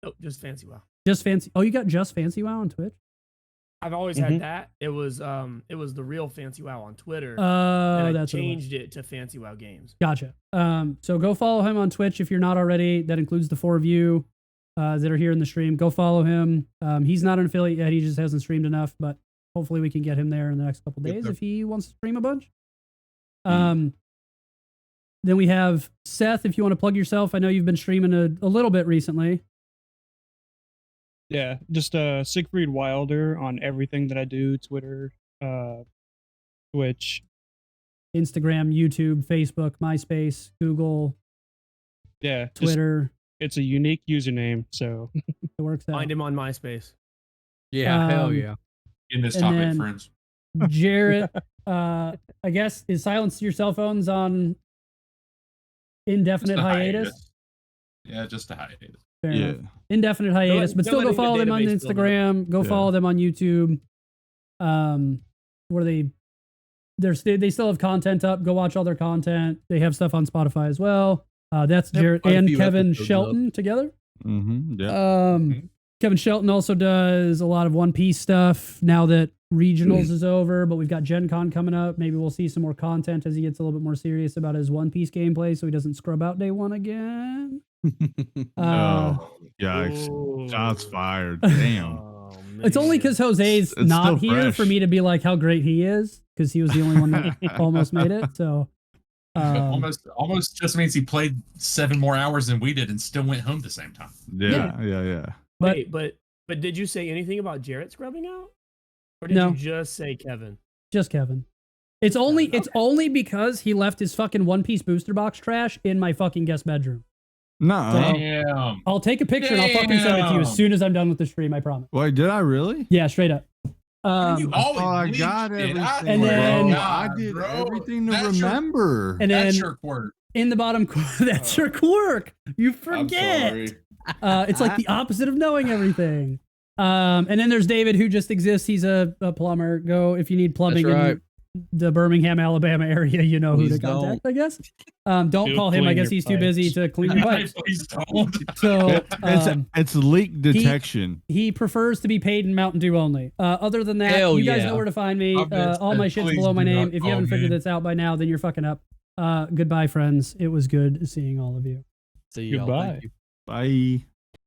S6: Nope, just Fancy Wow.
S3: Just Fancy. Oh, you got just Fancy Wow on Twitch?
S6: I've always had that. It was the real Fancy Wow on Twitter.
S3: Oh,
S6: and I
S3: that's what it was.
S6: changed it to Fancy Wow Games.
S3: Gotcha. So go follow him on Twitch if you're not already. That includes the 4 of you that are here in the stream. Go follow him. He's not an affiliate yet. He just hasn't streamed enough, but hopefully we can get him there in the next couple days if he wants to stream a bunch. Then we have Seth. If you want to plug yourself, I know you've been streaming a little bit recently.
S5: Yeah, just Siegfried Wilder on everything that I do: Twitter, Twitch,
S3: Instagram, YouTube, Facebook, MySpace, Google,
S5: yeah,
S3: Twitter.
S5: It's a unique username, so
S3: It works out.
S6: Find him on MySpace.
S1: Yeah, hell
S3: Um,
S1: yeah.
S2: In this
S3: And
S2: topic,
S3: then-
S2: friends.
S3: Jarrett, I guess, is silence your cell phones on indefinite
S2: Just a
S3: hiatus?
S2: Yeah, just a hiatus.
S3: Fair
S4: Yeah.
S3: enough. Indefinite hiatus, but
S6: they're
S3: still go
S6: letting the
S3: follow them on
S6: database build up.
S3: Instagram. Go
S4: Yeah.
S3: follow them on YouTube. Where they still have content up. Go watch all their content. They have stuff on Spotify as well. That's
S1: Yep,
S3: Jarrett
S1: quite a
S3: and
S1: few
S3: Kevin
S1: episodes up.
S3: Shelton together.
S4: Mm-hmm. Yeah.
S3: Kevin Shelton also does a lot of One Piece stuff now that regionals is over, but we've got Gen Con coming up. Maybe we'll see some more content as he gets a little bit more serious about his One Piece gameplay so he doesn't scrub out day one again.
S4: Oh, yikes.
S6: Ooh.
S4: Shots fired. Damn.
S6: Oh,
S3: It's only
S6: man.
S3: because Jose's
S4: It's
S3: not
S4: still
S3: here
S4: fresh.
S3: for me to be like how great he is, because he was the only one that almost made it. So
S2: Almost just means he played 7 more hours than we did and still went home the same time.
S4: Yeah.
S3: but
S6: Wait, but did you say anything about Jarrett scrubbing out? Or did
S3: No.
S6: you just say Kevin?
S3: just Kevin. It's only because he left his fucking One Piece booster box trash in my fucking guest bedroom.
S4: No.
S2: Damn.
S3: I'll take a picture and I'll fucking send it to you as
S2: Damn.
S3: soon as I'm done with the stream, I promise.
S4: Wait, did I really?
S3: Yeah, straight up.
S2: You
S3: Um,
S2: always
S4: I
S2: leave
S4: got
S2: shit.
S4: everything.
S3: And then-
S4: bro. I did
S2: Bro,
S4: everything to
S2: that's your-
S4: remember.
S3: and then
S2: That's your quirk.
S3: in the bottom corner, that's your quirk. You forget. It's like the opposite of knowing everything. And then there's David, who just exists. He's a plumber. Go if you need plumbing
S1: That's right.
S3: in the Birmingham, Alabama area. You know who
S1: Please
S3: to contact,
S1: don't.
S3: I guess. Don't
S5: He'll
S3: call him. I
S5: clean
S3: guess
S5: your
S3: he's too busy
S5: pipes.
S3: to clean your pipes.
S2: Please don't.
S3: So
S4: It's leak detection.
S3: he prefers to be paid in Mountain Dew only. Other than that,
S1: Hell
S3: you guys
S1: yeah.
S3: know where to find me.
S2: Obvious.
S3: All my shit's
S2: Please
S3: below my
S2: do
S3: name.
S2: not
S3: If you
S2: call
S3: haven't figured
S2: me.
S3: this out by now, then you're fucking up. Goodbye, friends. It was good seeing all of you.
S1: See y'all.
S5: Goodbye.
S1: Thank you.
S4: Bye.